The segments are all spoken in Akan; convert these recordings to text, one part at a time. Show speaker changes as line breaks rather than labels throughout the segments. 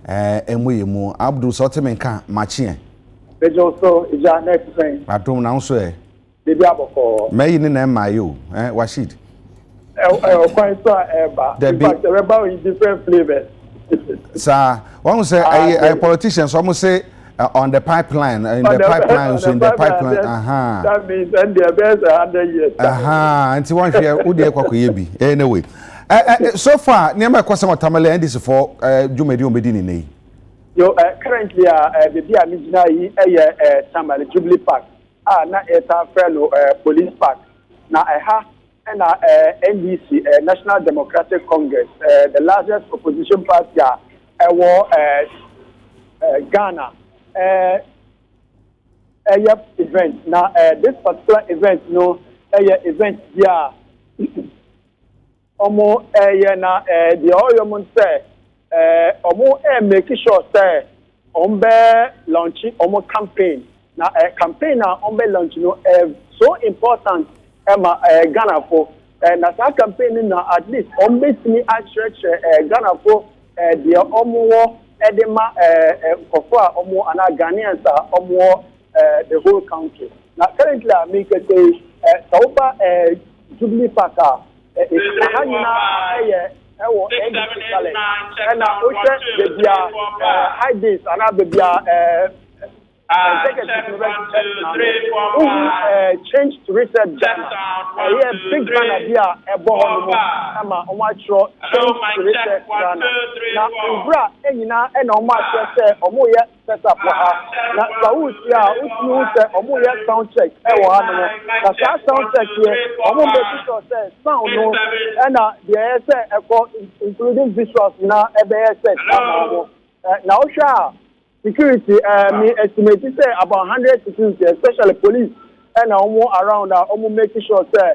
Emu Abdul Sotemenka Machine.
So is your next thing.
I don't know, sir.
The Diabo.
May in name my you, Washid.
Quite so, in fact, the rebel is different flavors.
Sir, one say a politician, some say on the pipeline, in the pipeline, in the pipeline.
That means and their best 100 years.
And one here, Udia Kwakuyebi. Anyway, so far, near my question, what Tamale and this for Jumedio Medini.
Yo, currently, the Dia Mijina, Tamale Jubilee Park, not a fellow police park. Now, I have and NDC, National Democratic Congress, the largest opposition party, Ghana. Event. Now, this particular event, event, yeah. Omo, na the oil month say, omo, making sure say, ombe launching omo campaign. Now, campaign na ombe launching, so important. Ghana for na sa campaign na at least me stretch Ghana for the omo edema kofa omo ana Ghanaians omo the whole country. Now currently I make say Sauba Jubilee Park is hanyina and now the high days and the change to reset Ghana. Yeah, big Ghana here, a born on my throat, change to reset Ghana. Now, Ubra, and on my say, Omoya set up for her. Now, Sausia, Omoya sound check, now, sound check here, Omo says, sound no, and the including visuals now, now, shall. Security, me estimated say about 100 security, especially police, and around making sure say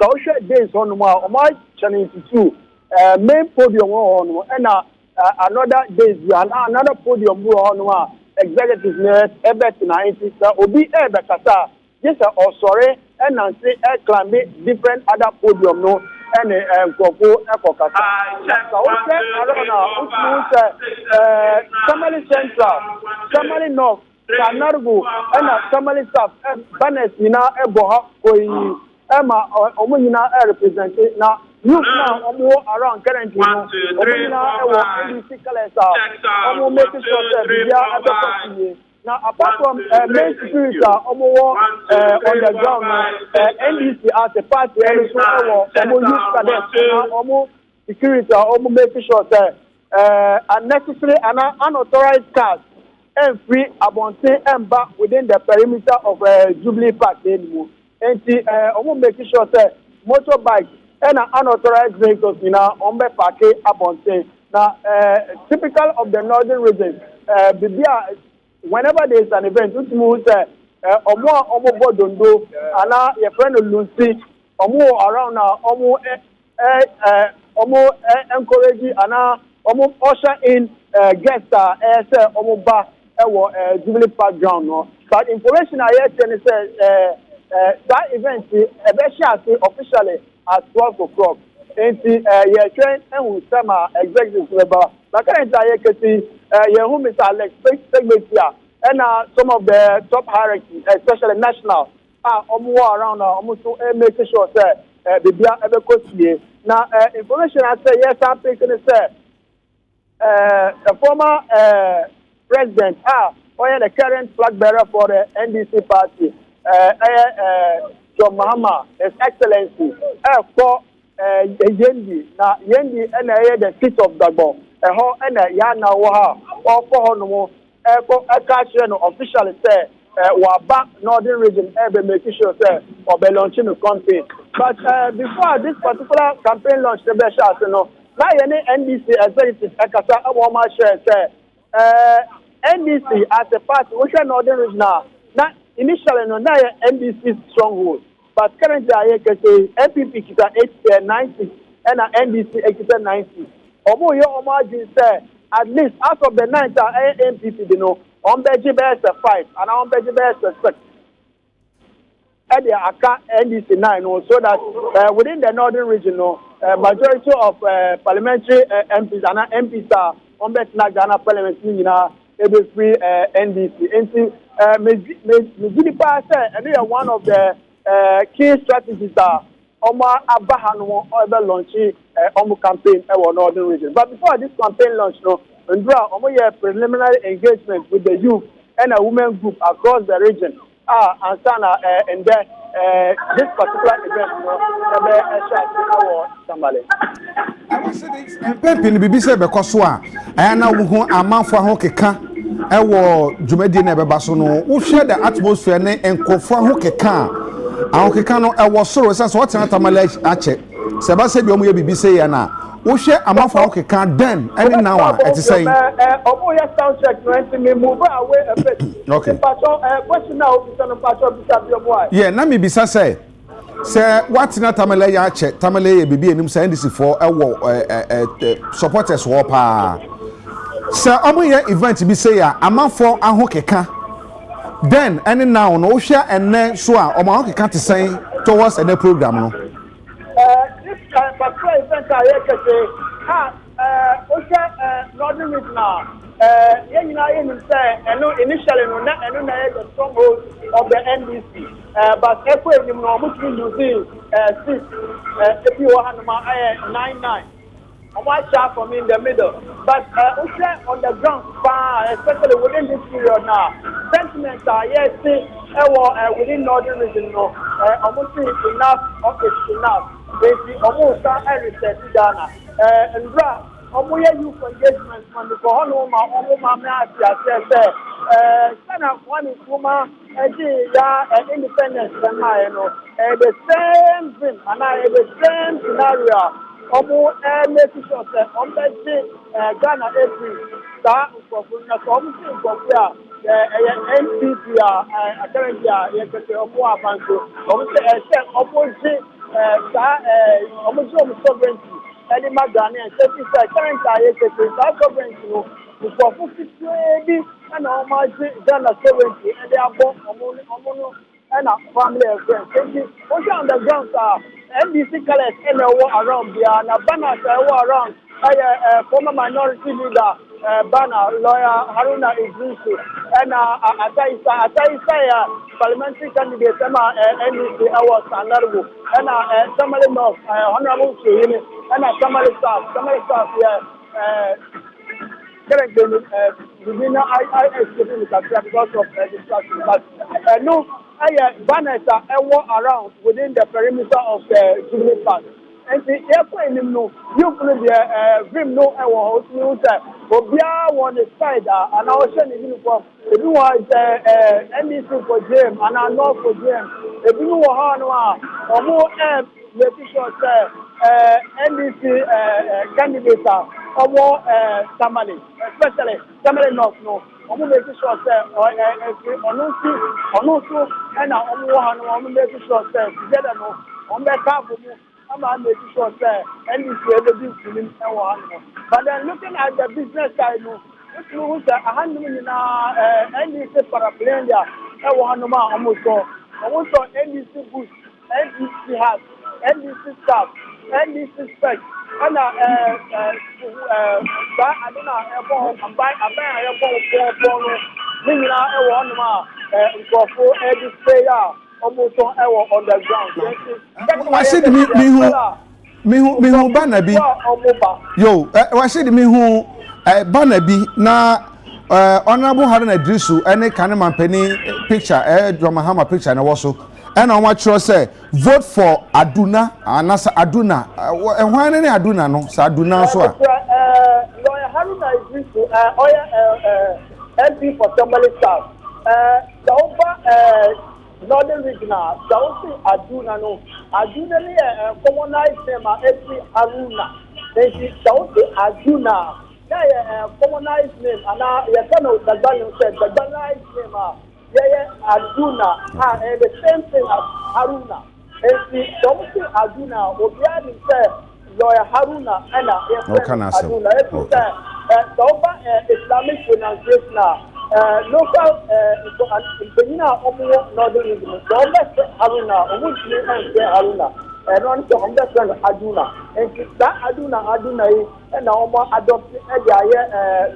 social days on my channel 2 main podium on and another days another podium on executive ebet 90 obi ebekata yes or sorry and say climate different other podium no and Gogo Epokata. Somali Central, Somali North, Kanargo, and Somali South, Banes, Eboha, Emma, Omuna represented now. You now around currently, Omuna, making sure now, apart from main security, on the ground, NDC as a party, security, making sure that unnecessary and unauthorized cars and free abonte and back within the perimeter of Jubilee Park anymore. And making sure that motorbikes and unauthorized vehicles on the park abonte. Now, typical of the northern region, whenever there is an event, which means omo bodondo, ana your friend Lucy, omo around omo encourage ana omo usher in guests say omo ba Jubilee Park ground no. But information I hear say that event officially at 12 o'clock. And yeah, train and we some executives member. But currently I can see whom is Alex segment here, and some of the top hierarchy, especially national, are around almost making sure that the beer ever coach here. Now information I say yes, I'm thinking say the former president or the current flag bearer for the NDC party, John Mahama, His Excellency, for Yendi, now Yendi and the seat of Dagbo, and Yana Waha, or for Honomo, officially say, back Northern region, ever making sure say, or be launching a campaign. But before this particular campaign launch, the best shot, now any NDC executive, I want my share say, NDC as a party, which are Northern region now, not initially, no, now NDC stronghold. But currently, I can say MPP is at 90 and NDC is at 90. Although your margin say at least out of the 9 MPP, you know, on Beji Bears 5 and on Beji Bears 6. And the NDC 9, so that within the northern region, majority of parliamentary MPs and MPs are on Ghana Parliament ebe free NDC. And Mejinipa said, and one of the key strategies are Oma Abahano or launching Omo campaign in Northern region. But before this campaign launch, Omo preliminary engagement with the youth and a women group across the region. And Sana and this particular event,
I was saying, Pepin Bibisa Becosoa, and now who are Manfa Hokeka, Ewo Jumedi Nebasono, who share the atmosphere and Kofa Hokeka, Aokekano, Ewo Soros, as what's not a Malay Ache, Sebastian Yomu Bibisa, who share a Manfa Hokeka, then, and now, at the same.
Sound check 20 me move away a bit.
Okay.
Question now,
yeah, Nami Bisa say. Sir, what's not Tamalaya check? Tamalaya BB and him saying this for supporters war pa. Sir, Omoya event be say a man for a hokeka. Then, any now, no share and then so or my hockey can't say towards any program. No,
this particular event I say, Northern Region now. Initially, the stronghold of the NDC, but April, you know, which will use 6, if you want 9-9. On my chart from in the middle, but on the ground, especially within this period now, sentiments are yes, within Northern Region, almost enough of it enough. They see almost everything Ghana and Omoya youth engagement from the Kohoma Sana one is woman independence and the same thing and the same scenario. Omo make sure that on Ghana April that for NPP currently Omo Avanco sovereignty. Any Magani and current government, for 50 and all my Ghana sovereignty, and they are born and a family of friends. What's on the ground, NDC colors and around there, and a banner around former minority leader, banner lawyer Haruna Idrisu, and Ataisa parliamentary candidate, NDC Awards and Narbu, and somebody knows Honorable Suhini. And somebody staff here, currently, I escaping the country because of distraction. But no, banners are around within the perimeter of the Jubilee Park. And the airplane, you could be a Vim no, I was new there. But we are on the side, and our Shannon uniform. If you want NDC for Jim, and I know for Jim, if you want or more making sure NDC candidates or more Tamale, especially Tamale North, no, or making sure and I'm making sure together, no, on that carbon, I'm making sure NDC but then looking at the business side, no, if you want 100 million NDC paraplegia, almost NDC boost, NDC has. NDC staff, NDC spec, and I don't know, I'm buying a airport, meaning I for every player almost on the ground.
I said me who Banabi. Yo, I said me who Banabi na Honorable Haruna Idrisu, any kind of penny picture, drama hammer picture, and also. And I want to say, vote for Aduna, and that's Aduna. And why any Aduna? No, so Aduna so.
Lawyer Haruna Idrisu, MP for somebody staff. The over Northern Regional, the also Aduna no. Aduna commonized name MP Haruna. Then she also Aduna. Yeah, commonized name, and you cannot the Ghanaian said the Ghanaian name. Aduna, and the same thing as Haruna. And the don't say Aduna, Obiani said lawyer Haruna, and Aduna. The over Islamic pronunciation, local Northern Region. So Haruna, Haruna, and on to understand Aduna. that aduna yi na omo adopt e dia ye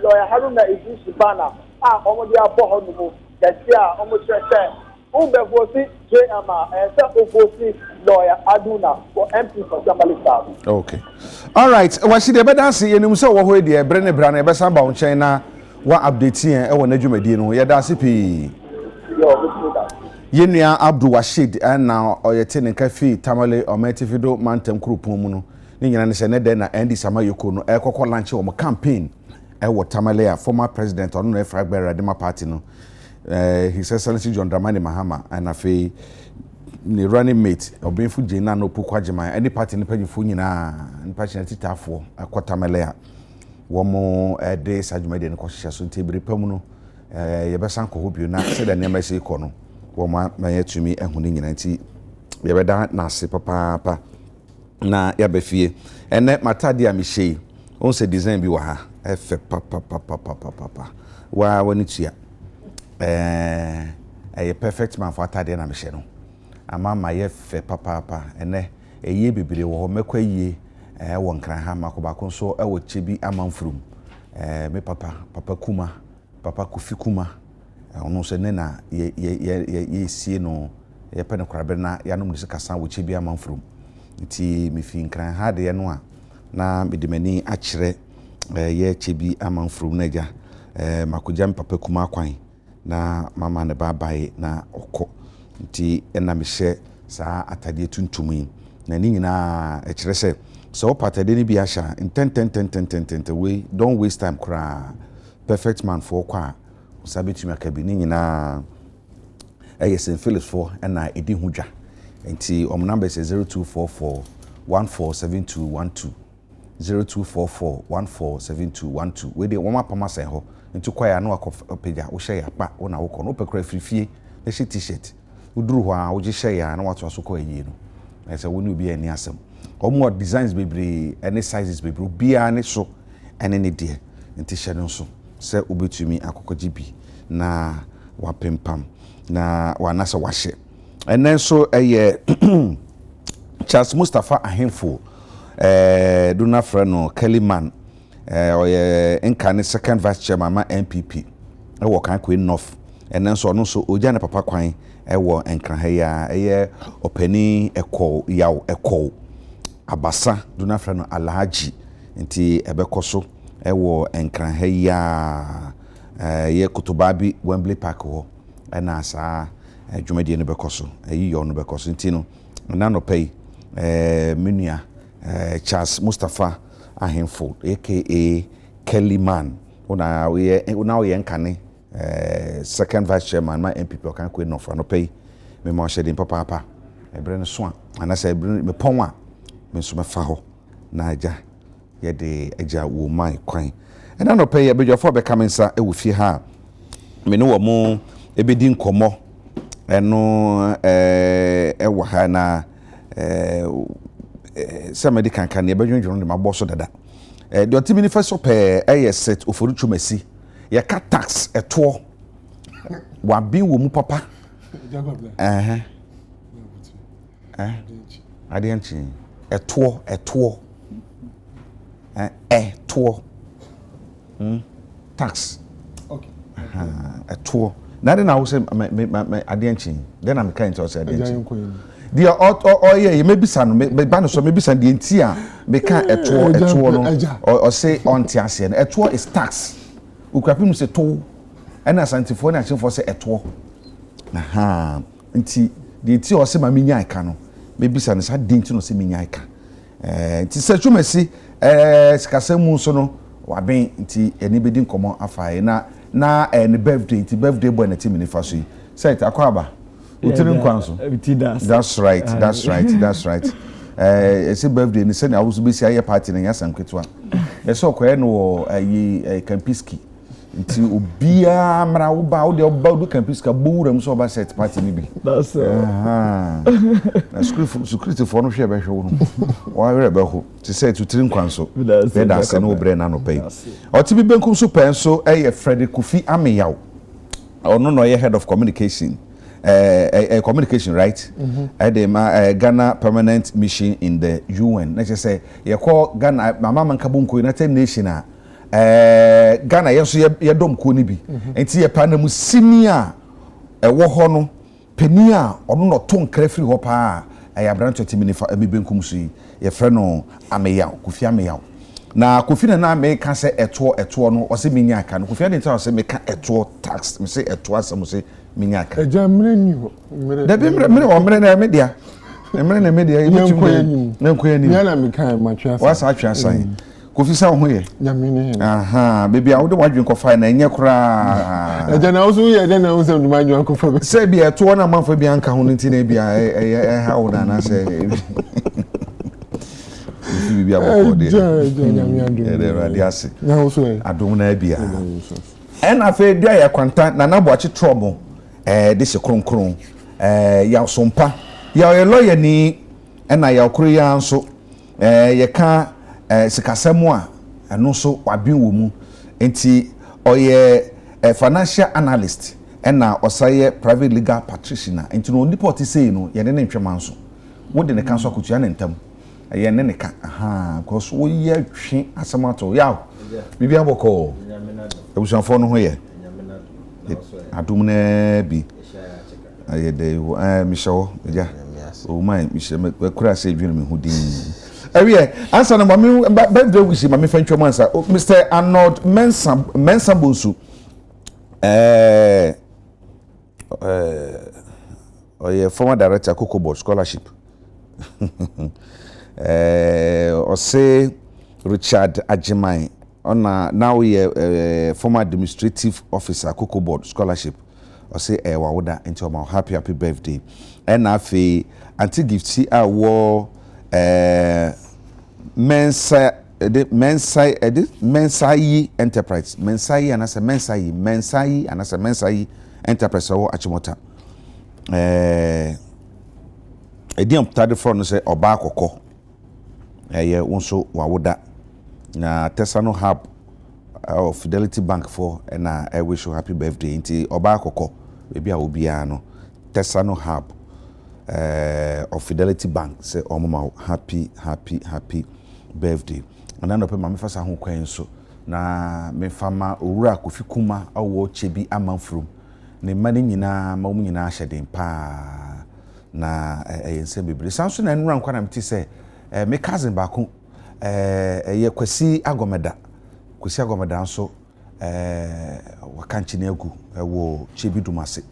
lawyer Haruna Idris Bana omo dia bo ho no yesi a omo chese Ubevosi JMA Ubevosi lawyer Aduna for MP for Jamali South.
Okay. All right. Washi de bedansi yenim se wo ho de ebre ne bra na ebesa ba won na wa update yen e wo na dwumadi no ye da se pi. Yenua Abdul Washid na oyete ne kafi Tamale Ometifido Mantem Krupon mu no ni nyina ne se ne de na Andy Samayoko no e kokko launch wo campaign e wo Tamale a former president ono no Efragbera Dema party no His Excellency John Dramani Mahama and afi ni running mate Obenfu Jena no Pukwajima any party ni panyifo nyina ni party na titafo akotamale a wo mo de sajumade ne kohihye so ntebiri pamu no ye besan ko hobio na se da ne ma se ko no wo ma yetumi ehune nyina nti ye beda na ase papa na ya befie ene matade a mihye on se design bi wa ha efe papa wa woni tua a perfect man for atade na mehye no ama ma ye fe papa ene eye bibire wo mekwa yie wo nkran ha makoba ko so e wo chebi amanfrum me papa kuma papa Kofi Kuma ono se ne na ye sie no ye pene korabe na ya no mu se kasa wo chebi amanfrum nti me fi nkran ha de no a na me de mani a kire ye chebi amanfrum na ja makojam papa Kuma kwan na mama ne babae na okọ nti ena me hye saa atade tuntum yi na ni nyina e kire se so patade ni bi ahya intent we don't waste time kra perfect man for kwa sabetumi akabi ni nyina St. Phillips for na edi hudwa nti number is 0244 147212 0244147212 we dey woma pama sen ho nti kwa ya na akopeja wo hye ya pa wo na wo kọ no pekra frifie na hye t-shirt uduru ho a wo je hye ya na wato aso kọ ayi no na se wo ni obi ani asem omo designs bebre any sizes bebre obi ani so ene ne de nti hye no so se obetumi akokoji bi na wapempam na wanasa wahye enen so eye Charles Mustafa Ahemfo duna frano Kellyman oye enkane second vice chairman ma NPP e wo kan kwe north enen so no so oja ne papa kwan e wo enkran ha ya eye opani ekọ yaw ekọ abasa duna frano Alhaji nti ebekoso ewo enkran ha ya ye kutubabi Wembley Park ho na sa dwumadi ne bekoso ayi yo no bekoso nti no na no pay menua Charles Mustafa Ahemfo aka Kellyman una we nkane second vice chairman ma MPP kan ko no fra no pay me mo hye din papa ebre ne so a anasa ebre me pon a me so me fa ho na aja ye de aja wo mai kwan ena no pay ebedwafo be kamensa e wo fie ha me no wo mo ebedi nkomo eno wo ha na somebody can ebedwonjoro de maboso dada de otimi ni feso pe set oforu chumasi ye ka tax eto wa bi wo mu papa adianchi eto tax okay eto na de na wo se adianchi then am kind to say adianchi dia oye mebisa no me ba no so mebisa de enti a me ka eto no o say on ti ase no eto is tax ukrapim se to ena santifo na achimfo se eto nti de enti o se ma menya ika no mebisa no sa de enti no se menya ika nti se twumasi sikasemu so no waben nti eni bedi nkomo afae na ne birthday nti birthday boy na timi ni faso yi set akwaba utirin kwanso that's right ese birthday ni se na awusu besi aye party na yasam ketwa ese okoye no ayi Campiski nti obia mra wo ba wo de oba do Campiski bowuram so oba set party ni bi that's na security for no hwe be hwe wo no wa hwe be ho ti set utirin kwanso that's no bre na no pay otibi benkum so pen so Frederick Kofi Ameyaw ono no ye head of communication communication, right? Ghana permanent mission in the UN. Let's just say you call Ghana mama Kabunko United Nations. Ghana yeso ye dom ko ni bi. Enti ye pa na mu senior wo ho no pani a ono no to nkra firi ho pa ya branch otimi ni fa ebenkum so yi ye frɛ no ameyaw Kofi ameyaw. Na Kofi na me ka se eto no o se minya aka no Kofi de nta se me ka eto tax me se eto asem se minya aka
eja mre ni ho
da bi mre o mre na media mre na media e mutu na nkoya ni
na me ka ma twa
wa sa twa san Kofi sa ho ye
nyame ni
aha baby a wo de wadwen ko fa na enye kura
eja na wo ye de na wo se nduma adwen ko fa
se bi eto na manfo bi anka ho nti na bi ha wo na se bibi abokode adom na bia en afa dua ya kwanta na naboache trouble de se kronkron ya sompa ya lawyer ni na ya okro ya nso ye ka sikasemu a eno so waben wo mu enti oye financial analyst na osaye private legal practitioner enti no nipa otisei no ye ne ntwemanso wo de ne kanso akutua ne ntam ye ne ka aha because wo ye twe asamato yaw bibi aboko ebusanfo no ho ye adum na bi aye de mi show ja o man mi she me kura se dwene me hu din awie answer no mami birthday wish mami fantwa mansa Mr. Arnold Mensa Bonsu oye former director Cocoa Board scholarship Ose Richard Ajimai now he former administrative officer Cocoa Board scholarship Ose wawuda into my happy birthday and afi anti gift si awo Mensai enterprise Mensai anasa Mensai enterprise wo achimota ediam tade for no say oba akokɔ eye wonso wawuda na Tesano Hub of Fidelity Bank for na I wish you happy birthday nti oba akokɔ bebi a obia no Tesano Hub of Fidelity Bank say omama happy birthday ana no pe ma me fasa ho kwan so na me fama owura Kofi Kuma awo chebi amanfrum ne mani nyina ma mu nyina hyeden pa na yense bebre sanso na nura nkwa na mti se me cousin baako ye Kwasi Agomeda nso wakanchi na agu wo chebi dumase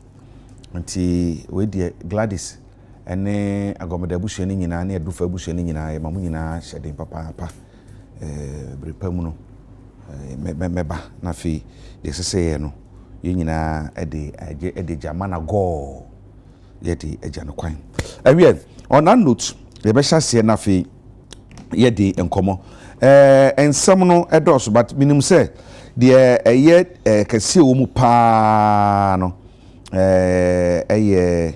nti we die Gladys ene Agomeda buhye ni nyina na edufa buhye ni nyina ye mamu nyina hyeden papa brepa mu no meba na fi yesese ye no ye nyina ede jamana go yedi ejano kwan awie on that note ye be hyase na fi yedi enkomo ensam no edos but minim say de eye kase wo mu pa no eye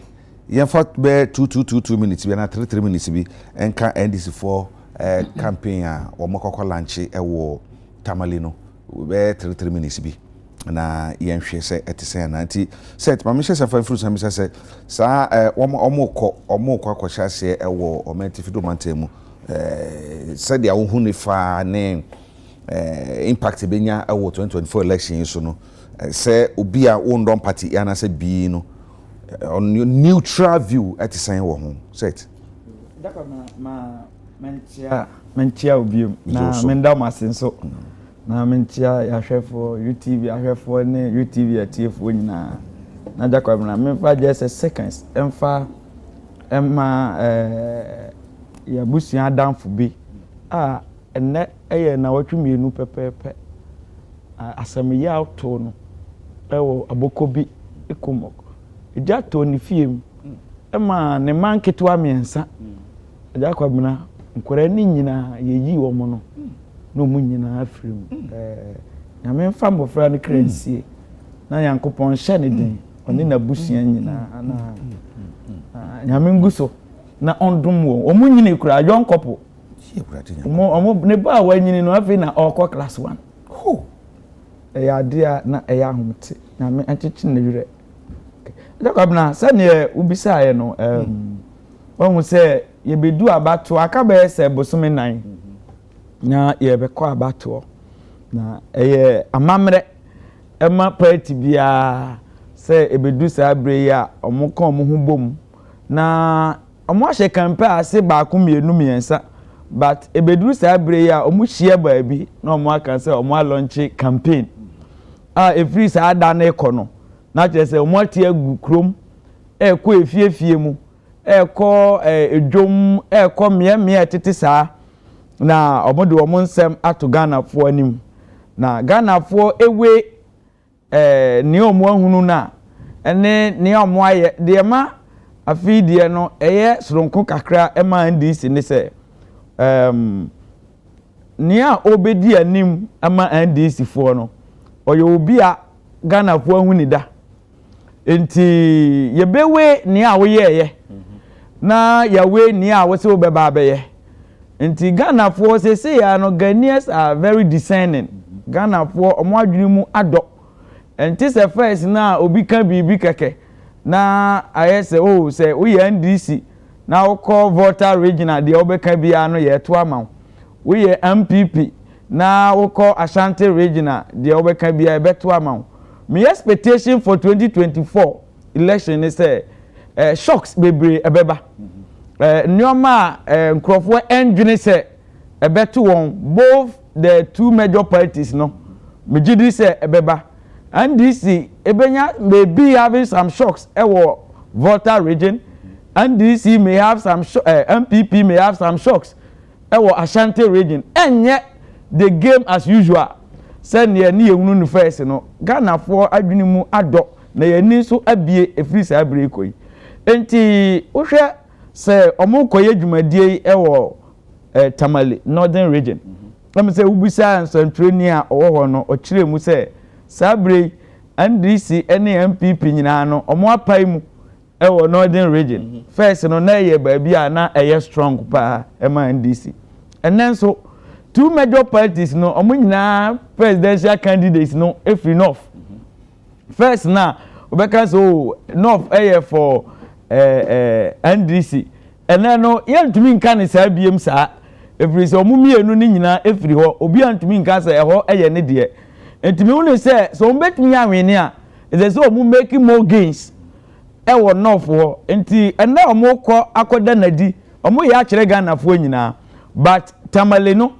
yemfa be 2 minutes bi na 3 minutes bi enka NDC for campaign a wo mokokọ lunch ewo Tamale no be 3 minutes bi na yenhwe se etese na nti set ma me hye se fa fruit na me se sa omokọ akọhyase ewo omentifido mantemu said ya hu ne fa ne impact benya ewo 2024 election so no se obi a wondon party ya na se bi no on neutral view etese wo ho set
daka ma mentia obi na menda masenso na mentia ya hwefo UTV ahwefo ne UTV atiefo nyina na daka na memfa just seconds emfa ya busia adamfo bi enne eye na watwemienu pepepe asem ya auto no ewo aboko bi ekomoko eja to ni fiem ne manketwa miensa eja kwabena nkora ni nyina yeyi wo mo no no mu nyina afrim nyame mfa mbofra ne kransie na yankopon hye ne den oni na busia nyina na nyame nguso na ondum wo omu nyina kura ajon kopo omu ne ba wa nyini no afi na okọ class 1 ho ya dia na ya ahomte nyame anchichi ne yure Jacob na sane ubisa ye no won say ye bedu abato aka be se bosome nan na ye be kọ abato na eye amamre ema party bia se ebedu sa abre ya omukọ omuhu bom na omo ahye campaign ase ba ko mienu miensa but ebedu sa abre ya omu hie ba bi na omo aka se omo launch campaign every sa ada na eko na chese omo tie agu krom eko efiefie mu eko edwom eko miemie tete saa na omo de omo nsem ato Ghana fo anim na Ghana fo ewe ni omo ahunu na ene ni omo aye de ma afi de no eye soronko kakra ema NDC ne se ni a obedi anim ama NDC fo no oye obi a Ghana fo ahuni da enti yebewe ni a wo ye na yawe ni a wo se obeba abeye enti Ghana fo se ya no Ghanaians are very discerning Ghana fo omo adwene mu ado enti se first na obi kan bibi keke na ayese se wo ye NDC na wo call voter regional de obeka bia no ye to ama wo ye MPP na wo call Ashanti regional de obeka bia e beto ama my expectation for 2024 election is shocks bebre ebeba nyoma nkrofo endwene se ebeto won both the two major parties no mejidi se ebeba and this ebenya may be having some shocks ewo voter region and this may have some MPP may have some shocks ewo Ashanti region enye the game as usual send ye ni ehunu no first no Ghana for adwene mu ado na ye ni so abie efiri sa abre koyi enti wo hwe se omo koye dwumadie ewo Tamale northern region am say ubisa santreni a owo ho no o kire mu se sabre NDC ene MPP nyina no omo apai mu ewo northern region first no na ye ba bia na eye strong pa ema NDC enen so two major parties no omo nyina presidential candidates no every north first na obeka so north eye for NDC enen no yentumi nka ne sa biem sa every so omo mienu ni nyina every ho obi antumi nka sa ho eye ne de entimi unu say so mbetumi anwene a is so omo making more gains ewo north ho enti ena omo kọ akoda nadi omo ya kire Ghana fo nyina but Tamale no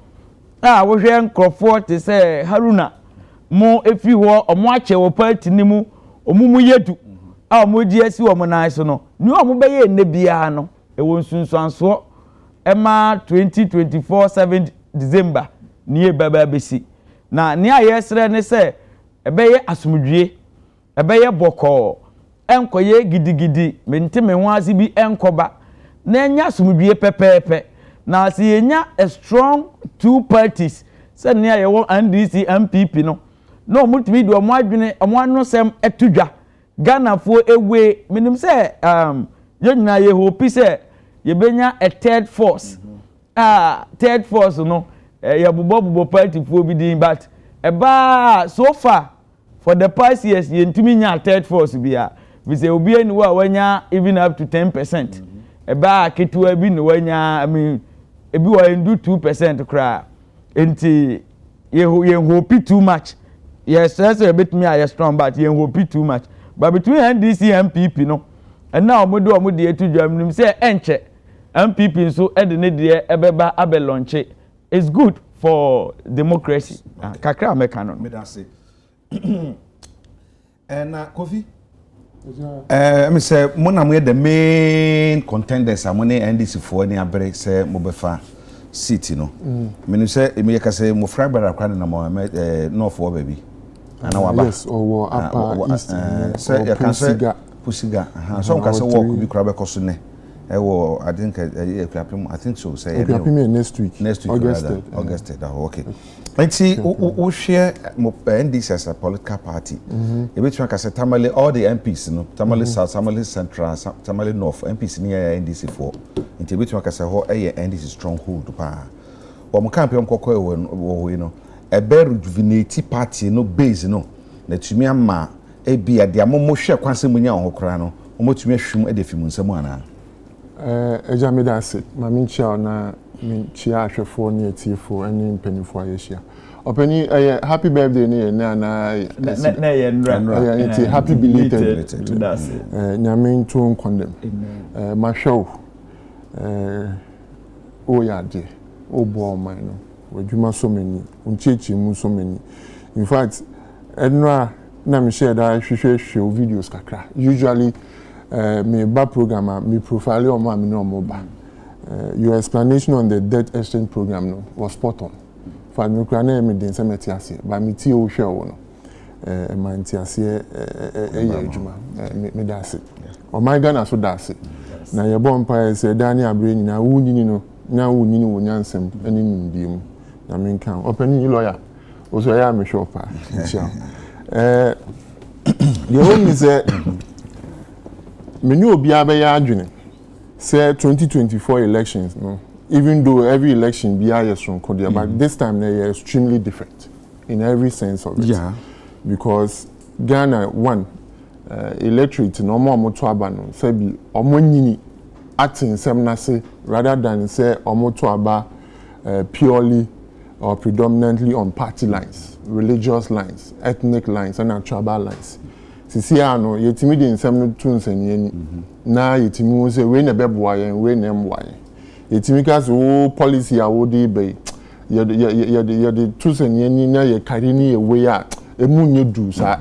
wo hwe nkrofo te say Haruna mo efi ho omo ache wo party ni mu omumu yedu omo ji asi wo mo nan so no ni omo beye enne bia no ewo nsunsuanso ema 2024 7 December ni e baba besi na ni ayesre ne se ebeye asumdwie ebeye boko enkoye gidigidi mentime ho ase bi enkoba na enya asumdwie pepepe na se enya a strong two parties se ni ayewo NDC MPP no no mutimi do mo adwene mo anosem etudwa Ghana fo ewe minim se ye nyina ye hope se ye benya a third force third force no ya bubo party fo bi din but so far for the past years ye ntumi nya third force bia we say obi eni wa wanya even up to 10% ketua bi no wanya I mean ebi wa ndu 2% kra enti ye hope too much yes say a bit me are strong but ye hope too much but between NDC and MPP no and now omo de etudwa mnim say enche MPP nso ede ne de ebeba abe launch is good for democracy kakra meka no
me da say na Kofi me say mona mo the main contenders amone NDC for any abre say mo befa seat no me say me ka say mo frabara kwa na mo north for baby ana waba
yes or upper east
say you can say pusiga so can say work bi kra be koso ne I think so say
next week August
okay let's see who share NDC as a political party e be try ka say Tamale all the MPs no Tamale South Tamale Central Tamale North MPs near NDC for into be try ka say ho NDC stronghold pa o mo campaign kokko we no e be rejuvenate party no base no na tumi ama ebi ade amomo hwe kwanse munya ho kora no omotumi ahwum e de fimu nsam ana
eja me da se ma me nchia na me nchia ahwefo ne atifo ani mpanifo ayehia opani happy birthday ne na
na ye nra
it's happy belated nyame nto condemn ma hwew o ya de o bo man no wadwuma so many unchechi mu so many in fact enra na me share da hwehwehwe videos kakra usually me ba programmer me profile o ma me no mo ba your explanation on the debt exchange program no was spot on for me kra na evidence say metiase ba me tie o hwe wo no ma ntiase ye adwuma me da se o my Ghana so da se na ye bo mpa say Dani abre nyina wu nyini no na wu nyini wo nyansem ani nimdiem na me nkan opani lawyer o so ya me shopa ntia the home is many obi abaya adwene say 2024 elections no even though every election be from Kodia but this time they are extremely different in every sense of it because Ghana one electorate no more moto aba no say bi omonyini atin sem na say rather than say omoto aba purely or predominantly on party lines, religious lines, ethnic lines, and tribal lines. Sisi ano yetimi de nsem no tu nsanyeni na yetimi say we na beboa yen we na mboa yen yetimi ka so policy a wo dey be ye de tu nsanyeni na ye carry ni we a emunye du sa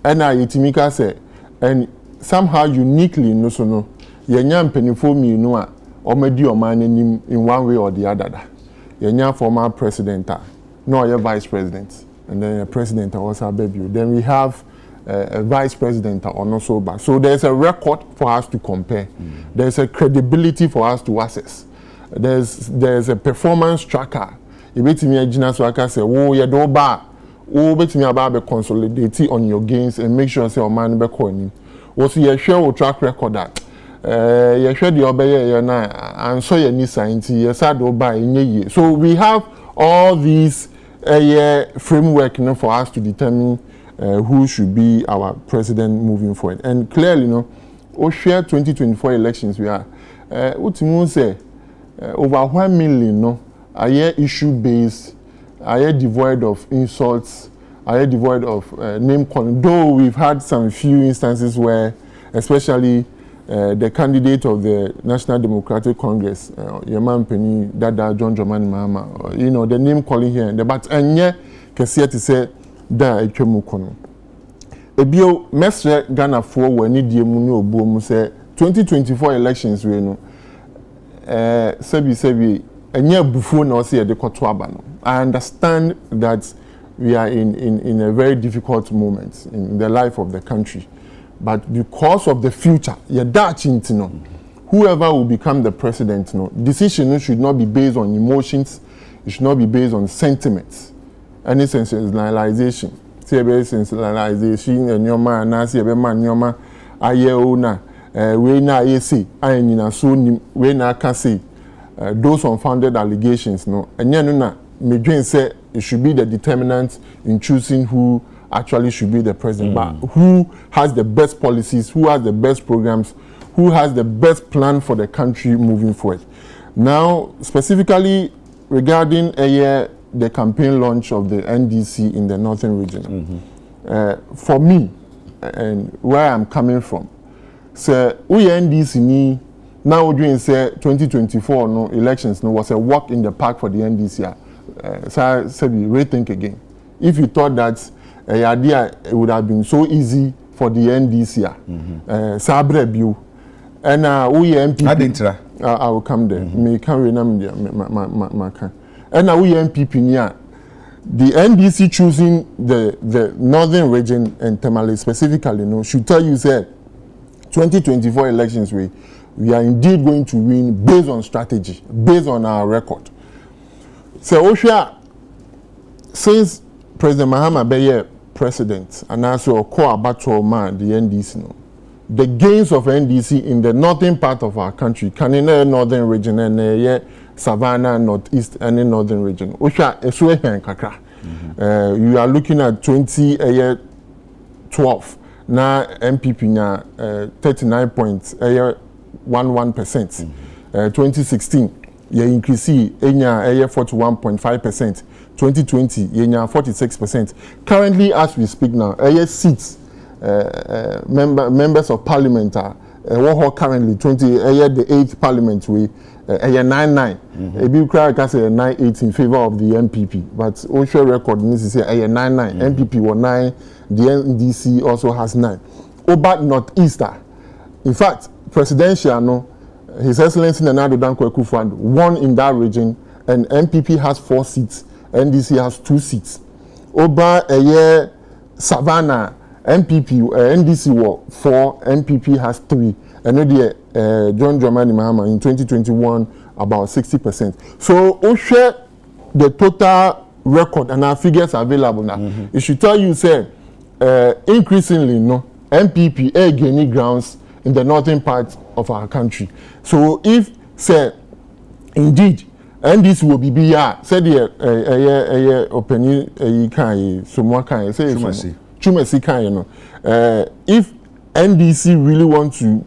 na yetimi ka say and somehow uniquely no so no ye nya mpanifo mienu a omadi oman anim in one way or the other. Yenya former president, no, you're vice president, and then a president also a baby. Then we have a vice president or not so bad. So there's a record for us to compare. There's a credibility for us to assess. There's a performance tracker. You bet me a genius so I can say, oh, you do bad. Oh, bet me about be consolidate on your gains and make sure say your man be coining. Also, you share track record that. You share the obey na and so you need science you said by so we have all these framework for us to determine who should be our president moving forward and clearly we share 2024 elections we are what say over 1 million are issue based are devoid of insults are devoid of name calling though we've had some few instances where especially the candidate of the National Democratic Congress, Yaman Penny, Dada John Dramani Mahama, the name calling here, but and yeah, Kessia to say da Echemukono. Ebio Mestre Ghana for when need the Muno Boom say 2024 elections we know. Sebi, and yeah, before no see the Kotwabano. I understand that we are in a very difficult moment in the life of the country. But because of the future, whoever will become the president, decision should not be based on emotions. It should not be based on sentiments. Any sensationalization. Sensationalization and your man, Nasi, man, your man, Ayona, we na yesi, Ayenina, so we na can say those unfounded allegations, and Yanuna, Medrin said it should be the determinant in choosing who actually should be the president, but who has the best policies, who has the best programs, who has the best plan for the country moving forward. Now, specifically regarding the campaign launch of the NDC in the Northern region, for me, and where I'm coming from, so we NDC ni now doing say 2024 elections was a walk in the park for the NDC. So said we rethink again. If you thought that idea it would have been so easy for the NDC. Sabre Biu. And we MPP. I will come there. Me can remember my and now we MPP near the NDC choosing the northern region and Tamale specifically should tell you say 2024 elections we are indeed going to win based on strategy, based on our record. So Osha, since President Mahama Beye president and also a core battle man, the NDC, the gains of NDC in the northern part of our country, can in the northern region and Savannah, northeast, and the northern region. Osha, you are looking at 2012 na MPP nya 39.11%. 2016 ye increase enya 41.5%. 2020 ye nya 46%. Currently as we speak now, seats members of parliament are currently 20 the 8th parliament we 99 ebi kra ka say 98 in favor of the MPP, but OSHA record means say 99 MPP were 9, the NDC also has 9. Oba Northeaster, in fact presidential no, His Excellency Nana Addo Dankwa Akufo-Addo won in that region, and MPP has 4 seats, NDC has 2 seats. Oba Savannah MPP NDC were 4, MPP has 3, and John Dramani Mahama in 2021 about 60%. So we share the total record, and our figures are available now. It should tell you say increasingly no MPP gaining grounds in the northern part of our country. So if say indeed NDC will be here, say the opinion can so more can say Chumasi can, you know, if NDC really want to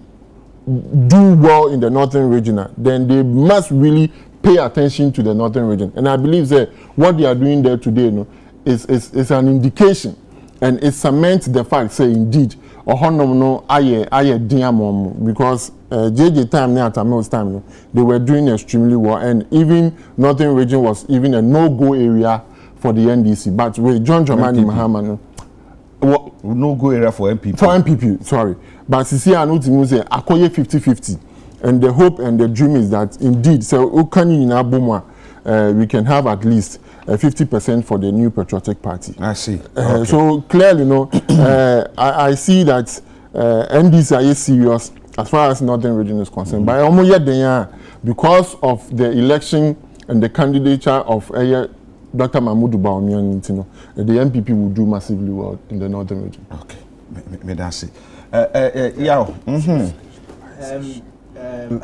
do well in the northern region, then they must really pay attention to the northern region. And I believe that what they are doing there today, you know, is an indication, and it cements the fact, say indeed, because JJ time now at time, they were doing extremely well, and even northern region was even a no-go area for the NDC. But with John Dramani Mahama,
no-go area for MPP.
For MPP, sorry. But Sisi Anuti say akoye 50-50, and the hope and the dream is that indeed, so we can have at least 50% for the new patriotic party.
I see.
Okay. So clearly, you know, I see that NDC are serious as far as northern region is concerned. But because of the election and the candidature of Dr. Mahmoud Bawumia, you know, the MPP will do massively well in the northern region.
Okay, me that's it.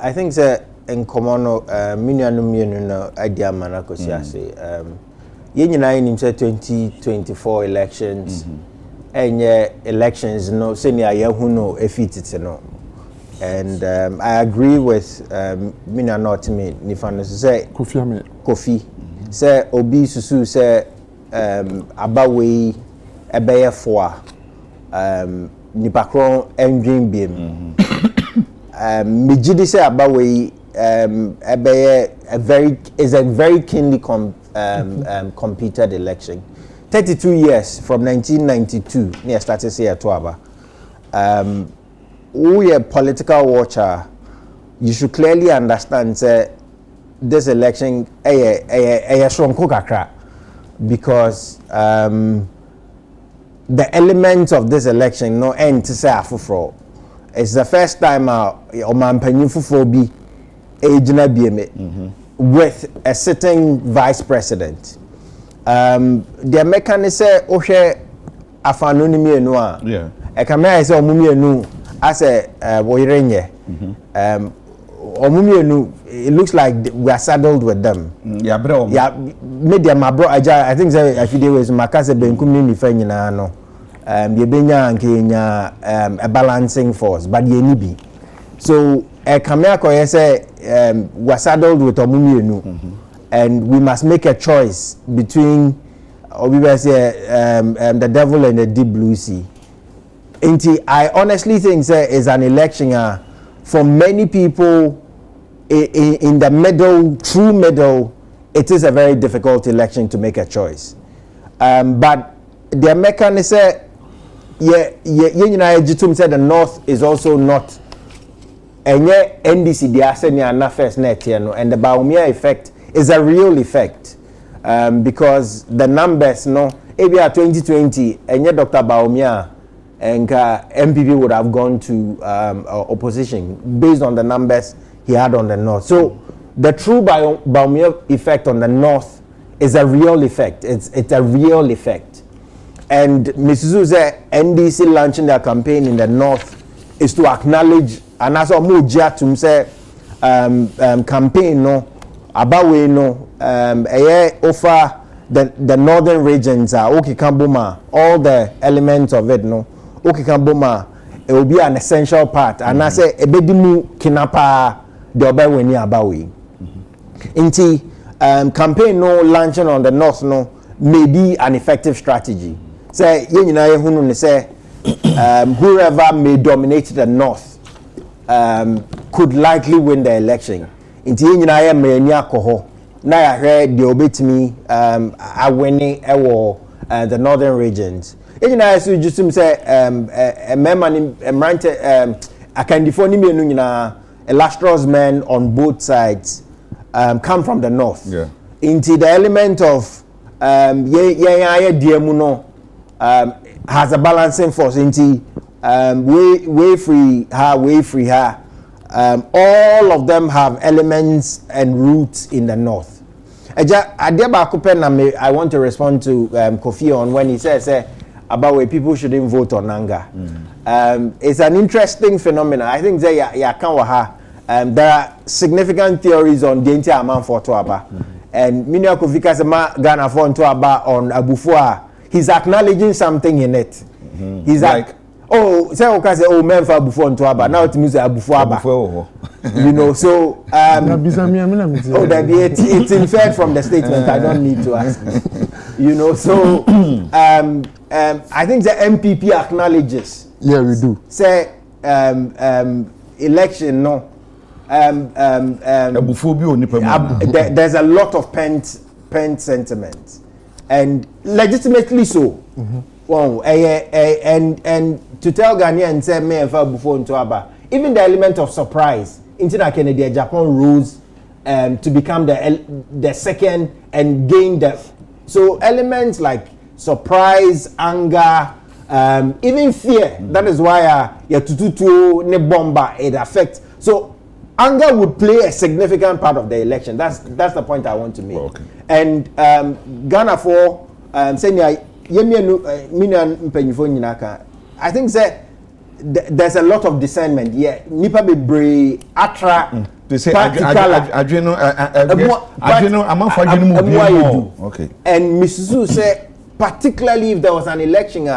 I think that in common, no idea manako siase. Yenina in 2024 elections, and elections no senior yahuno efitite no. And I agree with Mina not me nifano say Kofi say obi susu say abawe ebeye foa nipakron endwin biem mejidi say abawe ebeye a very keenly competed election. 32 years from 1992 near started say to aba we a political watcher, you should clearly understand say this election a strong kokakra, because the elements of this election no end to say afufro. It's the first time Oman for bi ejina BMA with a sitting vice president. The mechanism say ohwe afanonimi enu a e kamera say omumi enu as a woyrenye it looks like we are saddled with them. Media my bro I think say a few days makase benkumi ni fa nyina no ye benya nkenya a balancing force, but ye ni bi. So kamera ko say we are saddled with omumi and we must make a choice between the devil and the deep blue sea. I honestly think that is an election for many people in the middle, true middle, it is a very difficult election to make a choice. But the mechanism, the North is also not, and yet NDC, the Asenia first net, and the Bawumia effect is a real effect, because the numbers, ABR 2020, and yet Dr. Bawumia and MPP would have gone to opposition based on the numbers he had on the North. So the true Bawumia effect on the North is a real effect. It's a real effect. And Mrs. Zuze, NDC launching their campaign in the North is to acknowledge, and as a mujia to say campaign abawe offer the northern regions okay Kambuma, all the elements of it okay can boma it will be an essential part and I say ebedimu kinapa the oba weni abawe inti campaign no launching on the north no may be an effective strategy say ye nyina ye hunu ne say whoever may dominate the north could likely win the election inti ye nyina ye mani akoho na ya hwe the obetimi awene ewo the northern regions you know as you just say memani emrante akandifo ni menu nyina illustrious men on both sides come from the north into the element of diemu no has a balancing force into way free her all of them have elements and roots in the north I want to respond to Kofi on when he says about where people shouldn't vote on anger. It's an interesting phenomenon. I think there are significant theories on the entire amount for Toaba. And Minya Kofika Sema Ghana for Toaba on Abufua. He's acknowledging something in it. He's like, oh, say okay, say oh men for Abufua Toaba. Now it means Abufua. You know, so it's inferred from the statement. I don't need to ask. You know, so I think the MPP acknowledges.
Yeah, we do.
Say election, no. There's a lot of pent sentiment, and legitimately so. Wow, and to tell Ghanaians say me and before into Aba, even the element of surprise. Into Kennedy, Japan rose to become the second and gain the so elements like surprise, anger, even fear. That is why tututu ne bomba it affects. So anger would play a significant part of the election. That's the point I want to make. Okay. And Ghana for saying I think that there's a lot of discernment. Yeah, nipa be brave, atra.
They say
okay. And Mrs. Su said, particularly if there was an election,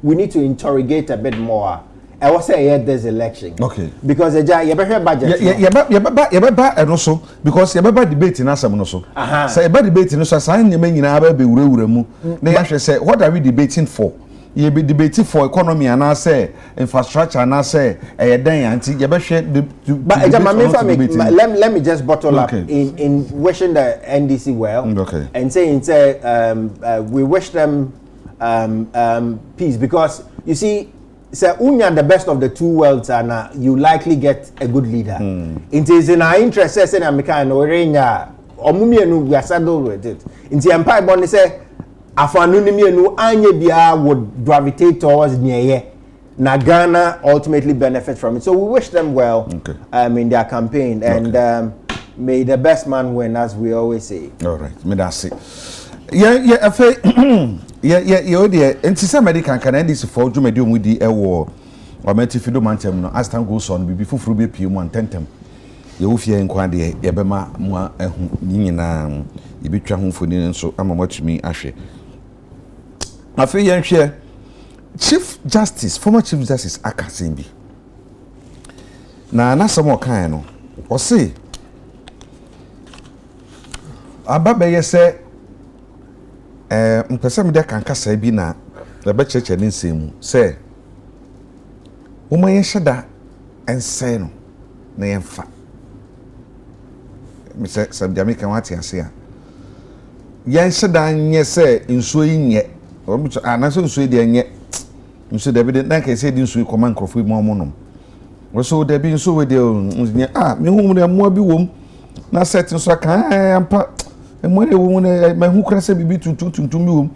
we need to interrogate a bit more. I was saying yeah, there's election.
Okay.
Because you better budget.
And also because you better debate in us also. Say about debating also. Sign you mean you have be ure. They actually say, what are we debating for? You be debating for economy and I say infrastructure and I say a day anti you better share the
but let me just bottle up in wishing the NDC well and saying we wish them peace because you see say unya the best of the two worlds and you likely get a good leader. It is in our interest say America and Orenya omumienu we are saddled with it. In the empire bond say afanunimienu anye bia would gravitate towards nyeye. Na Ghana ultimately benefits from it. So we wish them well in their campaign and may the best man win as we always say.
All right, me that's it. Yeah, you dear, and some medical can end this for you medium with the war or metifido mantem no as time goes on before be PM1 tentem. You fear in Quandia, Yabema, Mua, Nina, you be traveling for dinner, so I'm watching me, Ashe. I feel young share Chief Justice, former Chief Justice Akasimbi. Now, some more kind or say, Ababe say, mpesa de kan kasa bi na the be cheche ne nsemu say wo ma ye hyeda ense no na ye mfa me say sam jamaica wati ase a ye hyeda nye say nsuo yi nye o bi anaso nsuo de nye nsuo de bi de na ka say di nsuo koma nkrofo mu amonom wo so de bi nsuo we de nye me hu mu mo bi wom na set nso kan ampa emwe wo ne mahu krase bibi tuntum mi wom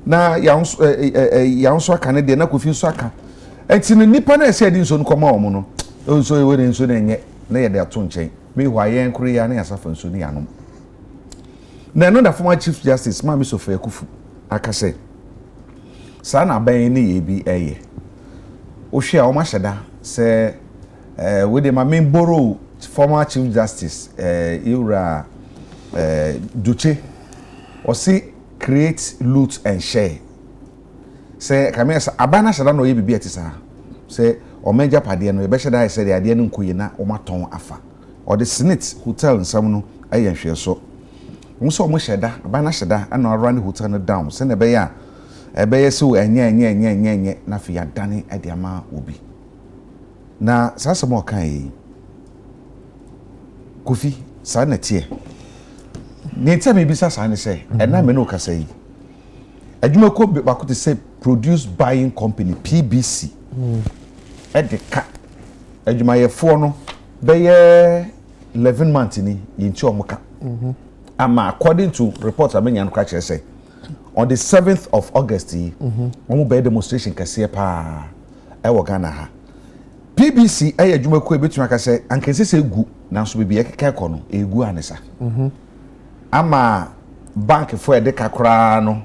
na ya nso aka ne de na kofi nso aka enti ne nipa na ese di nso nkoma wo no nso we ne nso na nye na ye de ato nchen me hwa ye nkuru ya na ya safa nso ni yanom na no da former Chief Justice Mami Sofia Kufu aka say sa na ban ni ye bi eye o hwe a o ma hyeda say we de ma me borrow former Chief Justice Ira Duce or see create, loot and share. say kamesa abana shada no ye bibi etisa say o meja pade no ye be shada say ade no nkoye na o maton afa or the SNIT hotel nsam no aye hwe so mo so mo sheda abana sheda ana run hotel no down say na be ya ebe ye so enye na fi adane ade ama obi na sasa mo kan yi Kofi sa na tie ne tie me bisa sa ne say na me no kasa yi adwuma ko ba ko te say produce buying company PBC edeka adwuma ye fo no be ye 11 months ni yinchi omuka ama according to reports amenya no ka kire say on the 7th of August omu be demonstration kase pa e wo Ghana ha PBC ay adwuma ko ebetuma ka say ankense se gu na so bibia keka ko no egu anesa ama bank fo edeka kra no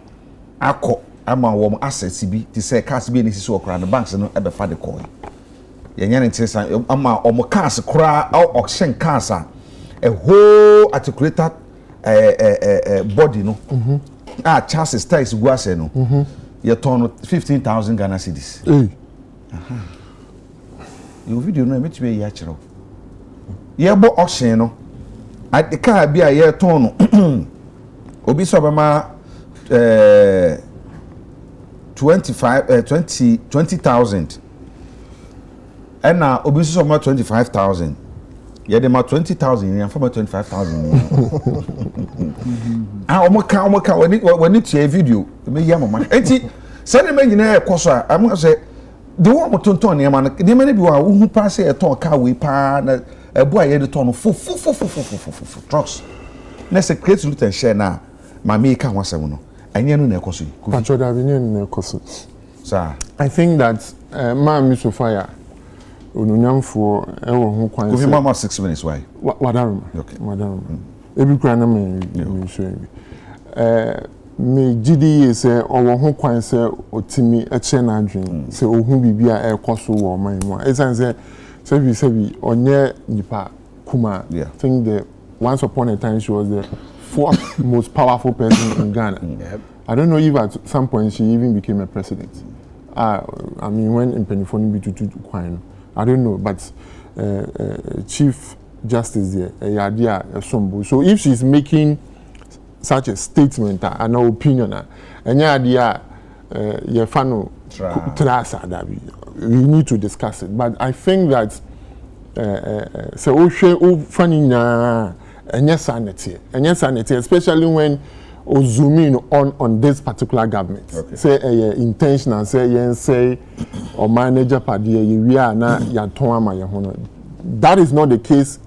akọ ama wo assets bi ti say cars bi ni sisi okra no banks no ebe fa de call yenya ne ntesa ama omo cars kra auction cars a whole articulated body no chances tax gu ase no ye turn 15,000 Ghana cedis you video no meet me ya kiro ye bo auction no at the car bi a ye turn no obi so be ma 20,000 and now obi so ma 25,000 ye dem ma 20,000 yan for 25,000 omoka when it a video me ya mama enti say na nyina e koso a am say the one tonton ne ma ne ma ne bi wa hu pa say e ton car we pa na ebu a ye de ton fu trucks na say create loot and share na ma me ka wasem no anya no na ekoso
Pacho da bi na ekoso
sir
I think that man mi so fire onunyamfo ewo ho kwan
say mama 6 minutes why
wadaruma
okay
wadaruma ebi kura na me so ebi me gidi say owo ho kwan say otimi eche na adwen say ohun bibia ekoso wo man mu esan say sebi onye nipa kuma I think the once upon a time she was the fourth most powerful person in Ghana. I don't know if at some point she even became a president. I mean, when in Penifoni Bitutu Kwano, I don't know, but Chief Justice there, so if she's making such a statement, an opinion, and yeah, we need to discuss it. But I think that so funny and yes, sanity, especially when or zoom in on this particular government. Okay. Say intentional, say or manager party we are na yatoma yahono. That is not the case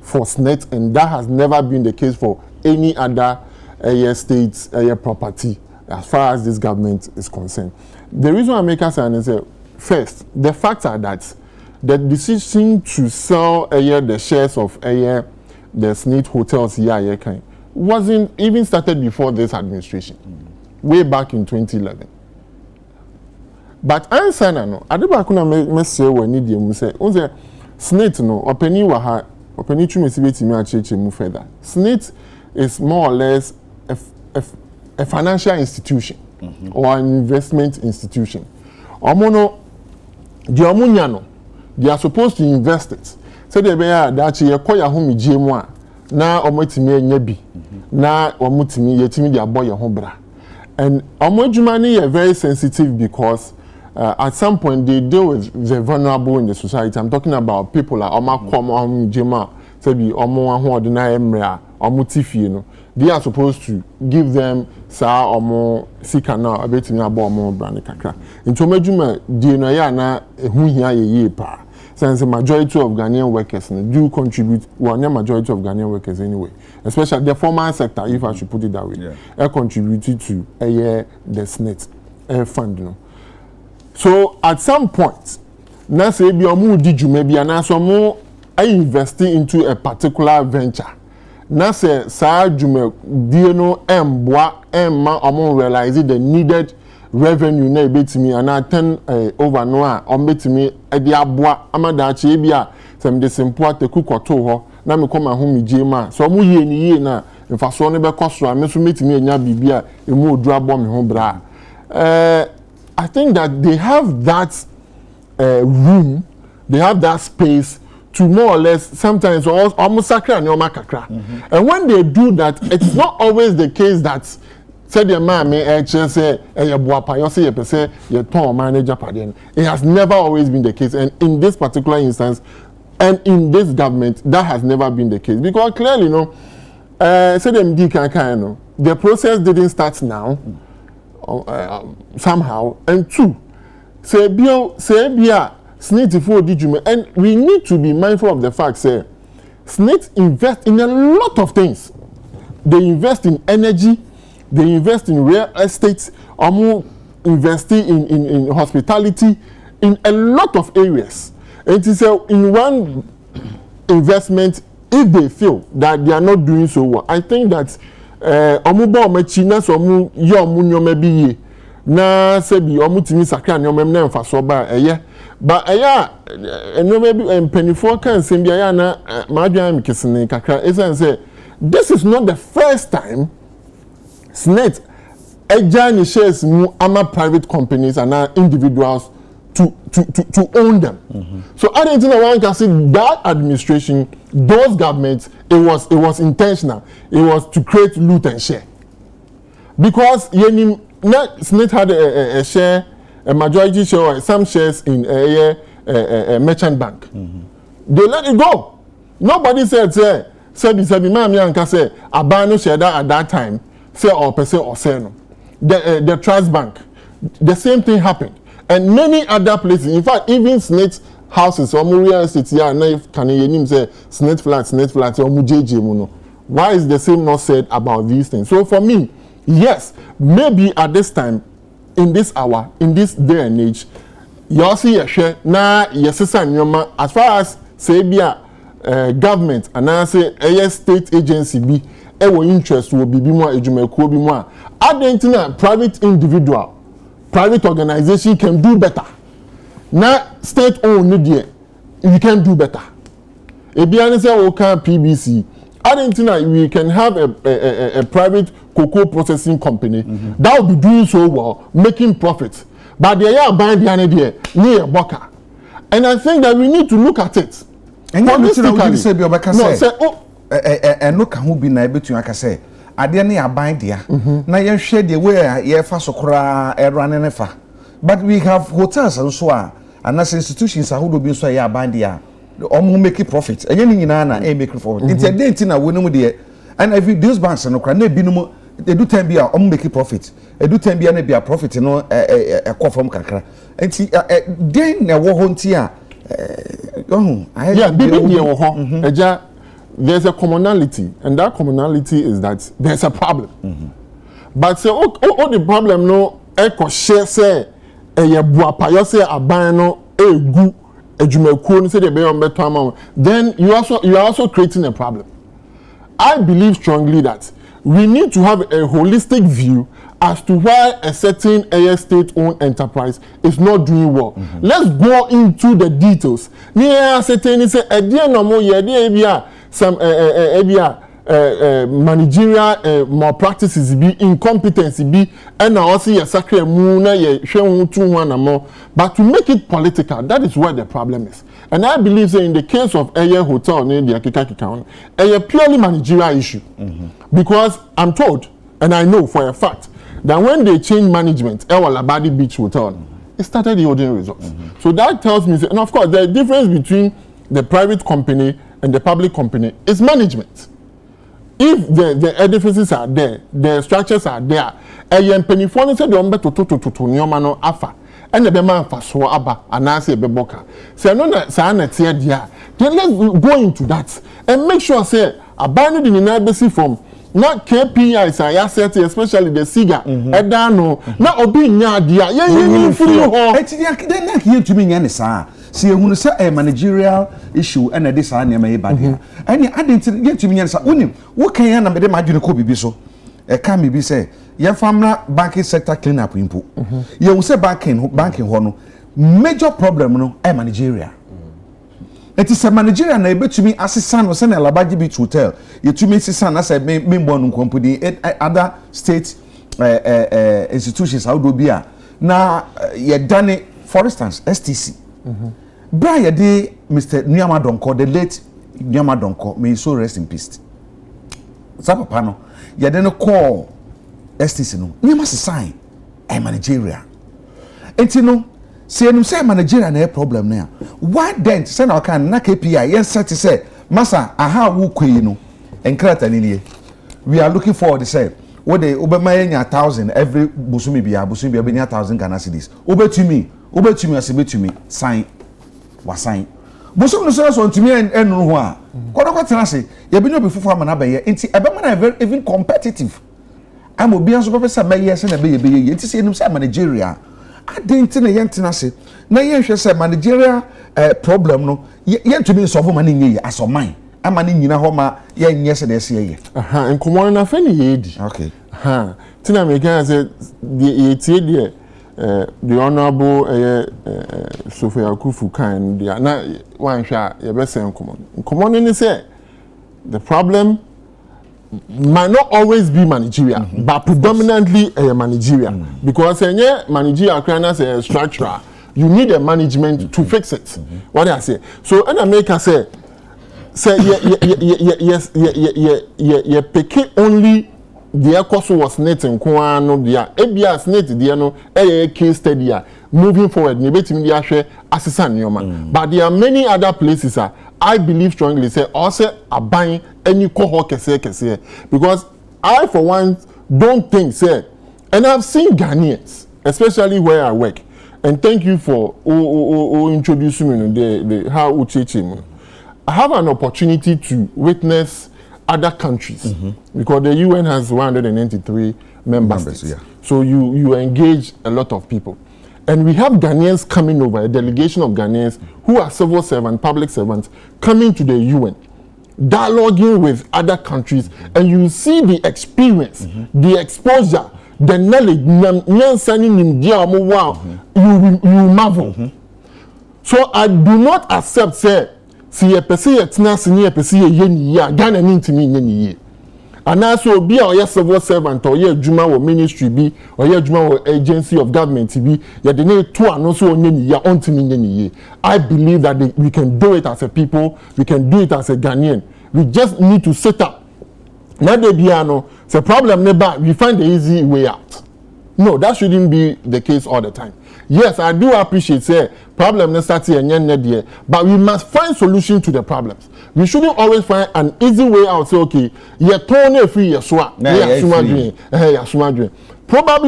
for SNIT, and that has never been the case for any other state property as far as this government is concerned. The reason I make us say is first, the facts are that the decision to sell the shares of the SNIT hotels here wasn't even started before this administration, way back in 2011. But answer no, adibakuna me say we need you say, unze SNIT no, openi waha, openi chumesibeti me acheche mu further. SNIT is more or less a financial institution or an investment institution. Omono, di omunya no, they are supposed to invest it. So they be that ye koya home GM1 na omotimi enya bi na omotimi yetimi dia boy ho bra. And omodwuma ni are very sensitive because at some point they deal with the vulnerable in the society. I'm talking about people like omakom jema say bi omo ho ordinary emre omotifie no. They are supposed to give them sa omo sika na abetimi abo omo bra ne kakra. Nti omodwuma die no ya na ehu hia ye pa. Since the majority of Ghanaian workers do contribute, well, not majority of Ghanaian workers anyway, especially the formal sector, if I should put it that way, contributed to the SNIT fund. You know. So at some point, now say be omu diju maybe and so more investing into a particular venture. Now say sa jume dieno emboa emma omu realize the needed revenue na ebetimi ana 10 over no a ombetimi e de aboa amadachi e bia sem de simple atekukoto ho na me koma ho mijema so mu ye ni ye na mfaso ne be koso a me so metimi enya bibia emu odu abo me ho bra I think that they have that room, they have that space to more or less sometimes almost sakra and kakra. And when they do that, it's not always the case that said your man may say it has never always been the case, and in this particular instance and in this government that has never been the case, because clearly the process didn't start now somehow, and two say SNIT for digital, and we need to be mindful of the fact say SNIT invest in a lot of things. They invest in energy, they invest in real estate, investing in hospitality, in a lot of areas. And it is in one investment, if they feel that they are not doing so well, I think that na sebi omutimi sakra ne omem na mfa so ba but no maybe penifo kan sembi aya na madwan mikesene kakra esan say this is not the first time SNIT ejani shares mu ama private companies and individuals to own them. So I don't think one can say that administration, those governments, it was intentional. It was to create loot and share, because SNIT had a share, a majority share, or some shares in a merchant bank. They let it go. Nobody said ma'am yanka say abano share that at that time, say or per se or say no. The trust bank, the same thing happened, and many other places. In fact, even SNIT houses or real estate here, now can you say SNIT flats or mujeje muno. Why is the same not said about these things? So for me, yes, maybe at this time, in this hour, in this day and age, you see a share na yesisa nyoma as far as say government and I say a state agency be ewo interest will be more ejumekuo bi more. Adentina private individual, private organization can do better. Na state owned media, you can do better. Ebiane say oka PBC. Adentina we can have a private cocoa processing company that will be doing so well, making profit. But they are buying the idea near Boka. And I think that we need to look at it.
And you say and look who be na between I say. Adia na buying there. Na you share the way you fast okra run fa. But we have hotels and so on. And as institutions are who be so ya buying there. Omo make profit. And you na make profit. It's a day na we no there. And if those banks no kra na bi no they do 10 bia omo make profit. They do 10 bia na bia profit no e from kakra. Enti den na wo ho nti a yeah,
there's a commonality, and that commonality is that there's a problem. But say, oh, the problem no, echo share say, buapa say abano gu ejumekuo say the be on better amount. Then you are also creating a problem. I believe strongly that we need to have a holistic view as to why a certain state-owned enterprise is not doing well. Let's go into the details. Near certain say some managerial malpractices be incompetency be and also your sacred but to make it political, that is where the problem is. And I believe that in the case of a hotel near the Akikaki Town, a purely managerial issue. Because I'm told, and I know for a fact, that when they changed management, Labadi Beach Hotel, it started yielding results. So that tells me, and of course, the difference between the private company and the public company is management. If the edifices are there, the structures are there, and the and the man for so aba and I say beboka. Say no na dia. Then let's go into that and make sure say abandon the embassy from not KPIs are asset, especially the SIGA. Edano na obi nya dia. Ye free ho.
Then na here to me nya sa. See who say a managerial issue and this are near my bad. And I didn't get to me and say, what can you na me imagine ko bibi so? E can me be say your family banking sector clean up impo. You say banking ho no major problem no e managerial. It is a managerial na ebe to me assistant no say na Labaji Beach Hotel. You to me assistant as a member no company other state institutions how do be a na ye done it, for instance STC bra ye de Mr. Nyama Donko, the late Nyama Donko, may so rest in peace. Papa no ye de no call STC no Nyama se sign e Nigeria enti no se enum say Nigeria na problem na why then say na kan na KPI yes set say masa aha wo kwe no enkrata ni we are looking forward to say what they obema nya 1000 every busumi bia be nya 1000 Ghana cedis obetumi asebetumi sign wa sign busumi no so ntumi enu ho a kodoko tena se ye bi no be fufu ama na be ye enti ebema na very even competitive am obi anso professor meye se na be ye enti se enum say Nigeria adenti na ye ntena se na ye hwe se Nigeria problem no ye ntumi solve ma ni nye asoman ama ni nyina ho ma ye nye se na se ye
enkomo na fa ni ye di
okay
tina me can say the tie the honorable Sophia Kufu kan dia na wan hwa ye be se enkomo ni say the problem might not always be Nigeria, but predominantly Nigeria, because Nigeria can say structural. You need a management to fix it. What I say. So, and I make her say yes, pick only the course was SNIT and Kuano, the ABS SNIT, the case study, moving forward, but there are many other places. I believe strongly say also are buying any cohort kese because I for one don't think say, and I've seen Ghanaians, especially where I work, and thank you for introducing me the how Uchechi. I have an opportunity to witness other countries because the UN has 193 member states. Yeah. So you engage a lot of people. And we have Ghanaians coming over, a delegation of Ghanaians who are civil servants, public servants, coming to the UN, dialoguing with other countries, and you see the experience, the exposure, the knowledge, you marvel. So I do not accept, say, si a person yet na sini a person ye Ghana ni ye. And also be a civil servant or ye juma or ministry be or ye juma or agency of government be ye de ne to anoso onye ya ontimi. I believe that we can do it as a people, we can do it as a Ghanaian. We just need to set up. Now the piano, the problem never we find the easy way out. No, that shouldn't be the case all the time. Yes, I do appreciate say problem ne start here, but we must find solution to the problems. We shouldn't always find an easy way out. Say okay, you turn free your swap. Probably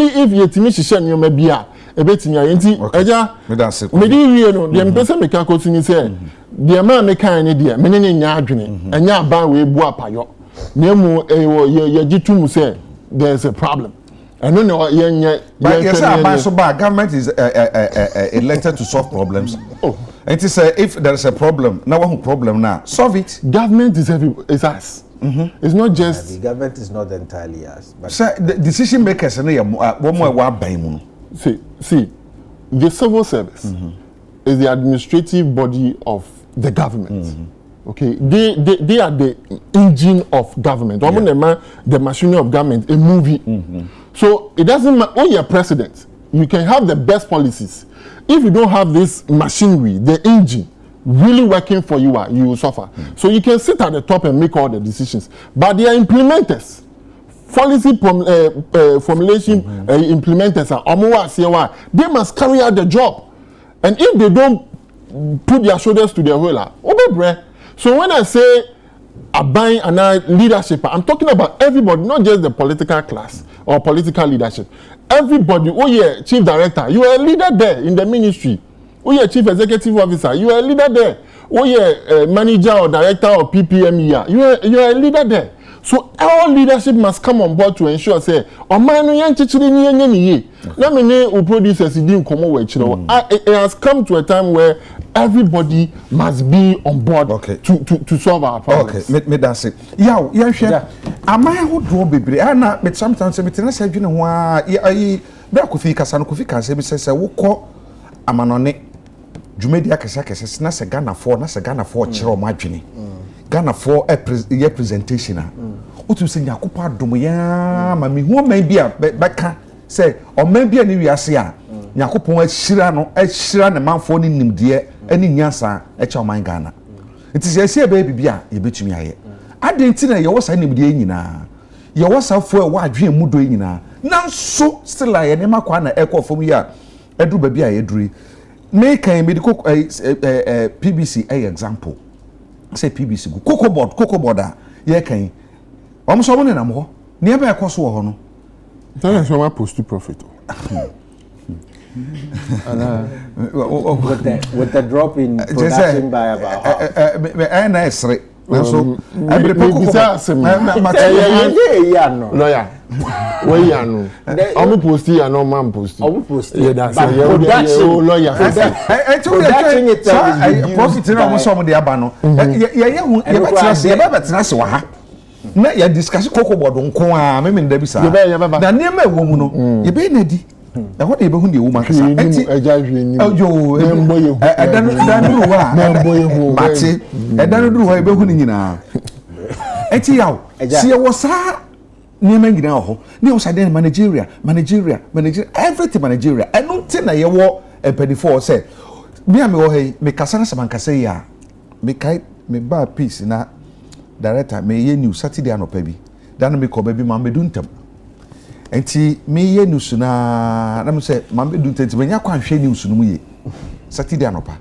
if you timish shen you may be a bit in your enti. Me di no the person me can continue say the man me kan idea me ne nya adwene enya ban we bu apayo. Nemu ye jitu say there's a problem. I don't know.
But yes, government is elected to solve problems. Oh, it is if there is a problem, now one problem now solve it.
Government is us. It's not just
the government is not entirely us. But
the decision makers and
see, the civil service is the administrative body of the government. Okay, they are the engine of government. The machinery of government, a movie. So it doesn't matter. When you're president, you can have the best policies. If you don't have this machinery, the engine, really working for you, you will suffer. So you can sit at the top and make all the decisions. But they are implementers. Policy formulation implementers, they must carry out the job. And if they don't put their shoulders to their wheel, so when I say buying and leadership, I'm talking about everybody, not just the political class or political leadership. Everybody, oh yeah, chief director, you are a leader there in the ministry. Oh yeah, chief executive officer, you are a leader there. Oh yeah, manager or director or PPM, you are a leader there. So all leadership must come on board to ensure say, oh man, let me know producers it has come to a time where everybody must be on board to solve our problems.
Okay, me that's it. Yeah, sure. Am I who draw baby? Na me sometimes me tena say dwene ho a yi be Kofi kasa no Kofi kasa me say wo kɔ amanone dwumadi akese na se Ghana for kire o madwene. Ghana for a presentation otu se nyakopa dom ya ma me hu man bia beka say o man bia ni wiase a nyakopon ahyira no ahyira ne manfo ne nimdeɛ ani nyasa ɛkyɛ ɔman Ghana nti sɛ ɛsɛ ɛbɛyɛ bibia yɛbɛtumi ayɛ adentina yɛwɔ saa nimdeɛ nyinaa yɛwɔ saa fo ɛwɔ adwen mu do nyinaa nanso still a yɛne makwa na ɛkɔ fam yi a ɛduru baabi a yɛduru me kan me de PBC ɛyɛ example say PBC go cocoa board a yɛ kan ɔmo so ɔmo ne nam hɔ ne ɛbɛ ɛkɔ so wɔ hɔ no
tell us what post to profit
with the drop in production by about half.
Nice, right? So, every
lawyer. Where you know? I'm posting and no man posting.
I'm posting.
Yeah, that's
production.
Lawyer.
I told you that profiting almost some of the abano. Yeah, na ya discuss cocoa board nko a me me da bisa na niam ewo mu no ye be na di e ho de be hu de wo makasa enti
eja hwe ni
yo edan duru wa mate edan duru wa e be hu ni nyina enti yawo si e wo sa niam nyina ho ne wo sa de Nigeria everything Nigeria eno ti na ye wo empedifo say me am wo he me kasa na samankasa ya me kai me ba peace na director me ye news Saturday anopa bi dan me ko ba bi ma me duntam enti me ye news na me say ma me duntam me nya kwa hwe news no mu ye Saturday anopa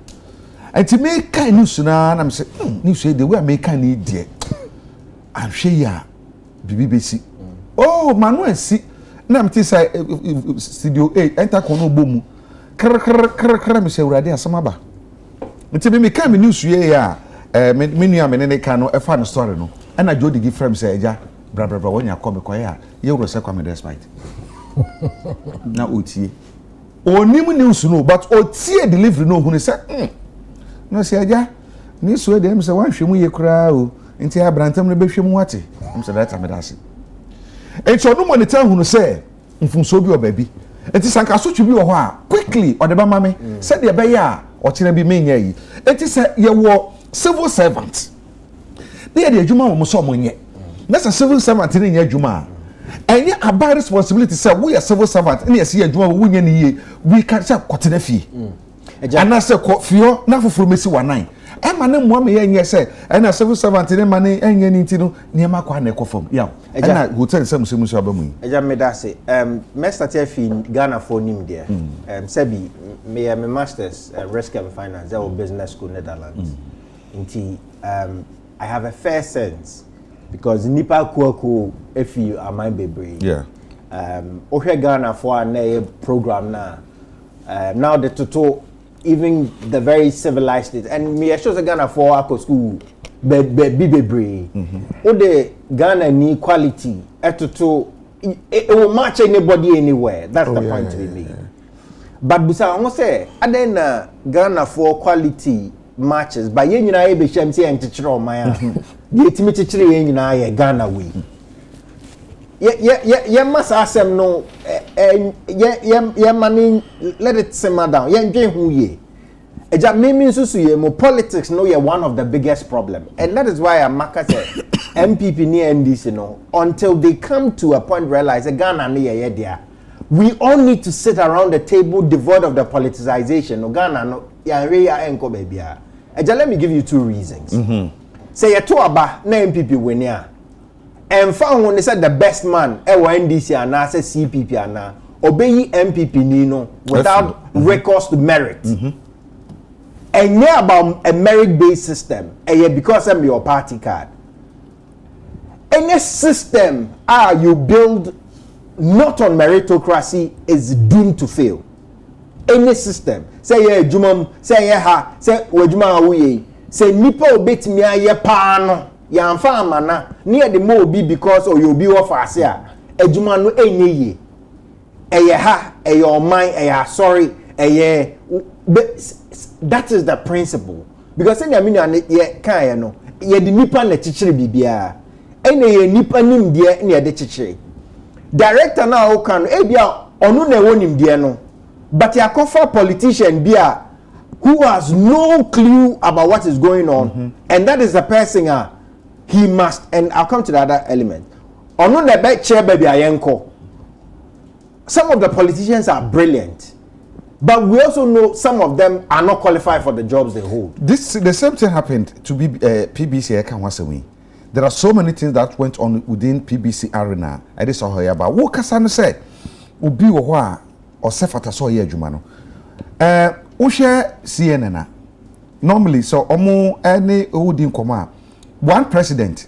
enti me kan news na me say news e de we me kan ni de ahwe ya bibi besi oh manuel si na me ti say studio 8 enter kono bomu kr me say urade asama ba enti me kan me news ye ya me nua me ne ka no e fa no story no na Jody give frame say eja bra wonya come ko ya ye wuro se kwame despite na otie onim news no but otie delivery no hu ne say no se eja ni so de me say wan hwemu ye kura o nti abrantam no be hwemu wate me say that me dase enti onu monitor hu no say mfunso bi obabi enti sanka so twi bi wo ho a quickly o de ba mame say de be ya o kire bi menya yi enti say ye wo civil servant they dey adwuma wo so monye na civil servant ni nya adwuma enye aba responsibility say we are civil servant na yesi adwuma wo nya ni ye we can say kotena fie ana say ko fio na foforo mesi wanan e ma ne mo me ye say na civil servant ni ma ne enye ni ti no ne ma kwa na ekofom ya na hotel say musemusu abamu
eja me da say me start fi Ghana for nim there sebi me masters risk and finance at business school Netherlands. Inti, I have a fair sense because nipa kuaku if you are my baby.
Yeah.
Ohe Ghana for a program na. Now the toto even the very civilized it and me shows Ghana for a school baby. O the Ghana ni quality etoto it will match anybody anywhere. That's the point to be made. But busa I say aden Ghana for quality matches but ye nyina ye be hwam se enkyekere o man a ye timi kyekere ye nyina ye Ghana we ye masa asem no ye mani let it simmer down ye ndwen hu ye eja memi nsusu ye mo politics no ye one of the biggest problem and that is why Amaka said MPP ni NDC no until they come to a point realize Ghana no ye there we all need to sit around the table devoid of the politicization no Ghana no ya enko babia. Let me give you two reasons. Say you to aba na MPP win ya. And found when they said the best man NDC and I say CPP and obey MPP Nino without recourse to merit. And yeah about a merit-based system. And because I'm your party card. Any system you build not on meritocracy is doomed to fail. Any system say ye adwuma say ye ha say wadwuma awuye say nipa obetimi aye pa no ya mfa amana ne ye de mo obi because o ye obi wo fa ase a adwuma no enye ye eye ha eye oman eye sorry eye that is the principle because any amina ye kan ye no ye de nipa na chichire bibia ene ye nipa nim de ne ye de chichire director na o kan e bia onu na wonim de no but a cover politician bia who has no clue about what is going on and that is the person he must and I'll come to the other element ono na be chair baby ayenko some of the politicians are brilliant But we also know some of them are not qualified for the jobs they hold.
The same thing happened to PBC. There are so many things that went on within PBC arena. I just saw her about what Kasano said. Ubi wa or Sefata saw here, Jumano. Usha CNN. Normally, so any holding command. One president,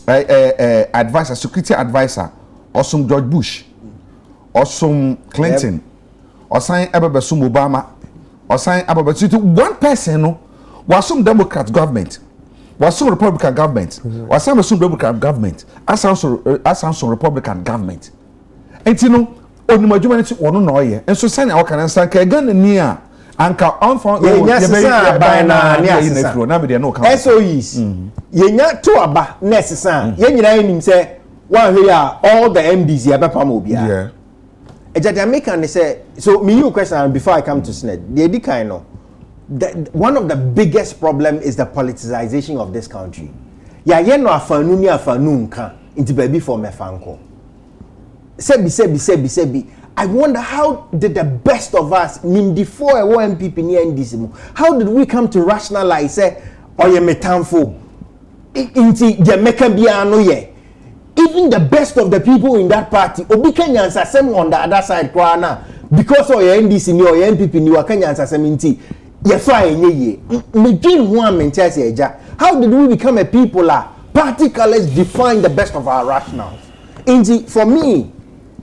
advisor, security advisor, or some George Bush, or some Clinton. Yep. Or sign Ababasum Obama, or sign Ababasum. One person, no, was some Democrat government, was some Republican government, was some Democrat government, as some Republican government. And you know, on the majority, one no here, and so sign our can answer again near Anka on for
SOEs. Yenya to aba necessary. Yenya him say one here all the MDs here Bapamobia. Yeah. Jamaican say so. Me you question before I come to SNIT. The Edika know one of the biggest problem is the politicization of this country. Ya ye no afanu ni afanu nka inti baby for me fanko. Sebi. I wonder how did the best of us before a MPP ni NDC. How did we come to rationalize say oye metamfo inti Jamaica biano ye. Even the best of the people in that party, Obi Kenyans are same on the other side, Kwana, because of your NDC or your MPP, you are Kenyans are same inti. You're fine, how did we become a people? Party colors define the best of our rationals. Inti, for me,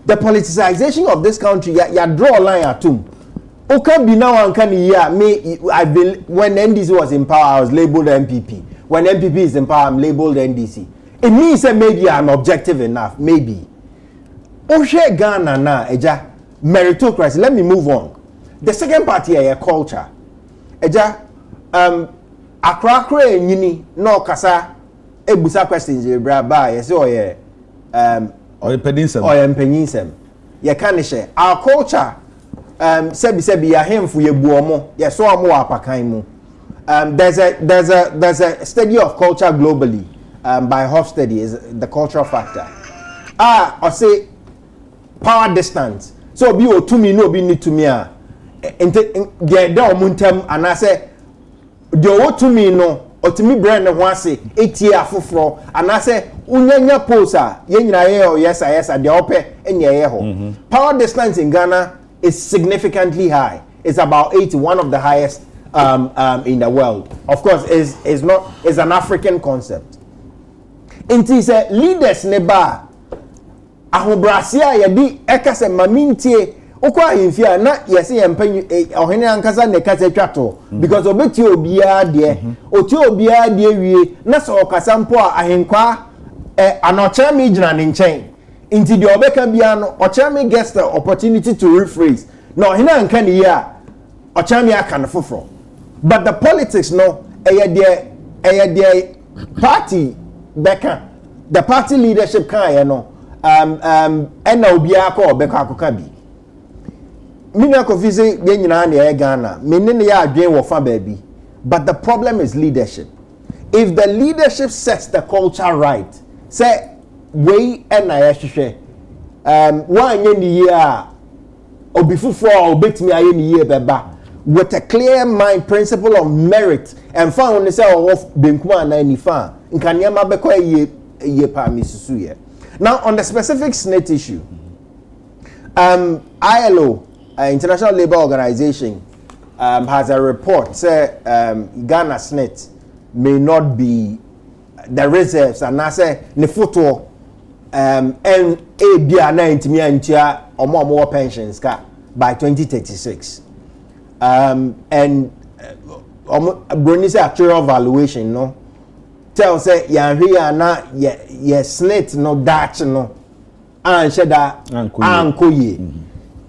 the politicization of this country, you draw a line at two. Okay, be now and can I've been when NDC was in power, I was labeled MPP. When MPP is in power, I'm labeled NDC. It means that maybe I'm objective enough, maybe. Oshe Ghana na eja meritocracy. Let me move on. The second part here, culture. Eja akra nyini no kasa ebusa questions ebra ba yesi oye oyempeninsem. Ye kanishe. Our culture sebi ya hemfu ye buomo ye so omo apakan mu. There's a study of culture globally. By Hofstede is the cultural factor. Or say power distance. So be o to me no be need to me get down muntem and I say the o to me no or to me brand no one say 8 year afofro and I say unyanya posa ye nyina ye o yes the ope enye ho. Power distance in Ghana is significantly high. It's about 80, one of the highest in the world. Of course is an African concept. Inti se leaders neba ahobrasia yedi ekase mamintie okwa himfia na yesi yempanyu ohene ankasa ne kase twato because obeti obia de oti obia de wie na so okasa mpo a ahenkwa anocha me gina ne nchen inti de obeka bia no ocha me gets the opportunity to rephrase na ohene anka ne ya ocha me aka ne foforo but the politics no eye party Becca, the party leadership can no and now be a call Becca Kokabi. Mina Kofizi, Yenyan, Ghana, meaning ya dream of a baby. But the problem is leadership. If the leadership sets the culture right, say, way and I share 1 year or before 4 or bit me a year beba with a clear mind principle of merit and found the cell of Binkwa 95. Now, on the specific SNIT issue, ILO, International Labour Organization, has a report say Ghana SNIT may not be the reserves, and I say the photo and a beer 90 or more pensions by 2036. And Brunei actual valuation, no. Tell say ya here na ye SNIT no Dutch no and sheda ankoye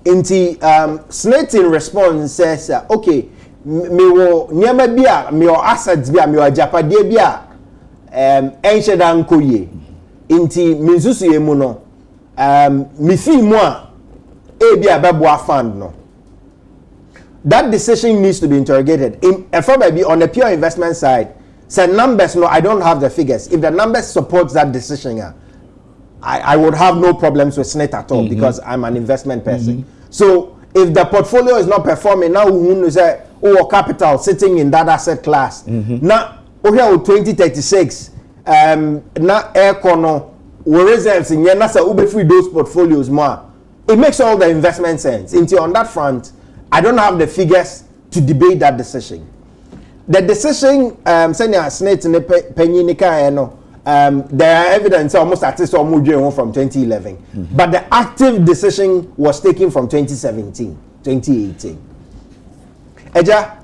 inti SNIT in response says okay me wo nyama bia me o assets bia me o japade bia en sheda ankoye inti minsusu emu no me fi mu a e bia bebo fund no. That decision needs to be interrogated in maybe on the pure investment side. So numbers, no, I don't have the figures. If the numbers supports that decision, I would have no problems with SNIT at all because I'm an investment person. So if the portfolio is not performing, now we say, oh, capital sitting in that asset class. Now, okay, 2036, na aircon, we reserves in Yenasa Ube free those portfolios more. It makes all the investment sense. On that front, I don't have the figures to debate that decision. The decision, senior SNIT in the Penyinika, there are evidence almost at least from 2011, but the active decision was taken from 2017, 2018. Eja,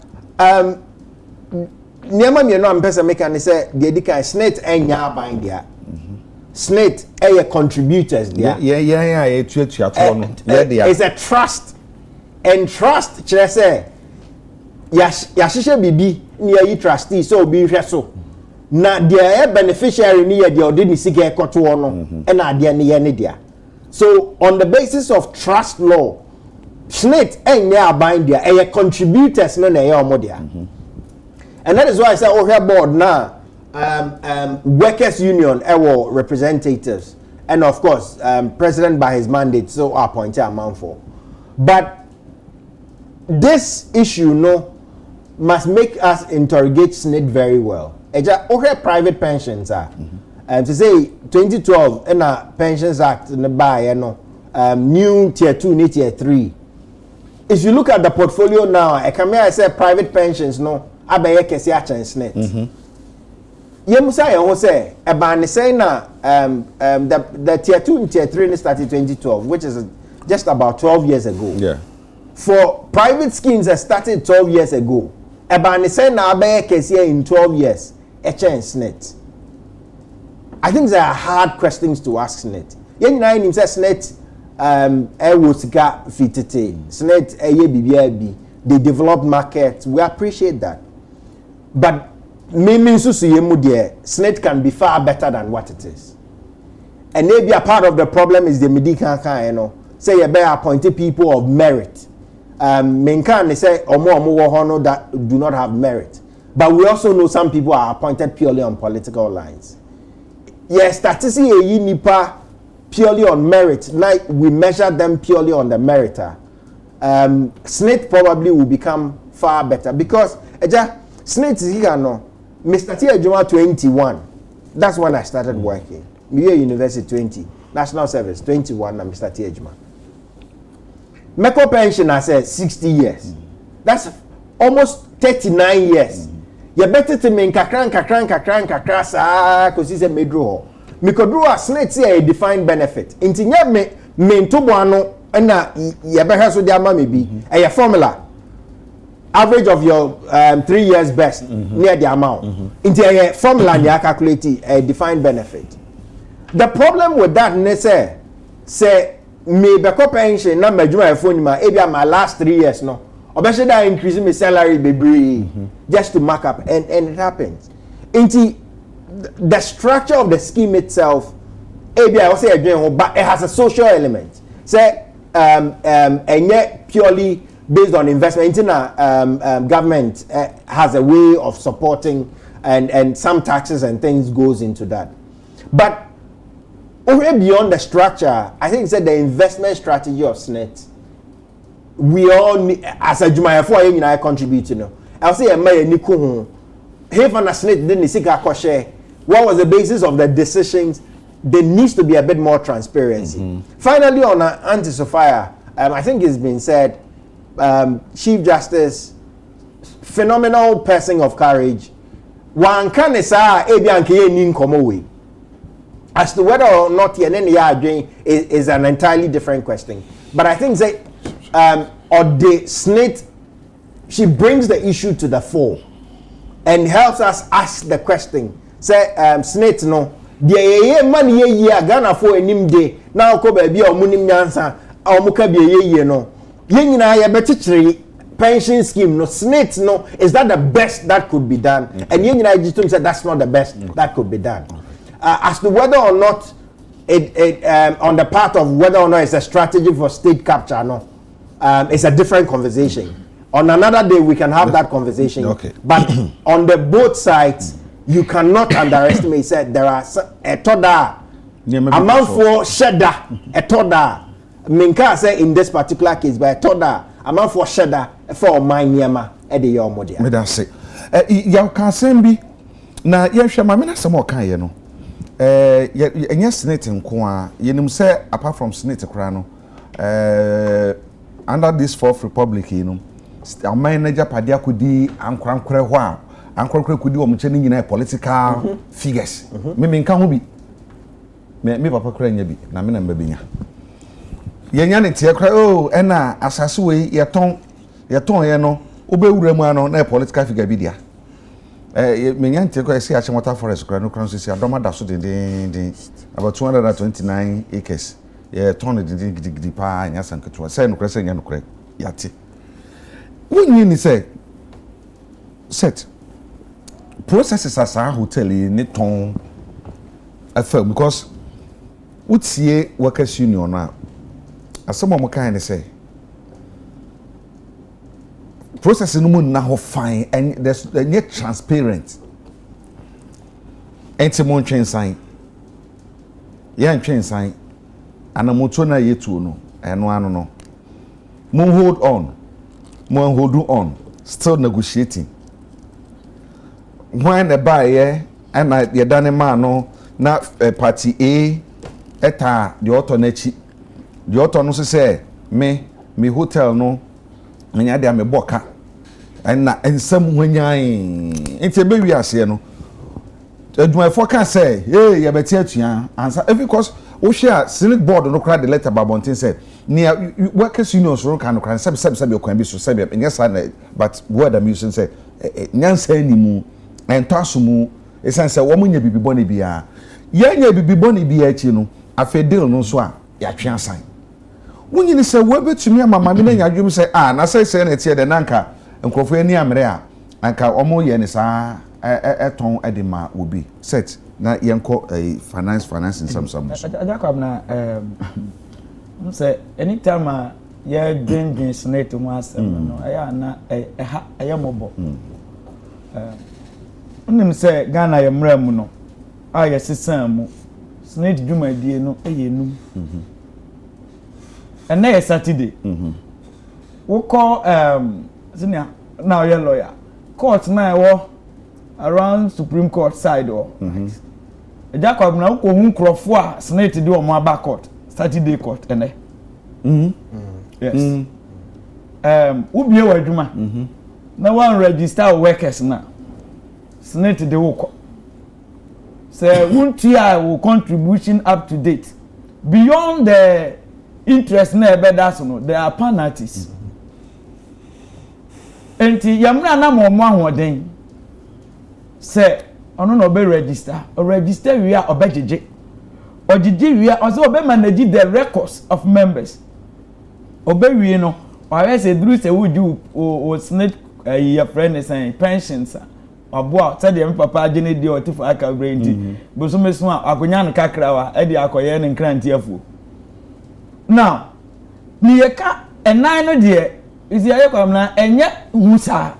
Niama mieno ampesa meka ni say the edika SNIT enya bind dia. SNIT contributors dia. It's a trust, and trust chere say ya hihye bibi ni yi trustee so obi hwe so. Na the beneficiary ni ye the ni sika ekoto no and na de ni ye ni dia. So on the basis of trust law, SNIT enya bind dia contributors no na ye omo dia. And that is why I say oh here board now workers union our representatives and of course president by his mandate so appointed amount for. But this issue no must make us interrogate SNIT very well. Okay, private pensions are to say 2012 in a pensions act in the buy new tier 2 and tier 3. If you look at the portfolio now, I say private pensions no abaye kesi acha SNIT. Yemusa ye ho say eba say na the tier 2 and tier 3 started 2012, which is just about 12 years ago.
Yeah.
For private schemes that started 12 years ago, eba say na abaye kesi in 12 years. SNIT. I think there are hard questions to ask SNIT. Yen na him say SNIT wosika fitete. SNIT BBIB. They develop markets. We appreciate that. But me so SNIT can be far better than what it is. And maybe a part of the problem is the medical say you better appointed people of merit. Menkan they say omo that do not have merit. But we also know some people are appointed purely on political lines. Yes, statistics nipa purely on merit. Like we measure them purely on the meriter. SNIT probably will become far better because SNIT is here no. Mr. T. Ejuma 21. That's when I started working. Miye University 20. National Service 21 and Mr. T. Ejuma. Meko pension I said 60 years. That's almost 39 years. You better to me kakran sa cause say medro. Mikodro SNIT say a defined benefit. Inti nya me ntobo ano na ye behwe so dia ma me bi. A formula. Average of your 3 years best near the amount. Inti a formula you calculate a defined benefit. The problem with that say me beko pension na madwuma e phone ma e bia my last 3 years no. Obviously, that increasing my salary just to mark up, and it happens. Into the structure of the scheme itself, maybe I will say again, but it has a social element. Say, and yet purely based on investment. Government has a way of supporting, and some taxes and things goes into that. But over beyond the structure, I think it's the investment strategy of SNIT. We all need, as a Jumayafo you know contribute, you know. I'll say a may ni ko if an SNIT didn't sika share. What was the basis of the decisions? There needs to be a bit more transparency. Finally, on anti-Sophia, I think it's been said, Chief Justice, phenomenal person of courage. One can say as to whether or not is an entirely different question. But I think that or the SNIT, she brings the issue to the fore and helps us ask the question. Say, SNIT no, the money ye Ghana for enim day now ko baby or munim nyansa or muka be ye no. Yen na ye better pension scheme no SNIT no, is that the best that could be done? And yen na jitum said that's not the best that could be done. As to whether or not it on the part of whether or not it's a strategy for state capture no. It's a different conversation. On another day, we can have that conversation.
Okay.
But on the both sides, you cannot underestimate. Said there are a toda amount for shedda, a toda Minka say in this particular case, but I thought that I'm not for shedder for my niema at the yomodia.
Me that say. Ya can send be na yehwe ma me na some kan ye no. Enya SNIT nko a yenim say apart from SNIT kra no under this fourth republic you know aman na japade akodi ankorankore ho a ankorankore kodi wo mche ni nyina political figures me nka ho bi me papa kra nya bi na me na mbabinya yenya ne tie kra ena asase we yeton ye no obewura mu ano na political figure bi dia me nya tie kra si Achimota forest kra no kra so si adoma da so den about 229 acres ton gidi pa nya sanketo say no kra say nya no kra yate wonni ni say set processes as a hotel ni ton afa because utie workers union na asemo mo kan ni say process no mu na ho fine and there's not transparent entimo ntwen san ya ntwen san anamoto na yetu no eno ano no mo hold on still negotiating when the buyer and the dane man no na party A eta the auto na chi the auto no say me hotel no nya dia me boka na ensam hwanyan enti be wi ase no adwuafo ka say hey ya beti atua answer because we share SNIT board no cry the letter babontin said near workers union so kan no cry seb okwan bi so seb yes but word am using say nyansa ni mu entaso mu esan say wo munya bibi boni bia yanya bibi boni bia achi no afedil no so a ya twe asan wunyi ni say we betumi amama me na nyadwum say na say na tie de nanka nkrofo ani amre a anka omo ye ni sa eton edema obi set na yenko finance in some
Jacob na say anytime ya dwendwen SNIT mu asem no aya na aya mobo onim say Ghana ya mra mu no aya sesan mu SNIT dwumadie no eyenum and na Saturday we call senior now your lawyer court na wo around Supreme Court side or Jacob na ko hu krofo a SNIT di o mo aba court Saturday court ene yes ubie wa adwuma na one register workers na SNIT de wo ko say wuntia wo contribution up to date beyond the interest na ebeda so no there are penalties enti yamna na mo ahoden say ono no be register we are obejeje ojiji we are also be manage the records of members obewie no why say through say we do o SNIT your friend is saying pensions aboa say dem papa agene di o tifo aka brain bo so meso akonya no kakra wa e di akoye ne nkranti afu now ni yeka enan no de isi ayekwam na enye husa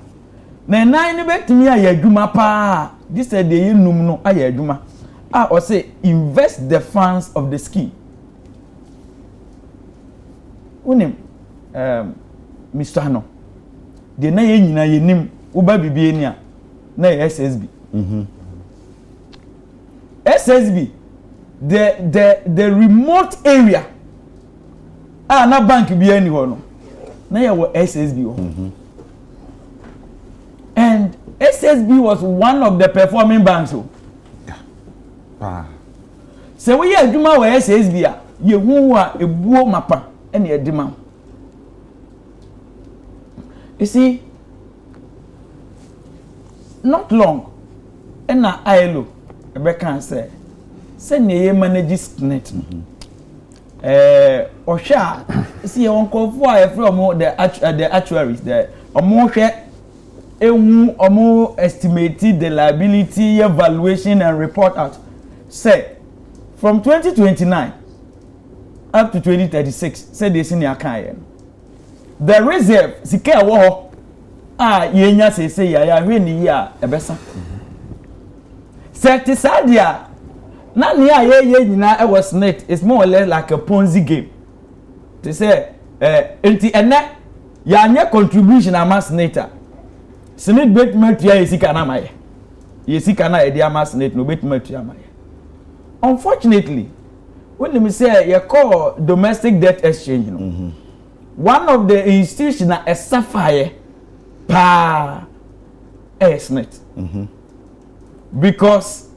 na enan no betimi aye adwuma pa this said the yenum no aye adwuma or say invest the funds of the scheme unim Mr. Hano de na ye nyina yenim uba bibie ni a na SSB SSB the remote area na bank bi ani ho no na ye wo SSB ho and SSB was one of the performing banks so se we ye adwuma wo SSB a ye hu a ebuo mapa ene edima you see not long na ILO ebe kan say ne ye manage SNIT ohwa see ye won call for e from the actuaries the omo hwe ehu omo estimate the liability evaluation and report out say from 2029 up to 2036 say they senior kan the reserve sika wo ho yenya say ya hwe ni ya ebesa certisadia na ne ye nyina e was SNIT is more or less like a Ponzi game te say enti ene ya anye contribution ama senator senate betment ya yesika na maye yesika na edi ama senate no betment ya maye unfortunately when me say you call domestic debt exchange no one of the institutions na SNIT SNIT because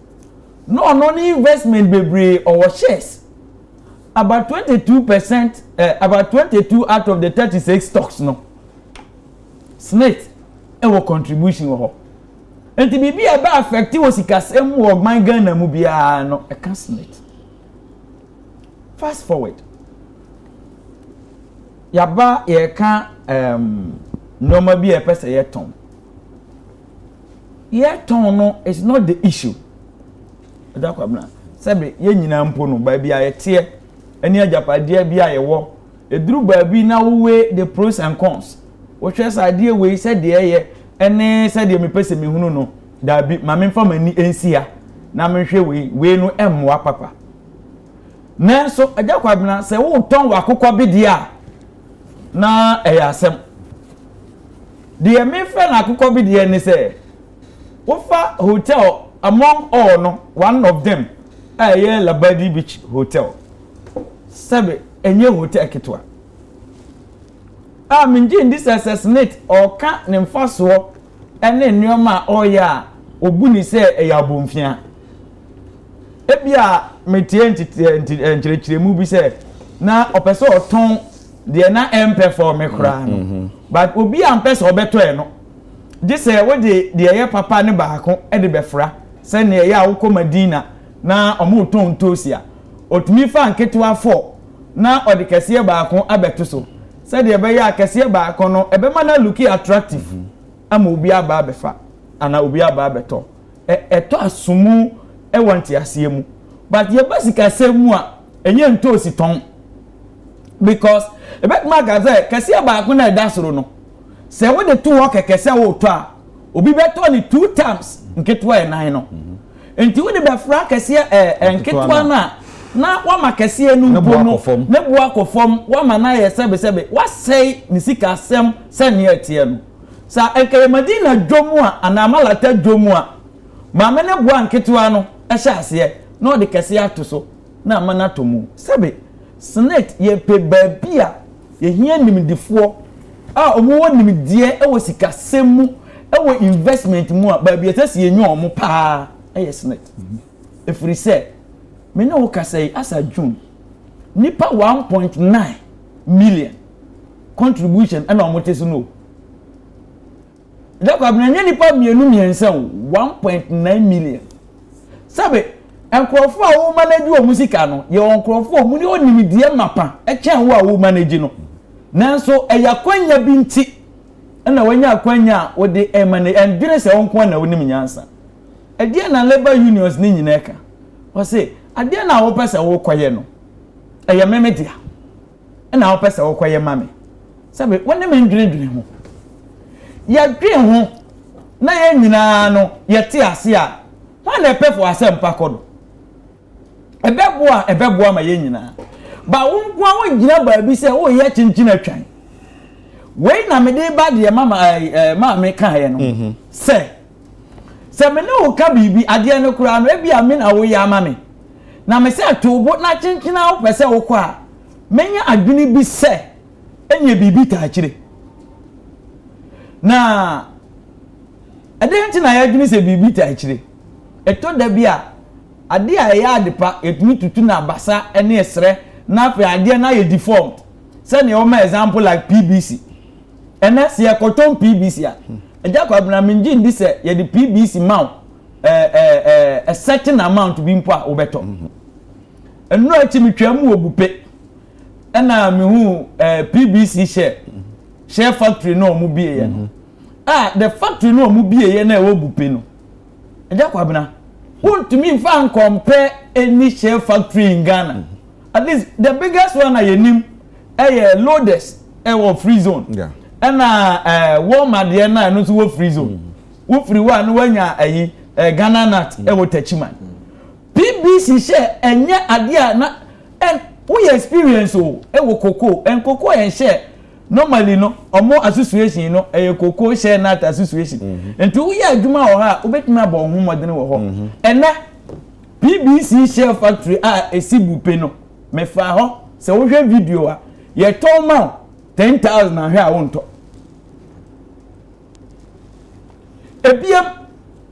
no investment bebre or shares about 22% about 22 out of the 36 stocks no SNIT ewo contribution wo enti bibi e ba affect wo sikasem wo man Ghana mu bia no e can SNIT fast forward yaba ye kan normal bi e pese ye ton no is not the issue da kwa bna sebe ye nyina mpo no ba bia ye tie ani ajapade bia ye wo eduru ba bi na wo we the pros and cons wo hwe sade we se de ye ene se de me pese me hunu no da bi ma me mfa mani ensia na me hwe we no emmoa papa nanso ajakwa bna se wo ton wakokɔ bi dia na asem de me fa na akokɔ bi dia ni se wo fa hotel among all no one of them Labadi Beach Hotel sebe enye hotel ketwa minji in this SNIT or ka ne mfaso ene nneoma oya obuni se eyabomfia ebia metie ntirechiremu bi se na opeso oton de na perform kra no but obi ampese obeto e no this we de ye papa ne baako e de befra se ne ye awoko Madina na omo ton tosia otumi fa nketewa 4 na odikese baako abeto so se de be ya kese baako no ebe ma na look attractive ama obi aba abefa ana obi aba abeto eto asumu e wanti asiemu but ye basika semu a enye ntosi ton because ebe ma ga say kese baako na dasoro no se we de tu wo kekese wo to a obi beto ni 2 times nketewa e 9 no enti we de befra kese nketewa na wama kese nu mpo no ne bo akofom wama na ye sebe wasei ni sika asem se ne etie no sa enkere Madina dwomu a anamalata dwomu a ma me ne bo anketewa no ehye ase na de kese ato so na amana tomu sebe SNIT ye pe babia ye hia nimdifo a omo wo nimdie e wo sika semu e wo investment mu a babia tase ye nyu omo pa e SNIT efiri se me no ka say asa June nipa 1.9 million contribution and omo tesu no da kwa bnanya nipa mienu miensa 1.9 million sabe enkrofo a wo manage wo musika no ye onkrofo mu ni onimidie mapa e chen wo a wo manage no nanso eyakwanya bi nti na wanya akwanya wo de emane endwene se onko na wonim nyansa ade na labor unions ni nyina ka wo se ade na wo pese wo koye no eya memedia na wo pese wo koye mame sabe wonne mendwene ho ya dwe ho na ye nyina no ye te ase a na pefo asem pakodo ebeboa ma ye nyina ba wonkwa wo gina ba bi se wo ye chinchina twan we na me de ba de ma me kan ye no se me no ka bibi ade no kura no ebia me na wo ya ma me na me se atobo na chinchina wo pese wo kwa menya adwini bi se enye bibi ta kire na ade nti na ya adwini se bibi ta kire eto da bia ade a ya adepa etumi tutu na basa ene esre na fe ade na ye deformed say ne o ma example like PBC ene se ekoton PBC a eja kwa bna minji ndi se ye the PBC mount a certain amount bi mpo a obeto eno achi mitwamu obupe ena me hu PBC share factory no mu bie ye no the factory no mu bie ye na e obupe no eja kwa bna want to me fan compare any share factory in Ghana. At least the biggest one I name loaders free zone.
Yeah.
And Walmart the na no so free zone. Wo free one when ya Ghana nut Techiman. PBC share enye ade na we experience o e wo cocoa and cocoa and share normally no omo association no e cocoa share not association enti we adwuma wo ha obetumi aba ohun modene wo ho ena BBC share factory esibupe no me fa ho se wo hwe video a ye ton ma 10,000 na hwe a wonto ebiem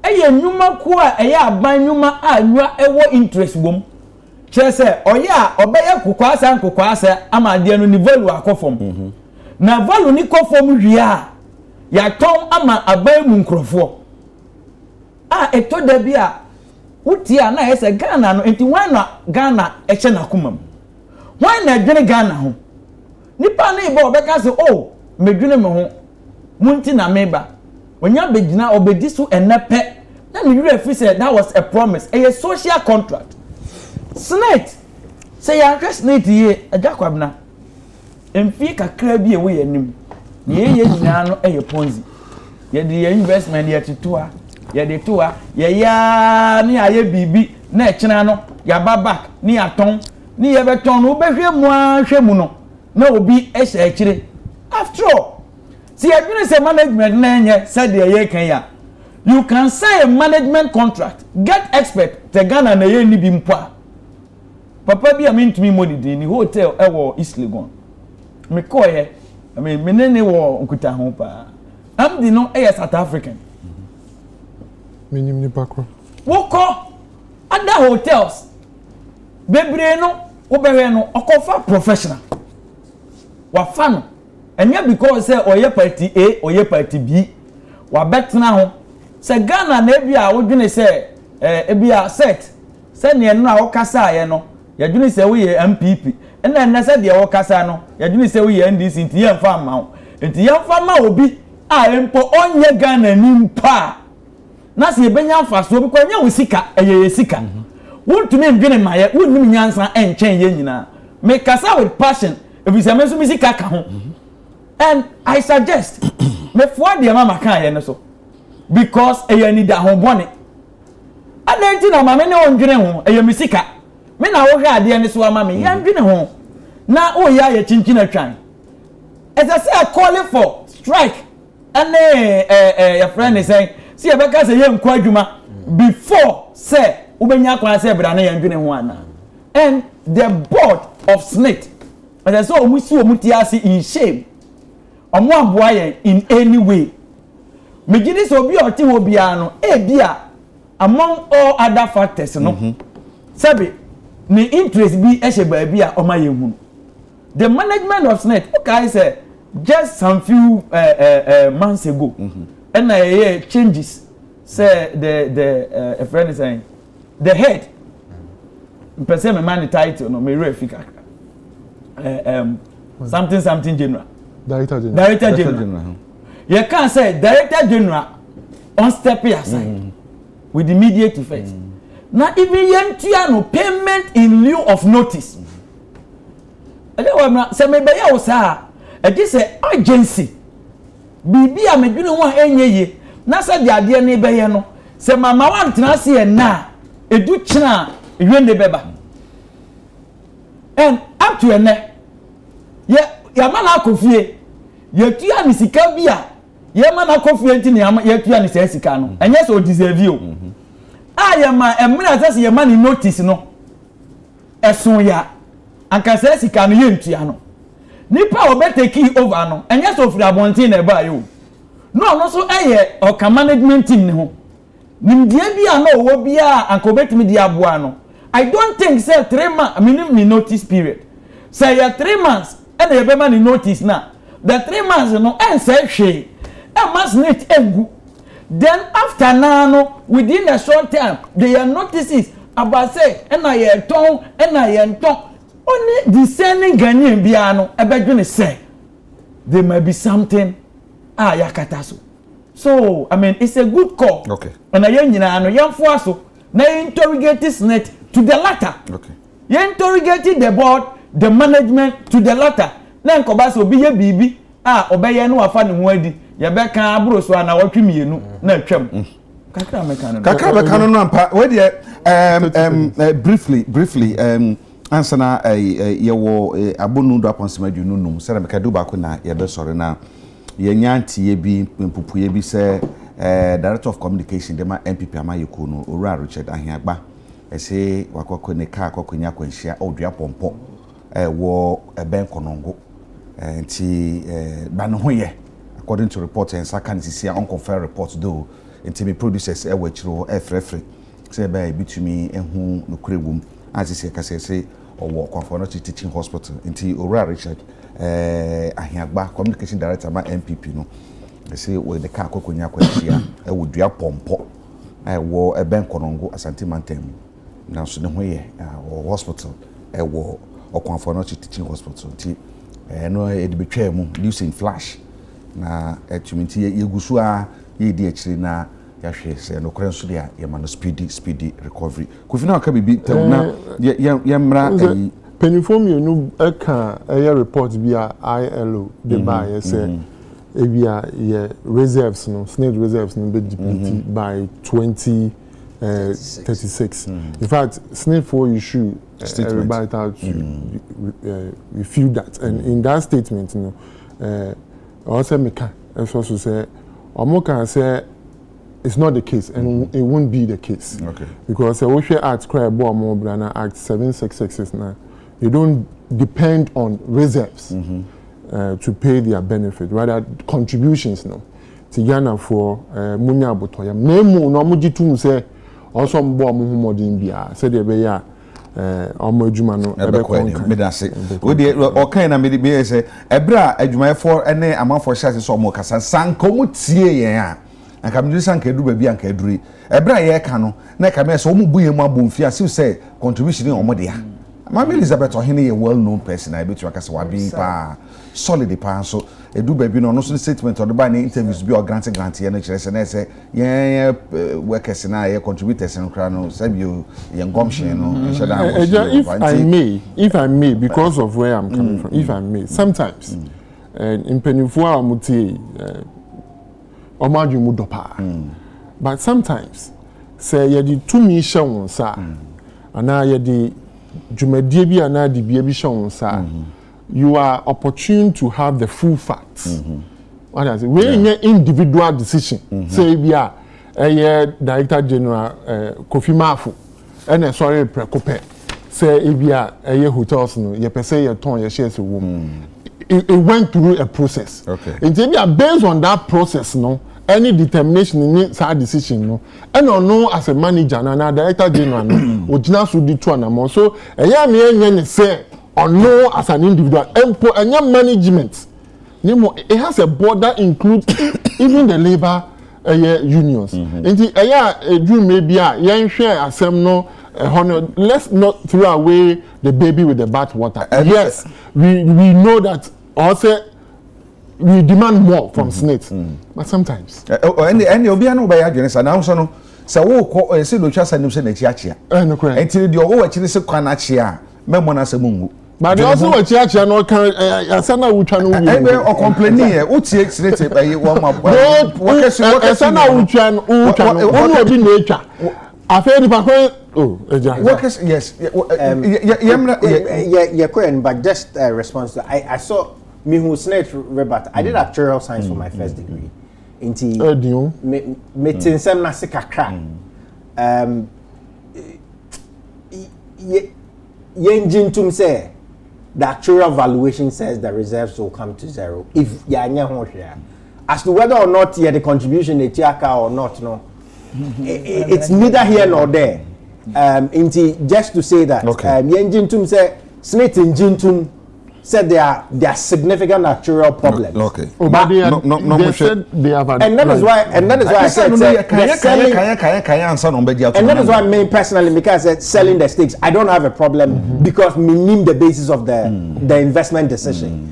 eye nyuma ko a eye aban nyuma anwa ewo interest wom chese oye a obeye kokwasa ama de no ni value akofom na value ni kofom hwe a ya ton ama aban mu nkrofo eto da bi a wuti a na ese Ghana no enti wan na Ghana eche na komam wan na dwene Ghana ho nipa na ibo obeka se medwene me ho munti na meba onya begina obedi so enepe na me wura fi say that was a promise a social contract SNIT say ya SNIT ye ajakwabna emfi kakra bi e we yanim ye nyina no ponzi ye de investment ye titoa ye de toa ye ya ni aye bibi na ekina no ya babak ni aton ni ye beton no behwe mu ahwe mu no na obi ehye ekire after all see you say management na enye said ye kan ya you can sign a management contract get expert te Ghana na ye ni bi mpa papa bi amintumi money ni hotel ewo East Legon me ko ye me menene wo nkuta ho pa am di no South African
minim ni bakro
woko other hotels bebre no wo bewe no okofa professional wa fano enya because say oye party A oye party B wa betna ho say Ghana na bia wo dwene say bia set say ne no a wo kasa ye no ya dwene say wo ye MPP na say de wo kasa no ya dwene say wo ye NDC nti ye mfa ma ho nti ye mfa ma obi a empo onye Ghana ni mpa na se benya mfa so bi kwa nya wo sika ye sika wontumi ndwene ma ye wonnim nyansa enchen ye nyina me kasa with passion if you say me so mi sika ka ho. And I suggest me for the mama kan ye no so because e need da honbone adenti na mama ne ondwene ho e misika me na wo hwe ade ne so ama me ya ndwene ho na o ya ye chinchin atwan as I say calling for strike and your friend is saying see e beka say ye nko adwuma before say ubenya kwa say bra na ye ndwene ho ana and the board of SNIT as I say omuti ase in shame omo aboa yen in any way megini so bi oti wo bia no bia among all other factors no sabi ni interest bi ehye ba bia o ma yehunu the management of SNIT okay say just some few months ago and changes say the a friend is saying the head person me man title no me refika something general Director General. You can't say Director General on step aside with immediate effect. Now even no payment in lieu of notice. Say me be ya say this agency. Bibi a me dwene ho enye ye. Na say de ade ne be ye no. Say mama wan tena se na edu kina ehwe ne beba. And up to ene ya mana akofie yetua ni sika bia ye mana akofie ntini yetua ni sika no enye so deserve o ya ma emra asase ye mana notice no eson ya anka sika no ye ntua no nipa obeteki over no enye so firi abontin na ba yo no so oka management team ne ho nimdie bia na owo bia anka obetimi di aboa no I don't think say 3 months minimum notice period say ya 3 months and you be man notice now the 3 months no and say she must need egu then after now no within a short time there are notices about say and I ton only discerning Ghanaian bia no ebedwene say there might be something yakataso so I mean it's a good call
okay
and I nyina no yamfo aso na interrogate SNIT to the latter
okay
you interrogated the board the management to the latter na nkoba so obi ye bibi obeye no afa ne ho adi ye be kan aburo so na watwemienu na atwam kakra me kan no
ampa we dey briefly Answer na yewo abonu do aponsema dwunu num se na meka do ba ko na ye be sore na ye nyanti ye bi mpupu ye bi se director of communication de ma MPP amayeko no Owura Richard Ahiagba ese wakoko ne ka akokonya kwanhia odua pompo wo ben konongo nti ba no ho ye according to report and second sisia unconfirmed report do nti me producers wachiro frefre say ba bitumi ehu no kurewum as ise ka say owo Comfort teaching hospital nti Owura Richard Ahiagba communication director ma MPP no say we the car kokonya kwahia wodua pompo wo ben konongo Asante Mantem na so ne ho ye hospital wo Comfort teaching hospital nti no e de betwa mu using flash na etuminti yegusu a ye di akiri na yahwe se no kren so dia ye ma no speedy recovery kofina aka bibi na ye mra
penifom you no aka report bi a ILO de ba ye say ebia ye reserves no SNIT reserves no be depleted by 2036. In fact, SNIT for issue everybody to refute that, and in that statement, you know, also meka also say Omoka say it's not the case, and it won't be the case.
Okay.
Because Oshe Act Cry Brana Act 766 now, they don't depend on reserves to pay their benefit, rather contributions no. Tigana for Munya Botoya. Nemu no mujitum say also mbo amuhumodin bia say de be ya amajuma no ebe
me da say we dey o kan na me be say ebra adwuma for ene amanfo hye so mo kasa sanko mu tie yen a anka me sanka edu ba bi anka eduri ebra ye ka no na ka me say o mu buye mu abomfi ase say contribution o mo de ya Mama Elizabeth Ohene a well-known person. I bet you can say wabi pa solid pa so edu baby no so statement or the by interviews be or grant and say yeah workers na yeah contributors and no say you gumption no
if I may because of where I'm coming from, if I may, sometimes in penifo amuti omaju mu dopa, but sometimes say ye di tumi hye won sa ana ye di Jumedie bi ana di bia bi shon sa you are opportune to have the full facts. What I say when individual decision say bia Director General Kofi Mafu and sorry prekope say bia hotels no ye pese ye ton ye shares wo it went through a process.
Okay.
And bia based on that process no any determination in that decision no and no as a manager na Director General no ojina so di to anamo so me say or no as an individual and management nemo it has a board that includes even the labor unions and do maybe share asem no let's not throw away the baby with the bathwater. Yes, we know that also we demand more from SNIT, but sometimes.
And obi anu by adwene sa na so no se wo ko se do twa sa nim se na chiachia.
No correct.
Enti de owo akiri se kwa na chia memo na se mungu.
But also what chiachia no kan asana wo twa no wi.
Ebe o complaining here o tie SNIT by one ma.
Asana wo twa no wo obi na etwa. Afa ni pa eja.
Workers yes.
But just response to I saw me who SNIT rebut. I did actuarial science for my first degree. Inti me tinsem na se kakra. Yenjintum say the actuarial valuation says the reserves will come to zero if yanya ho hwea. As to whether or not the contribution they tiaka or not, no. It's neither here nor there. Inti just to say that yenjintum say SNIT injintum said there are significant actuarial problems.
Okay.
But they said they have
and that is why I said and that is why me personally because I said selling the stakes I don't have a problem because me name the basis of the investment decision.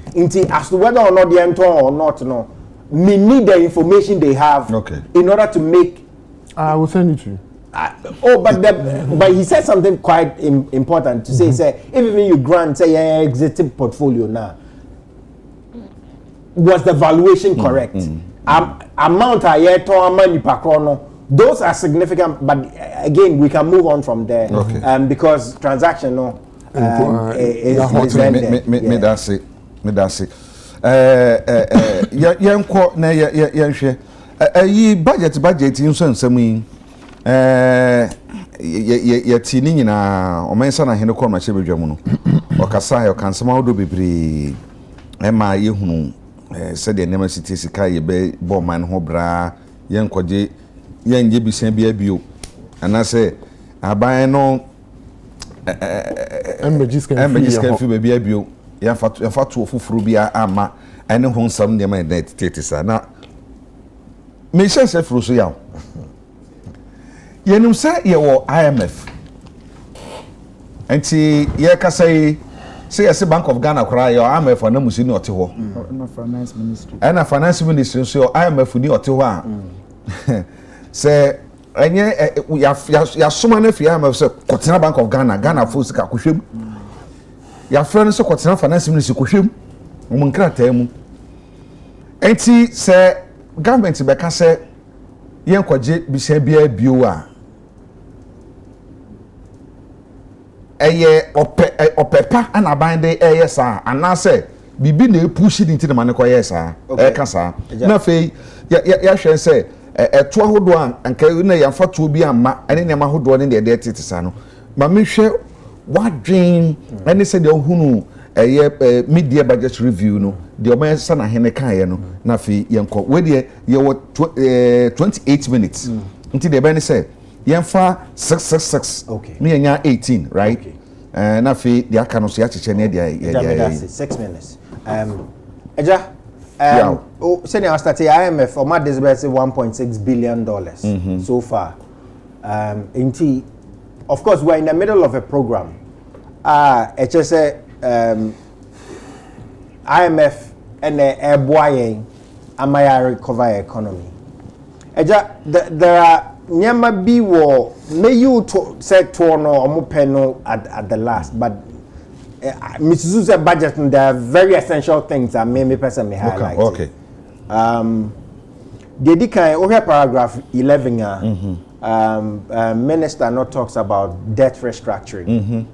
As to whether or not they enter or not, no, me need the information they have in order to make.
I will send it to you.
But he said something quite important to say. Say if even you grant say exiting portfolio now, was the valuation correct? Amount a year to money per chrono. Those are significant, but again we can move on from there. Because transaction
me that's it. Yanko na yanhwe yi budget nso nsam yi yati ni nyina o mensa na hene ko ma chebedwa mu no o kasa he o kansama wodo bebre ma yehunu se de nema city sika ye be bo man ho bra yenkoje yenje bisan bia bio anase aban no embegiskan fi bia bio ya fatu ofufuru bia ama ene ho nsam nema identity sa na me sense furu so yawo yenum se ye wo IMF enti ye kasai say as Bank of Ghana cry your IMF na musi ni ote ho
na finance ministry
and finance ministry so IMF ni ote ho a say enye ya soma na fi IMF say kotena Bank of Ghana fo sika kohwem ya friend so kotena finance ministry kohwem mo nkrata mu enti say government be ka say yen kwaje bisia bia bio a eye opepa ana bande eye sa anase bibi na epushi di nti na mane ko yesa ka sa na fe ya hwen se eto ahodo an anka na ya fatuo bi amma ene ne ma hodo ne de tete sa no ma me hwe wadwen ene se de ohunu eye media budget review no de o ma sa na hene kan ye no na fe yenko we de ye 28 minutes nti de be ne se yenfa 666
okay
me nya 18 right
okay.
Na fi the akano so ya cheche ne dia
6 minutes eja oh senior I started IMF for my disbursement $1.6 billion so far in of course we're in the middle of a program HSA IMF and a boy amaya recover economy eja there are nyama bi wo me you to sector no omo peno at the last but Mrs. budget there are very essential things that me person me highlight
okay
the kind okay paragraph 11 minister not talks about debt restructuring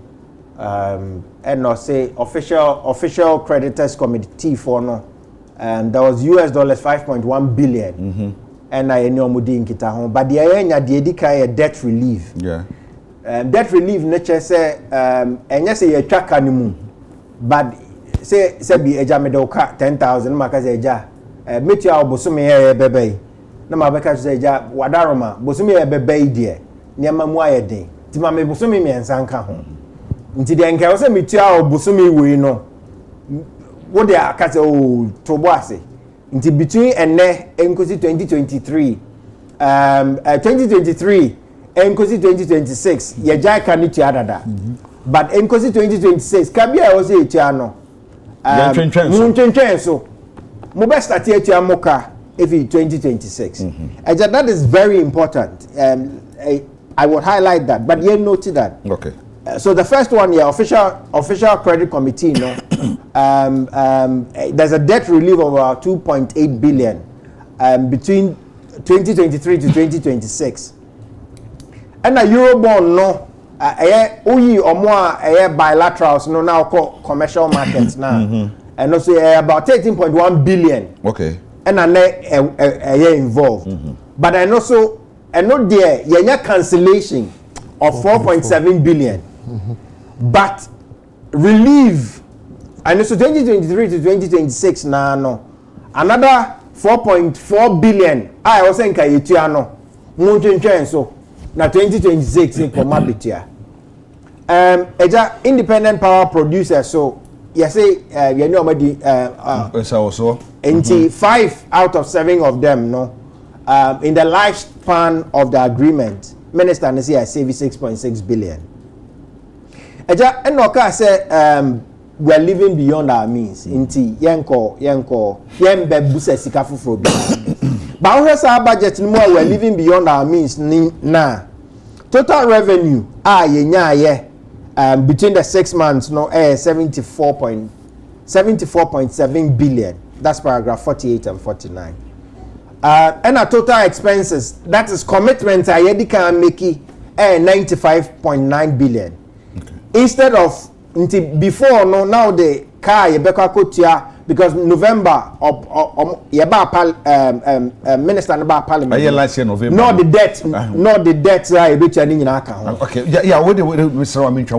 and no say official creditors committee for no there was $5.1 billion and I know mudi nkita ho but the anya de edika debt relief debt relief nature say enya say ye twaka ni mu but say bi eja medoka 10,000 maka say eja metia obosome ye bebe na ma beka say eja wadaroma bosome ye bebe die niam mu ayeden ti ma me bosome me ensanka ho nti de nka say metia obosome we no wo de aka say o tobo ase nti between ene enkosi 2023 2023 enkosi 2026 ye jai kan tu adada but enkosi 2026 kabia o say etia no so mo best start etia moka if 2026 that is very important I would highlight that but you noted that
okay
so the first one here, official credit committee, no, there's a debt relief of about 2.8 billion between 2023 to 2026. And a Eurobond, no, bilaterals, no, now called commercial markets now, and also about 13.1 billion.
Okay.
And a year involved, but and also, and not there, cancellation of 4.7 billion. But relief and so 2023 to 2026 na no another 4.4 billion I was saying kayetua no mo twentwen so na 2026 in commodity eja independent power producer so you say you know already
so
5 out of 7 of them no in the lifespan of the agreement minister and say I save 6.6 billion. Eja enoka say we are living beyond our means inti yenko yembe busa sika fufuro bi ba wo hwesa budget ni mo we are living beyond our means na total revenue yenya between the 6 months no 74.7 billion. That's paragraph 48 and 49 and our total expenses that is commitment ayedi kan make 95.9 billion. Instead of Nti before no now the car yebeka kotia because November minister na ba parliament.
Last year November.
Not the debt, not the debt that ebetia ni nyina aka ho.
Okay. Yeah, we Mr. Amintwa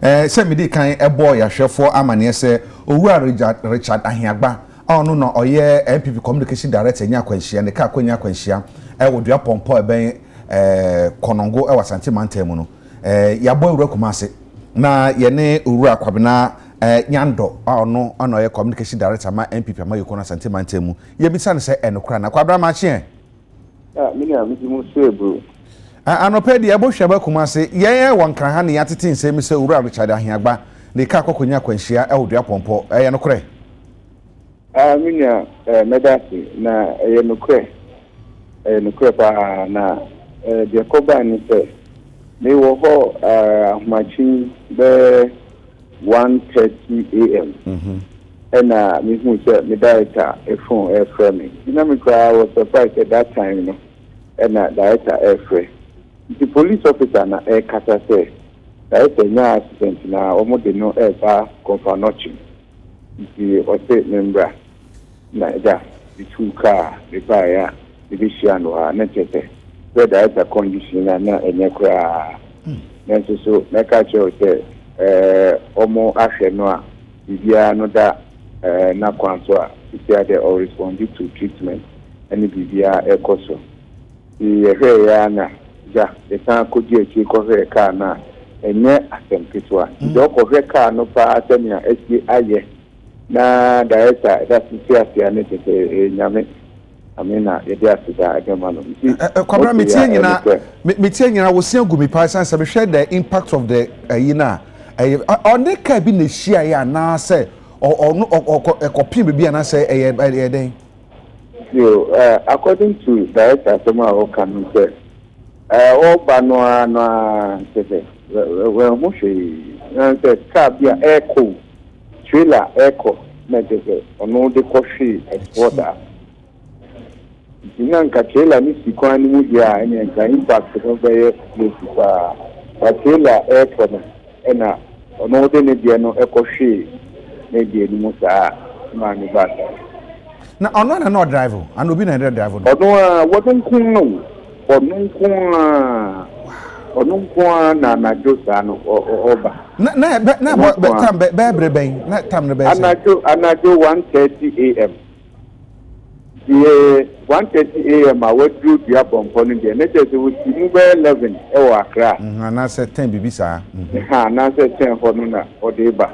one. Say me dey kan e boy ahwefo amane se owura Richard Ahiagba. Ono no oye MPP communication director nya kwanhia ne ka kwanya kwanhia wo dua pompo ben konongo e wasante mantemu no ya boy owura kumase na ye ne owura kwabena nyando ono ye communication director ma MPP ma yekona asante mantemu ye bisa ne se enokra na kwabra ma chie
mini amidimu sebro
anope de ebo hweba kumase ye wonkan ha ne yatete nsem se owura Richard Ahiagba ne ka kokonya kwanhia wo dua pompo ye nokre
minya medasi na nukwe pa na de koba ni se me wo ho machi be 1:30 am and me hu se me director phone frame me ina me cry was surprised at that time no and director frame the police officer na kata se director nya accident na omo de no ba confirmation the ose member na ja the two car the buyer the bishano na tete where the condition na enyekra na so na ka cho say omo ahwe no a bibia no da na kwanso a bibia they all responded to treatment and bibia ekoso the ya na ja the san koji echi ko car na enye asempetwa the ko car no pa atemia esi aye na director that's the ane nyame amena yede asida ademano
kwabra metie nyina wo sia gumi pa san se be hwe the impact of the yina on the ka bi na hia ya na se ekopin bibia na se den
so according to director Toma Okan say oba no se we mo hwe na se ka bia echo trailer echo meteke ono de koshi exporter dinanka trailer ni sikwani mu ya ene nka impact no be kwa trailer echo na ono de ne die no ekoshi ne die ni musa ma ni ba
na ono na no drive and obi na drive no
ono wodon kun no onunko na josa no oba
na tam be ben na tam no be
anajo 1:30 am the 1:30 am awadu dia bompo no de na tese wo ti mu be 11 e wo Accra
na se 10 bibi sa
na se 10 ho no na odeba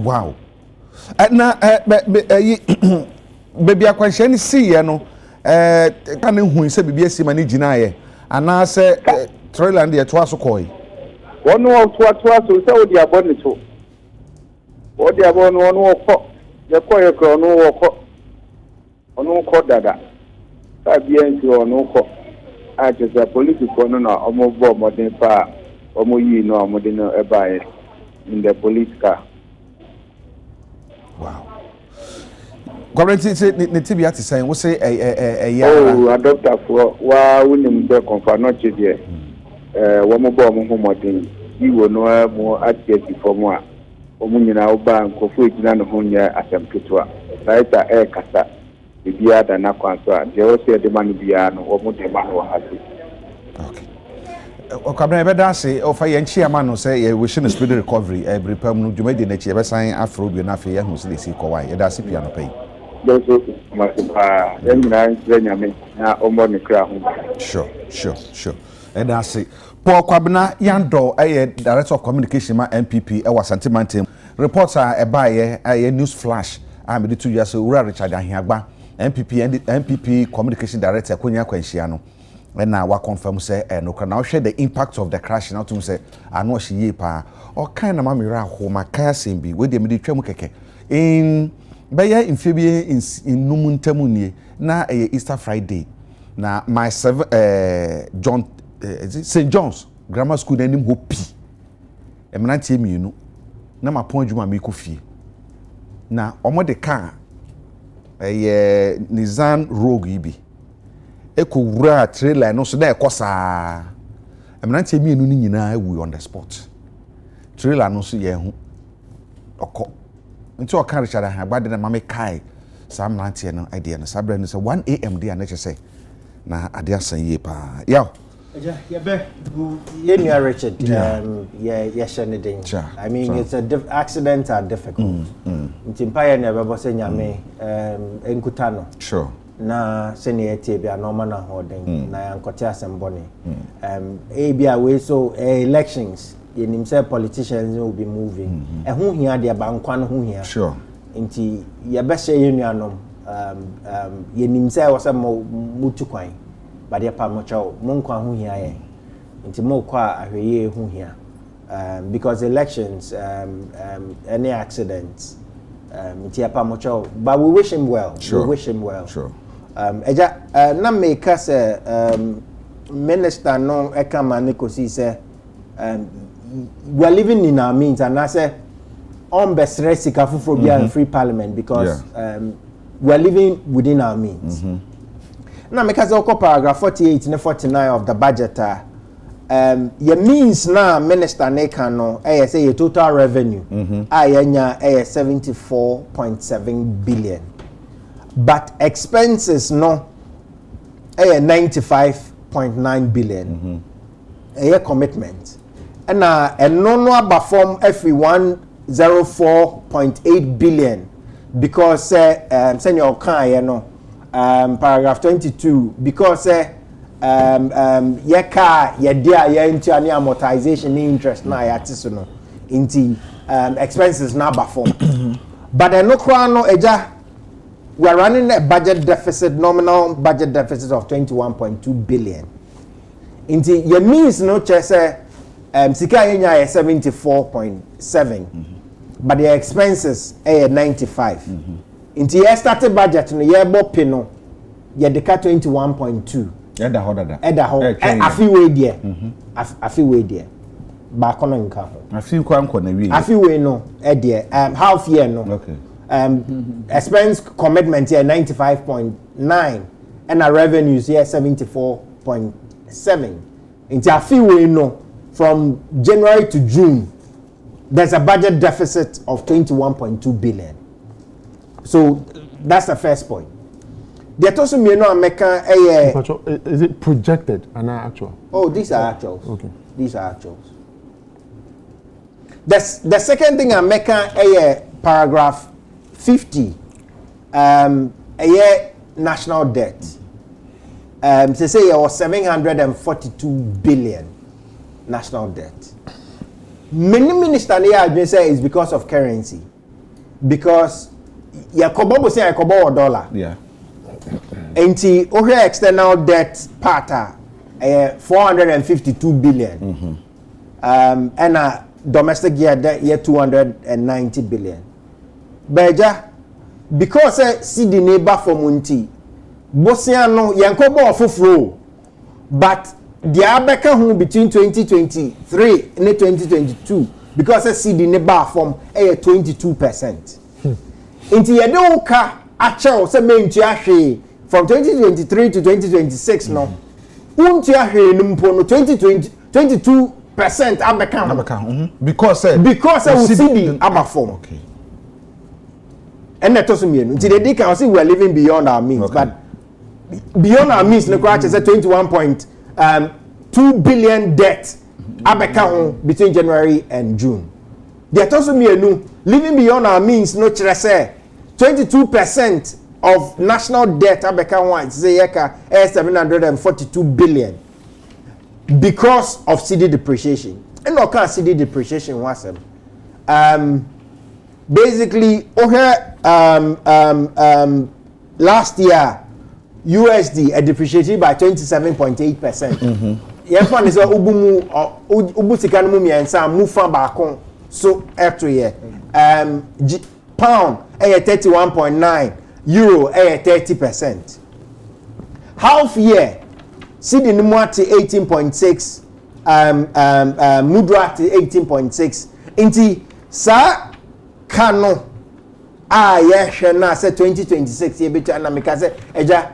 wow na baby akwanhye ni see ye no ka ne hu se bibi asi ma ni gina ye ana se Thailand ye to asokoi
wonu to so se odi abon ni so odi abon wonu okọ ye ko ye kro onu okọ dada ta bi en ti onu okọ a je se police ko no na omo bo modern pa omo yi no omo de no ebaye in the police car
wow government say ne tibia ti say wo say
oh adopter for wa unim de confirm no che de wo mo bo mo homodin iwo no mo atiati for mo a omo nyina oba nkofo ejina no ho nya asempetwa right kasa bibia da na kwanso a de o say de manu bia no wo mo de manu hasi
okay okabra be da say o fa ye nchi ama no say ye wish no speed recovery every pam no dwuma de na chi be san afro bi na fe ye hu say si ko wa ye da se pia no pay
dozo masipa yanyina nyame na omo ne kra ho
sure and I say Paul Kwabena Yando director of communication ma MPP e wasante mantem reporter e baye news flash am the 2 years Ura Richard Ahiagba MPP communication director konya kwanhia no na wa confirm say no kra na share the impact of the crash na to say ano hye pa o kan na mamira ho maka sembi we de me de twam keke in baya in February in numuntamu nie na Easter Friday na my John St. John's Grammar School nanim hopi emenantie mienu na mapon adwuma me kofie na omo de car Nissan Rogue ibi eko wura trailer no so na ekosa emenantie mienu ni nyina ewu on the spot trailer no so ye hu okọ nti o kan Richard Agbade na mame kai sam nantie no idea no sabre no say 1 am dey na say na ade asan ye pa yaw
yeah be you Richard yeah shenedin I mean it's a accidents are difficult nti mpaye na bebo say nyame enkuta no
sure
na senior bia no man na hoden na yankote asembone bia we so elections yenim say politicians will be moving hu hia de ba nkwa no hu hia
sure
nti ye be share yenuanom yenim say wo say mutu kwan ba de pa mo chawo mo nkwa hu hia ye nti mo kwa ahweye hu hia because elections any accidents nti pa mo chawo but we wish him well
sure.
We wish him well
sure
na make us minister no ekama ne kosi say we are living in our means and I say on best sika fufobia in free parliament because we are living within our means na make us paragraph 48 and 49 of the budget your means na minister ne kan no say your total revenue ayanya 74.7 billion but expenses no 95.9 billion a commitment and no aba from every 104.8 billion because senior kan no paragraph 22 because ye car ye dia ye into any amortization interest na ya tiso no into expenses na aba from but no kra no eja we are running a budget deficit, nominal budget deficit of 21.2 billion. Into your means no chese sika yenya 74.7 but the expenses 95. Into your started budget no year bopi no ye deka 21.2.
Eda ho dada.
Eda ho. Afi we there. Afi we there. Ba kono nka ho.
Afi kwa nko na wi.
Afi we no e there half year no.
Okay.
Expense commitment here 95.9 and our revenues here 74.7. Into a few we know from January to June there's a budget deficit of 21.2 billion. So that's the first point. The also me no American
is it projected and not actual?
Oh, these are actuals.
Okay.
These are actuals. The second thing American paragraph 50 a year national debt they say it was 742 billion national debt. Many ministers here say it's because of currency because yakobo say yakobo dollar enti ohe external debt part 452 billion and domestic year 290 billion. Beja because CD neighbor for Munti Bosiano Yankobo ofufro but the abeka hu between 2023 and 2022 because CD neighbor from 22%. Inti yedoka acho se mentu ahwe from 2023 to 2026 no untu ahwe numpo no 22% abeka
because
we CD aba form.
Okay.
And that also mean they can see we are living beyond our means, but beyond our means, the crash is at 21.2 billion debt between January and June. That also mean living beyond our means, no say 22% of national debt say 742 billion because of CD depreciation. And no can CD depreciation was basically last year USD depreciated by 27.8%. Yefan is ubu sika no mu miensa mu fa ba kon so every year. Pound 31.9, euro 30%. Half year cedi no mu ate 18.6, mudra ate 18.6. Inti sa kano yehwe na say 2026 ye betu na meka say eja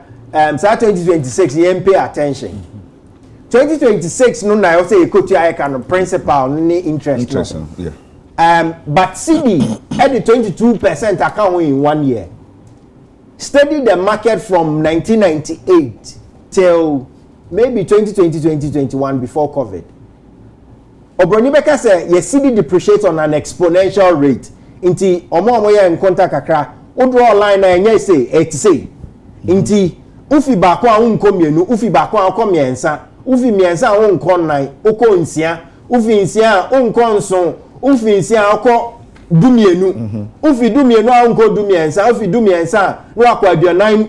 sa 2026 ye pay attention. 2026 no na you say ekotu ayeka no principal ni interest no.
Yeah.
But CD at the 22% account in 1 year. Study the market from 1998 till maybe 2020-2021 before COVID. Obronibeka say your CD depreciates on an exponential rate. Inti omo ya nkonta kakra o draw line na enye say 80. Inti ufi baako a unko mienu, ufi baako a unko miensa, ufi miensa a unko nine, uko nsia, ufi nsia a unko nson, ufi nsia a unko dumienu, ufi dumienu a unko dumiensa, ufi dumiensa no akwa aduanu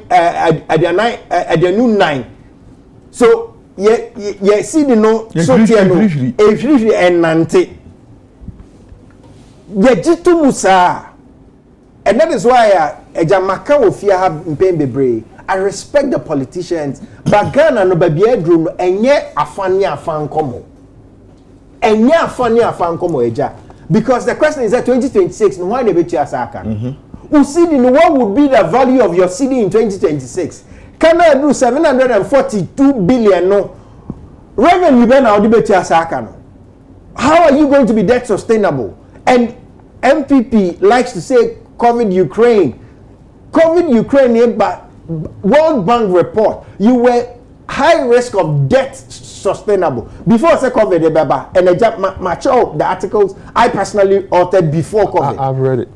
9. So ye see the no so tie no ehwihwi enante ye jitu musa, and that is why ejamaka ofia ha mpembebre. I respect the politicians, but Ghana no baby edrum no enye afani afankomo. Enye afani afankomo eja. Because the question is that 2026 no why they bet you asaka. Usidi no what would be the value of your city in 2026? Can I do 742 billion no revenue ben now bet you asaka no. How are you going to be debt sustainable? And MPP likes to say COVID Ukraine, but World Bank report, you were high risk of debt sustainable before I said COVID, and I just match out the articles I personally authored before COVID.
I've read it.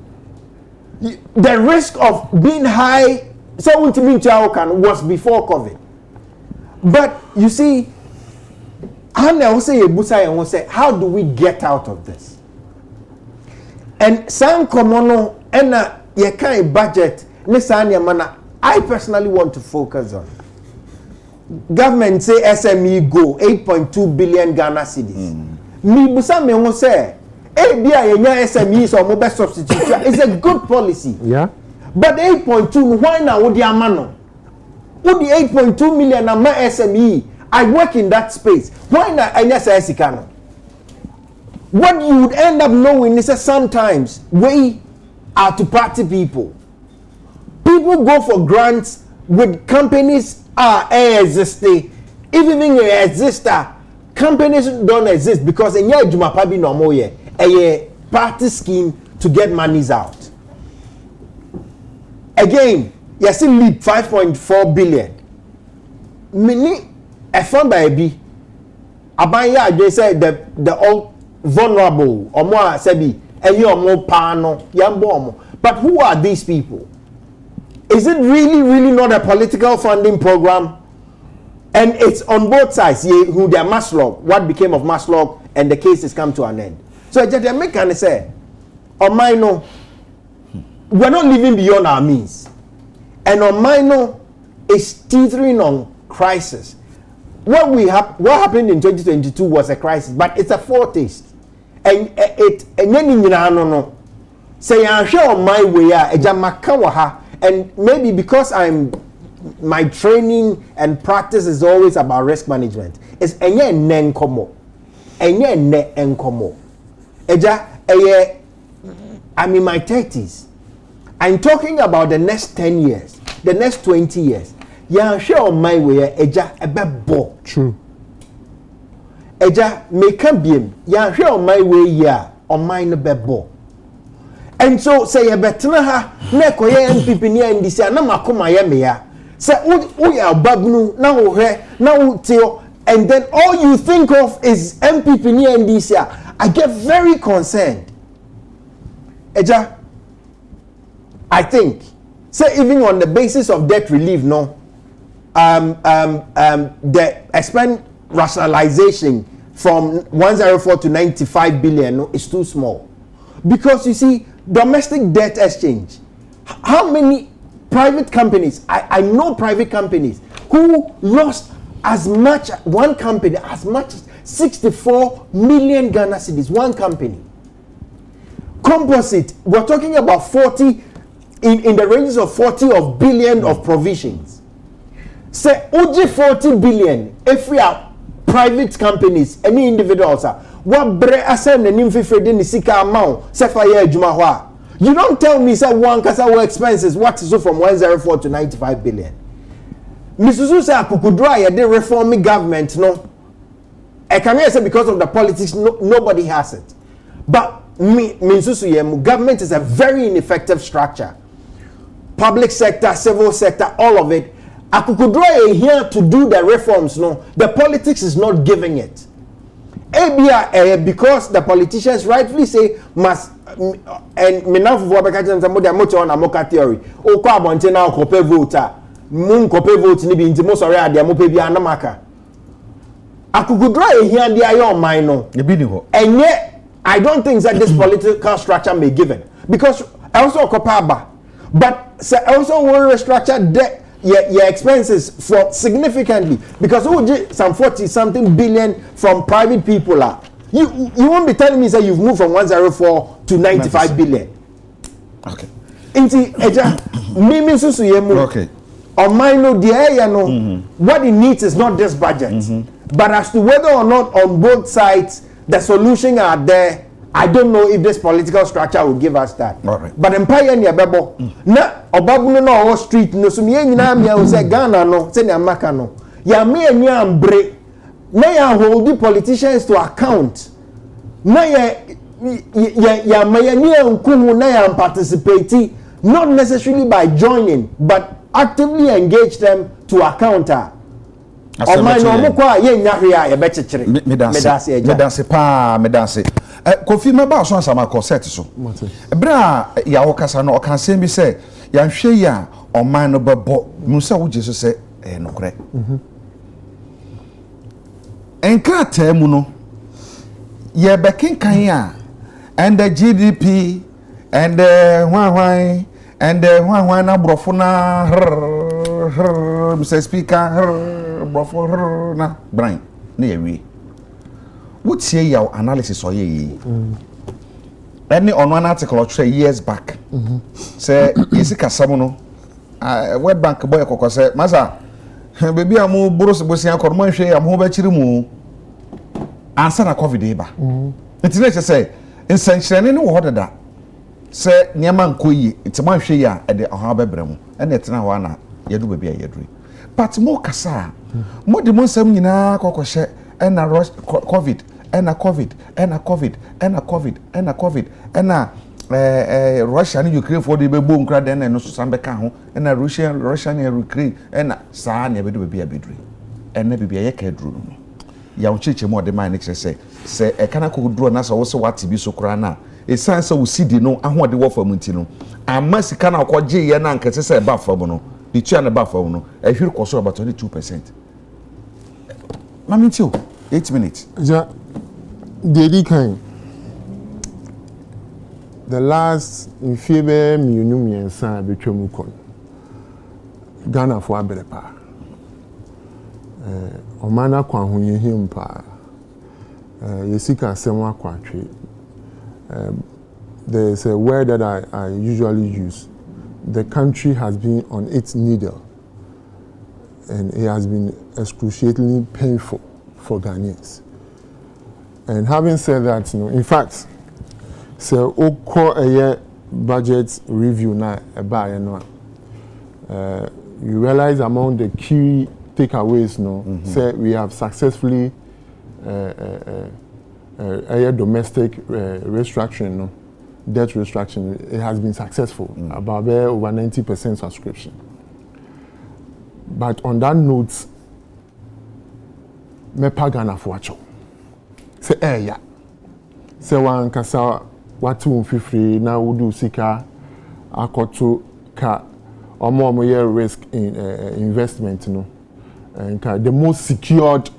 The risk of being high, so was before COVID. But you see, how do we get out of this? And some komono and ye kind budget, I personally want to focus on. Government say SME go 8.2 billion Ghana cedis. Me busa me won say, bia yenya SME so mo best substitute. It's a good policy.
Yeah.
But 8.2 why now wo di amano? Wo di 8.2 million na my SME. I work in that space. Why not anya say sikano? What you would end up knowing is that sometimes we are to party people. People go for grants with companies existing. Even if they exist, companies don't exist because in your Jumapabi no more a party scheme to get monies out. Again, you still need 5.4 billion. Mini a fund by B. Abaya they say the all vulnerable or more sebi and you more pano yambo. But who are these people? Is it really not a political funding program? And it's on both sides. Who they are Maslog, what became of Maslog, and the case has come to an end. So Jamaica can say, on mine, we're not living beyond our means. And on mine is teetering on crisis. What happened in 2022 was a crisis, but it's a foretaste. And no. Say I'm sure on my way, and maybe because my training and practice is always about risk management. It's enye nenkomo. I'm in my 30s. I'm talking about the next 10 years, the next 20 years. Yeah, sure on my way, bo.
True.
Make biem. Yeah, sure on my way, yeah, on mine bo. And so say a betna ha na koye MPP ni ndisi na makoma ye me ya say o ya babnu na wo hwe na wo tio, and then all you think of is MPP ni ndisi. I get very concerned. Eja, I think say even on the basis of debt relief the expense rationalization from 104 to 95 billion is too small. Because you see, domestic debt exchange, how many private companies, I know private companies who lost as much, one company, as much as 64 million Ghana cedis, one company. Composite, we're talking about 40, in the ranges of 40 of billion of provisions. Say, OG 40 billion, if we are private companies, any individuals are, what bre asem na nimfifre de nisika amount sefa ye adwuma ho a, you don't tell me say one kasa work expenses what is so from 104 to 95 billion. Misusu say akukudra ye de reforming government no I can say because of the politics, nobody has it. But government is a very ineffective structure. Public sector, civil sector, all of it. I could draw here to do the reforms. No, the politics is not giving it. Because the politicians rightfully say must and me now for somebody on a mocha theory. O kwa abonte na okope voter. Mun kope vote ni bi nti mo sorry ade mo pe bi anamaka. Akukudra here and there your mind no. And yet I don't think that this political structure may give it because also okopaba. But also want to restructure debt your expenses for significantly because some 40-something billion from private people are. You won't be telling me that you've moved from 104 to 95 billion.
Okay.
Inti mimi susu yemu.
Okay.
On my no no. What it needs is not this budget, but as to whether or not on both sides the solutions are there. I don't know if this political structure will give us that.
Right.
But empire ni abebo. Na obabu no all street no so me nyina me o say Ghana no say ni amaka no. Ya me enu ambre. Na ya hold the politicians to account. Na ya me ni nkuhu na ya participate not necessarily by joining but actively engage them to account.
Medase Kofi meba so ansama ko set so bra ya wo kasa no o kan sem bi say ya hwe ya oman no bebo mu se wo jesu se no kore enkrata mu no ye bekenkan ya and the GDP and the hwan and the hwan na brofo na Mr. Speaker brofo na brain na yewi what say your analysis or ye any on one article or years back say is it kasamono World Bank boy koko say masa baby amu boros bosia kormo hwe am ho ba chiri mu answer na covid eba nti na say insankyerene ne wo hodada say niam ankoyi nti man hwe ya e de ho ba bremu ene etena ho na yedu baby a yeduri but mo kasa mo de mo nsam nyina kokoshe ena covid ena covid Russia and Ukraine for the boom crowd and no some beka ho ena Russia and Ukraine ena saa na be do be a bedri ena be a yekadru no ya ucheche mo de man say e kana ko dro na so wo so wati bi so kura na e san so usidi no ahode wo fam nti no amma sika na ko je ye na nkese say ba fam no the two and ba fam no e hwiri ko so about 22%. Mami tio 8 minutes.
Ja, the kind. The last in favor me san betwem kon. Ghana for abelepa. Omana kwa hunye himpa. Yesika semwa kwa twe. There's a word that I usually use. The country has been on its needle. And it has been excruciatingly painful for Ghanaians. And having said that, you know, in fact, so a year budget review now about you realize among the key takeaways, say we have successfully a domestic restructuring, debt restructuring. It has been successful, about over 90% subscription. But on that note, me pagana fuacho. Say ya. Say one kasa watu mfifri na udu sika akoto ka omo ye risk in investment no. And the most secured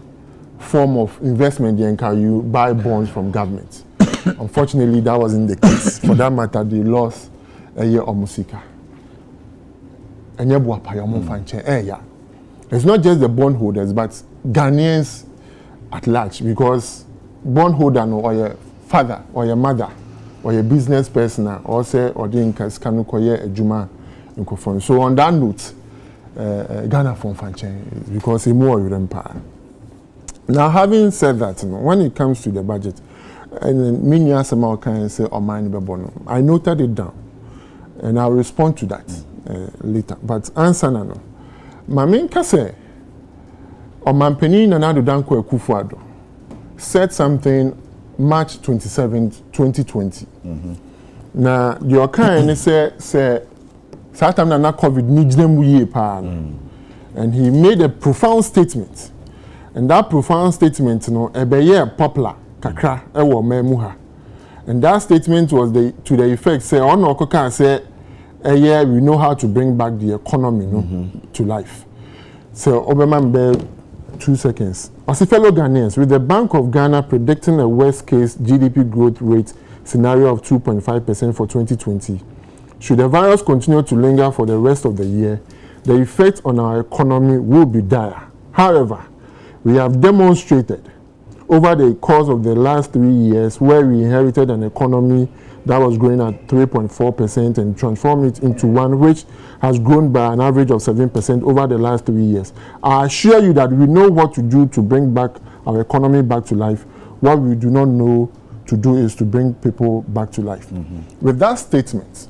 form of investment you buy bonds from government. Unfortunately, that wasn't the case. For that matter, they lost a year of musika. And it's not just the bondholders, but Ghanaians at large, because bondholder or your father or your mother or your business person or say or doing kanu koye ejuma nkofon. So on that note, Ghana from Fanchen because it's more empire. Now, having said that, when it comes to the budget, and many can say I noted it down, and I'll respond to that later. But answer no. Mamin kase o mampeni na nado danko ekufuado said something March 27th, 2020. Now, the kind say Saturday na COVID needs them ye pa. And he made a profound statement. And that profound statement, ebeye popular kakra ewo memuha. And that statement was to the effect say ono koka say yeah, we know how to bring back the economy to life. So Obama 2 seconds. As a fellow Ghanaians, with the Bank of Ghana predicting a worst case GDP growth rate scenario of 2.5% for 2020, should the virus continue to linger for the rest of the year, the effect on our economy will be dire. However, we have demonstrated over the course of the last 3 years where we inherited an economy that was growing at 3.4% and transformed it into one which has grown by an average of 7% over the last 3 years. I assure you that we know what to do to bring back our economy back to life. What we do not know to do is to bring people back to life. With that statement,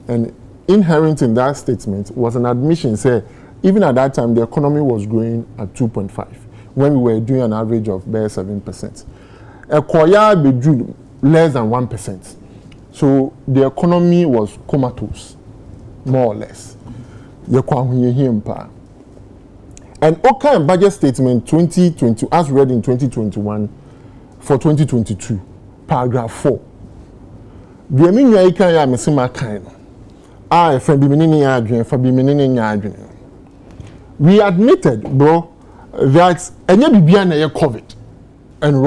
and inherent in that statement was an admission, say, even at that time, the economy was growing at 2.5, when we were doing an average of bare 7%. Ekoya be less than 1%. So the economy was comatose, more or less. And okay, budget statement 2020, as read in 2021 for 2022, paragraph 4. The meaning can ya mesima kind. We admitted, bro, that any Bibiana COVID and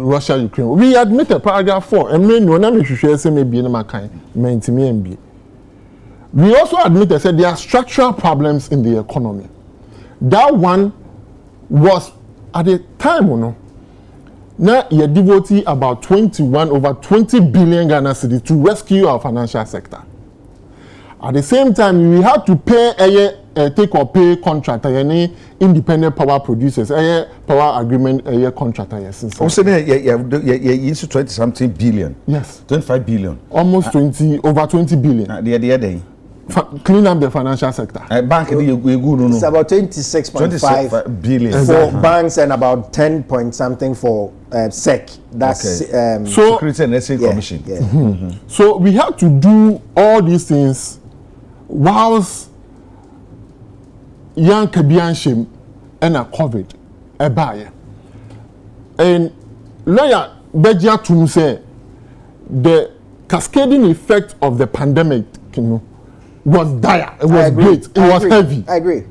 Russia Ukraine. We admitted paragraph 4. And we also admitted that there are structural problems in the economy. That one was at the time, now you're devoting about 20 billion Ghana cedis to rescue our financial sector. At the same time, we had to pay a take or pay contract, any independent power producers, a power agreement, a contract.
Also, you 20 something billion.
Yes.
25 billion.
Almost over 20 billion.
The other day.
Clean up the financial sector.
Bank,
it's about 26.5
billion
for banks and about 10 point something for SEC. That's
okay. Security and Exchange Commission.
Yeah.
So we had to do all these things whilst young Kabian Shim and a COVID a buyer. And lawyer Beja Tum say the cascading effect of the pandemic, was dire. It was great. It was heavy.
I agree.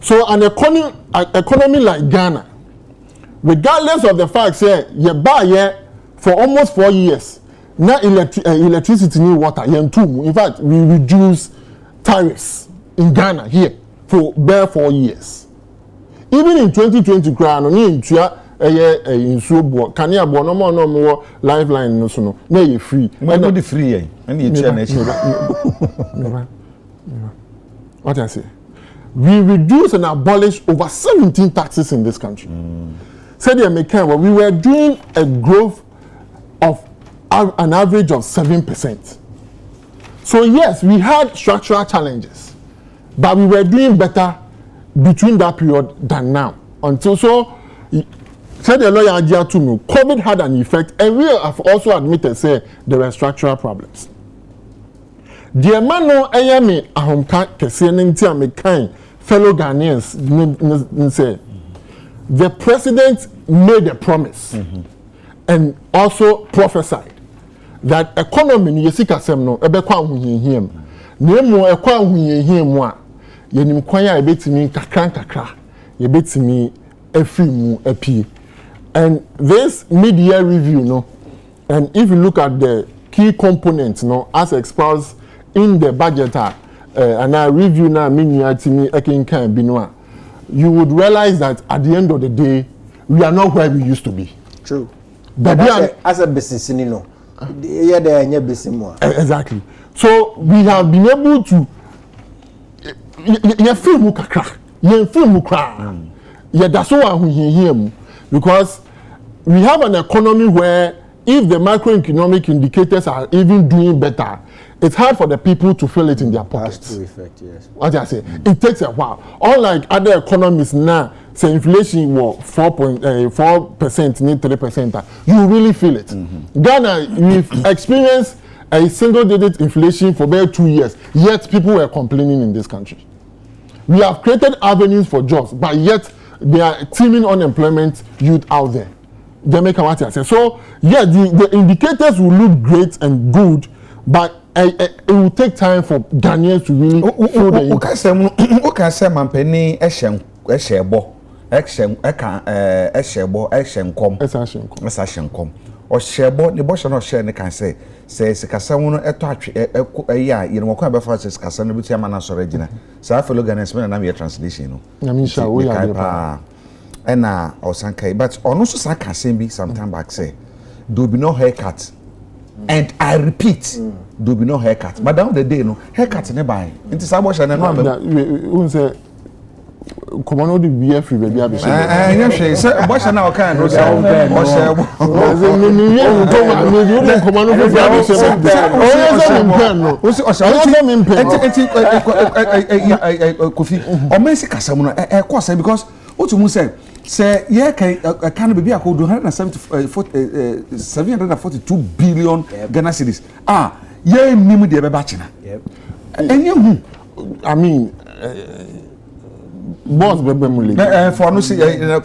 So an economy like Ghana, regardless of the fact, say you buy for almost 4 years, now electricity and water, in fact, we reduce tariffs in Ghana here for bare 4 years. Even in 2020, can you no more lifeline no so no you free.
When no free and you
what I say? We reduce and abolish over 17 taxes in this country. Said the American, we were doing a growth of an average of 7%. So yes, we had structural challenges, but we were doing better between that period than now. Until so, said the lawyer Adia to me, COVID had an effect, and we have also admitted, say, there were structural problems. The man no ayame ahomka kese nti amekan fellow Ghanaians say the president made a promise and also prophesied that economy ni yesika sem no ebekwa ahohiahia na emu ekwa ahohiahia mu a yenim kwan a ebetimi kakra yebetimi afimu apie. And this mid-year review and if you look at the key components as exposed in the budget and I review now you would realize that at the end of the day we are not where we used to be.
True. But as a business,
exactly. So we have been able to because we have an economy where if the macroeconomic indicators are even doing better, it's hard for the people to feel it in their pockets.
Effect, yes.
What I say, it takes a while. Unlike other economies now, say inflation was 4%, 3%, you really feel it. Ghana, we've experienced a single-digit inflation for about 2 years, yet people were complaining in this country. We have created avenues for jobs, but yet there are teeming unemployment youth out there. Jamaica, what I say. So, yeah, the indicators will look great and good, but it will take time for Ghanaians to really feel the impact.
Okay, say mampeni eshebo Oshebo the boss no share ne kan say sikasa wono eto atwe ya ye no kwa be fa sikasa no bitu amana so regina sa fellow Ghanaians me na me translation no
na me sha we ya
ena osankai but ono so sa kasen bi sometime back say there will be no haircut and I repeat there will be no haircut but down the day no haircut ne buy nti sa boss na no am
say come on, the BF baby.
I say, boss, now I can't. Because what you say, yeah, can be a code 742 billion Ghana cedis. Yeah, me the bachina. And you,
I mean. Boss bebe muli.
For no see,
the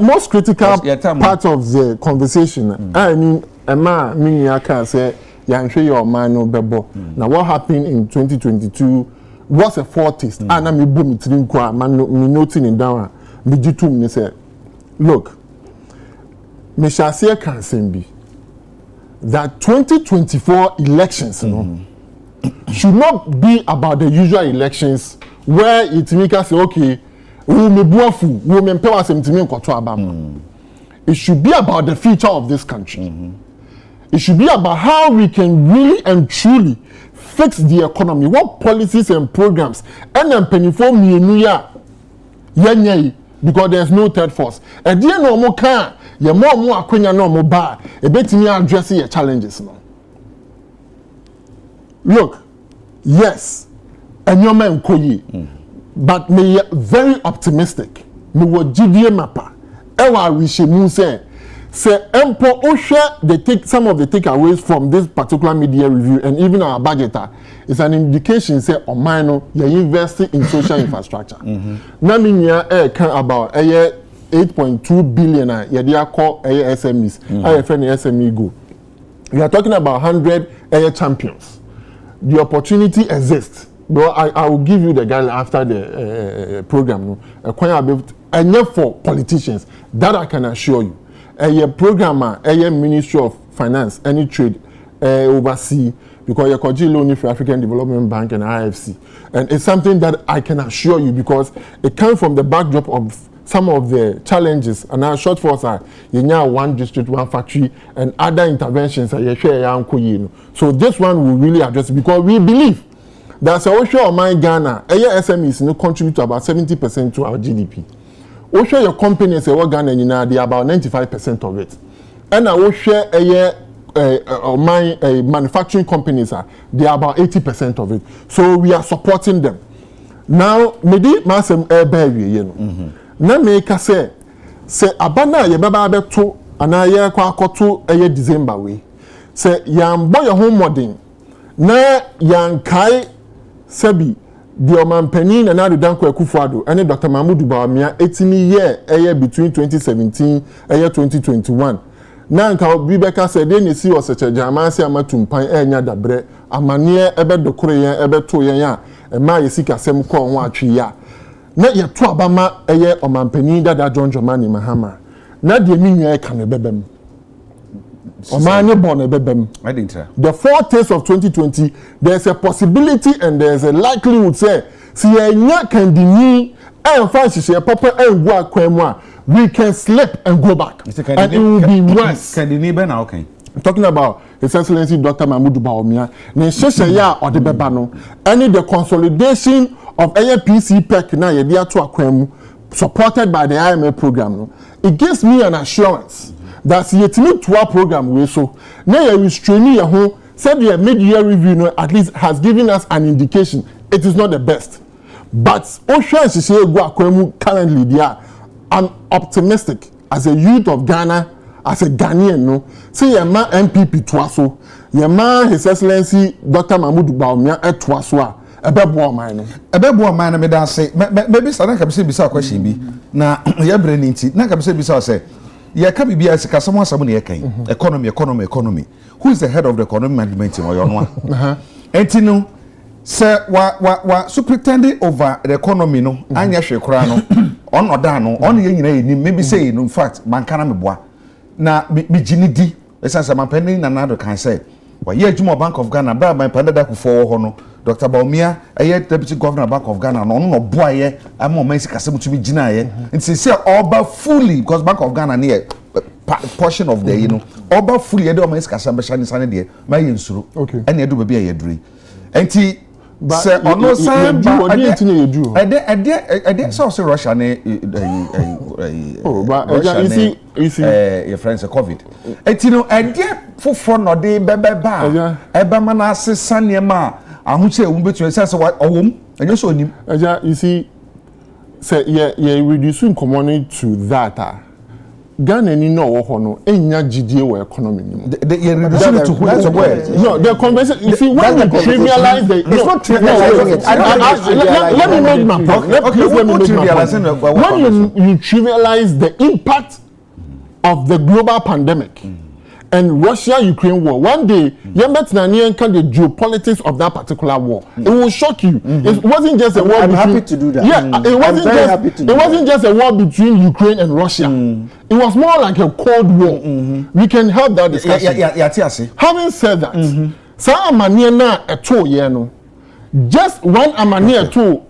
most critical part of the conversation. I mean, Emma, me can say, "Yanshe your man no bebo." Now, what happened in 2022 was a foretaste. And I'm a boom it didn't qua man me noting in down. Me jitu me say, look, me shall say can be that 2024 elections, you know. Should not be about the usual elections where it make us say, okay, it should be about the future of this country. It should be about how we can really and truly fix the economy. What policies and programs and then penifo because there's no third force. And then no more can you more akwenya no more bar a bit me addressing your challenges now. Look, yes, and your man koyi, but me very optimistic. Me wo GDA mappa. Ewa we shemu say empo osha they take some of the takeaways from this particular media review and even our budgeter is an indication say omano you investing in social infrastructure. Na me nya can about 8.2 billion ye dey call SMEs. I friend SME go. We are talking about 100 champions. The opportunity exists. But I will give you the guideline after the program. And for politicians, that I can assure you. A programmer, a Ministry of Finance, any trade, oversee, because you're calling loan for African Development Bank and IFC. And it's something that I can assure you because it comes from the backdrop of some of the challenges and our shortfalls are one district, one factory, and other interventions are so this one will really address it because we believe that Osho or my Ghana, SMEs contribute to about 70% to our GDP. Osho your companies Ghana they are about 95% of it. And Osho my manufacturing companies they are about 80% of it. So we are supporting them. Now, maybe masem na make say abana ye baba beto ana ye kwa akoto December we say yambo your home modern na yankai sebi the omampani na na danko Akufo-Addo and Dr. Mahmoud Bawumia 18 year between 2017 2021 na nka Rebecca said dey si o seche jama se amatumpan enya dabre amane ebe dokoro yen ebe to yen a ma yesika sem ko ho atwe ya na ye to abama eye omampani dada John Dramani Mahama na de minwa e kan bebem omani born bebem the foretaste of 2020 there's a possibility and there's a likelihood say see enya can dini and Francis papa and go akwemu a we can slip and go back and it will be worse
can dini be na okay
I'm talking about His Excellency Dr. Mahmoud Bawumia ne sheshe ya ode beba no any the consolidation of APC PEC na ye dia to akwemu supported by the IMF program no it gives me an assurance that's yet to our program we so now you restraining your home said your mid-year review no, at least has given us an indication it is not the best but currently there I'm optimistic as a youth of Ghana as a Ghanaian no say your man MPP twaso your man His Excellency Dr. Mahmoud Bawumia twaso ebebo man
me da say maybe sana ka be bisa question bi na ye bre ni nti na ka be bisa say ye ka bibia sika somo asamo na ye kan economy who is the head of the economy management team oyo no enti no say wa superintending over the economy no anya hwe kura no on oda no on ye nyina ni maybe say no in fact man kana me boa na me ginidi esansa man pending na nado kan say wa ye adwuma Bank of Ghana bra man pendada ku fo ho no Dr. Bawumia deputy governor Bank of Ghana no boa ye am man sika se mutumi gina ye nti say oba fully because Bank of Ghana near portion of the you know oba fully ye do man sika se be shani sane de ma ye nsuro ene edu ba ye dure enti say ono san ba ade so Russia ne
you see
your friends COVID enti no ade foforo no de beba eba mana asesa niema ahuche umbetu say owom enyo so onim
you see say you reducing commodity to that Ghana ni no wo ho no enya gidie wo economy ni
you reducing it to that's a word
no the conversation you see when you trivialize the
it's not trivializing
let me make my point when you trivialize the impact of the global pandemic and Russia-Ukraine war. One day, you met the geopolitics of that particular war. It will shock you. It wasn't just a war.
I'm happy to do that.
Yeah, it wasn't just a war between Ukraine and Russia. It was more like a Cold War. We can have that discussion. Having said that, just one amania to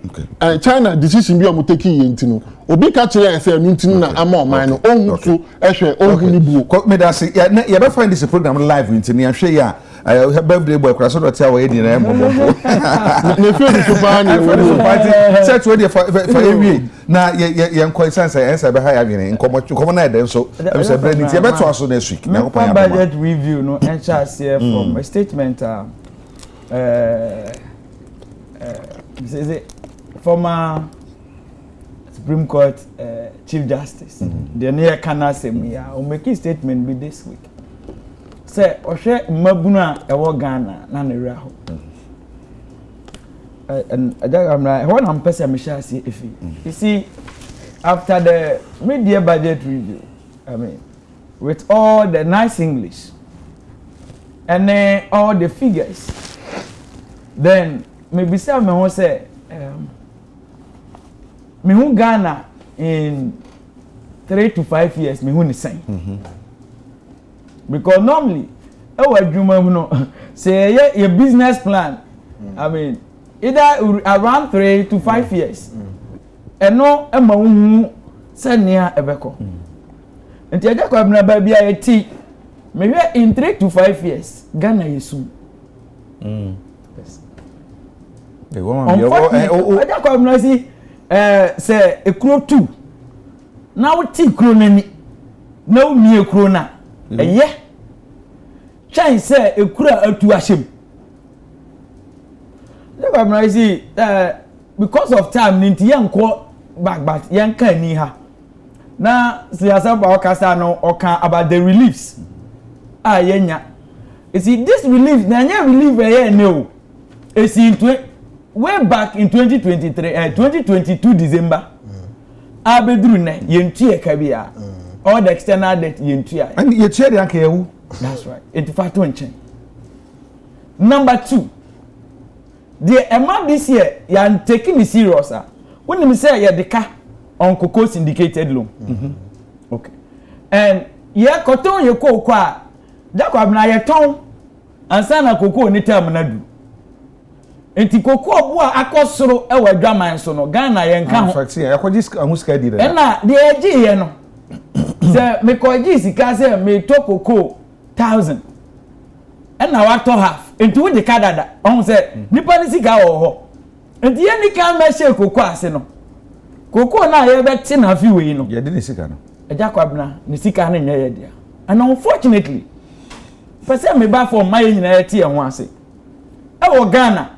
China decision be omo taking yentino obi ka kire say ntinu na ama man no ohun so ehwe ohun ni buo
me da say you be find this program live ntini ahwe ya birthday boy kwara so dot away di na embobo
na feel so far ni
party set we for every na ye nko sense ense be ha ya gene nkomo na dem so am say brand nti ye be to aso next week na
ko budget review no enchas here from a statement is it former Supreme Court Chief Justice the near Kana Semia will make a statement be this week say Oshe Mabuna ewo Ghana na ne ho and I'm like when I'm person Michelle see if you see after the mid-year budget review I mean with all the nice English and then all the figures then maybe say me won say me who Ghana in 3 to 5 years me who ni same because normally adwuma no say your business plan I mean either around 3 to 5 years and no ema hu say nia ebeko enti aja kwa na ba bia eti me in 3 to 5 years Ghana yesu
the woman
aja kwa na si say ekuro 2 now ti kuro nani now mi ekuro na eye chai say ekura atu ahyem aja kwa na si because of time ninti yanko back yanka ni ha na siyasa ba okasa no oka about the reliefs yenya you see this relief na nya relief no is into way back in 2022 December abedru na yentu ekabia all the external debt yentu ya
and ye chere yanka yewu
that's right it fato nchen number 2 the amount this year you taking it serious when me say you deka on cocoa syndicated loan okay and ye koton ye cocoa a jacob na ye ton ansa na cocoa ni term na du enti cocoa bo a akosoro e wa dwaman so no Ghana ye nka ho
fact ye akogis amuska di
re na de agi ye no se me koji sika se me to cocoa 1000 and na wa to half enti wo de kadada on se nipa ni sika wo ho enti ye ni kan ma she cocoa ase no cocoa na ye be ti na fi we no
ye de ni sika no
eja kwabna ni sika na nya ye dia and unfortunately person me ba for my nyina tie ho ase e wo Ghana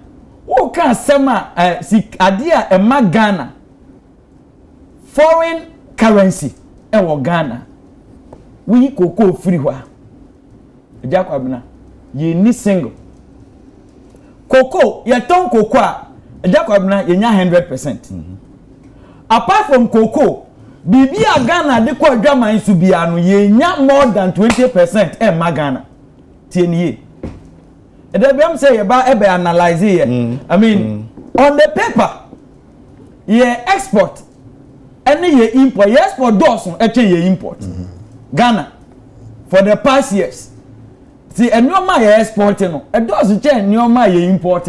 wo kan sema si ade a ma Ghana foreign currency e wo Ghana we koko free hwa eja kwabena ye ni single koko ye ton koko a eja kwabena ye nya 100%. Apart from cocoa bibi a Ghana de kwa adwaman su bia no ye nya more than 20% e ma Ghana tie nie e dey be am say ye ba e be analyze here. I mean on the paper ye export any ye import ye export dosun e twen ye import Ghana for the past years see enioma ye export no e dosun che enioma ye import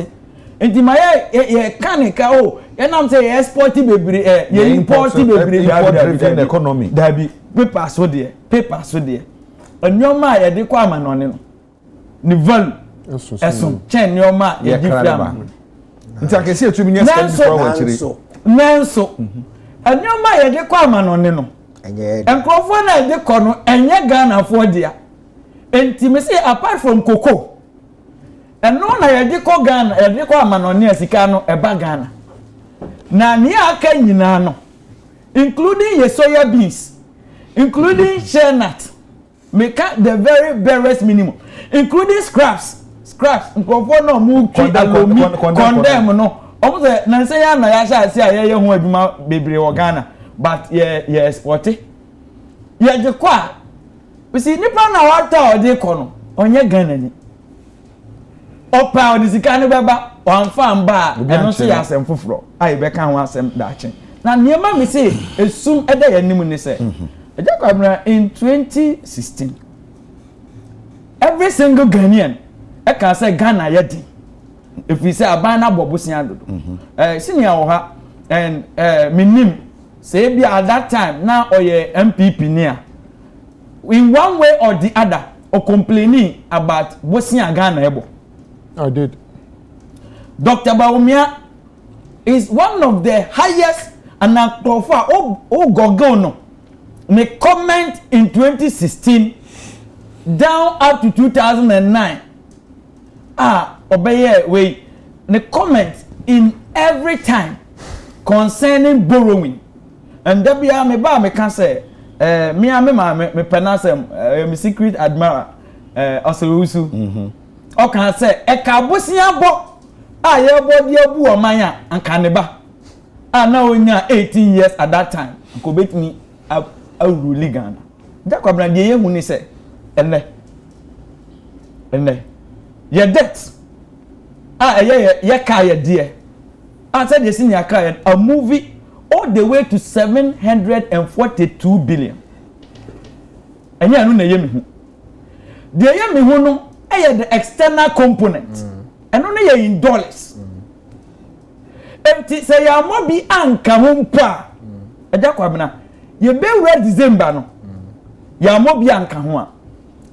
enti ma ye kanika o enam say ye export bebre ye import bebre
driven economy
dabi paper so there enioma ye de kwa amanone no ni value eso che enioma ye different
nti akese etumi nya stand for wachiri
nanso enioma ye de kwa amanone no enkrofo na ye de ko no enye Ghana for dia enti me say apart from cocoa eno na ye de ko Ghana ye de ko amanone asika no eba Ghana na ni aka nyina no including your soya beans including shea nut make the very barest minimum including scraps nkofo no mu twi alomi condemn no omo say na say ya na ya sha ase a ye ho adwuma bebre wo Ghana but ye export ye de kwa we see nipa na wata ode ko no onye Ghana ni opa odisika ne beba wanfa mba eno so ya asem foforo ai be kan ho asem daache na niema me say esum eda ya nim ni say eja kwabra in 2016 every single Ghanaian e can say Ghana yedi if we say abana bobusia dodo senior wo ha and minim say bi at that time na oye MPP nia in one way or the other or complaining about bosia Ghana ebo.
I did.
Dr. Bawumia is one of the highest and Gogono. Me comment in 2016 down up to 2009. Obeye we the comment in every time concerning borrowing. And there be me ba me can say me penasem me secret admirer Osulusu. Okan say e ka bosia bo ye body abu omanya anka ne ba na onya 18 years at that time ko betimi a rule Ghana Jacob na de yehu ni say enne ye debt ye ka ye de said the senior car a movie all the way to 742 billion enya anu na ye me hu de ye me hu no the external component and only in dollars empty say ya mo bi anka ho mpa eja kwabena ye be we December no ya mo bi anka ho a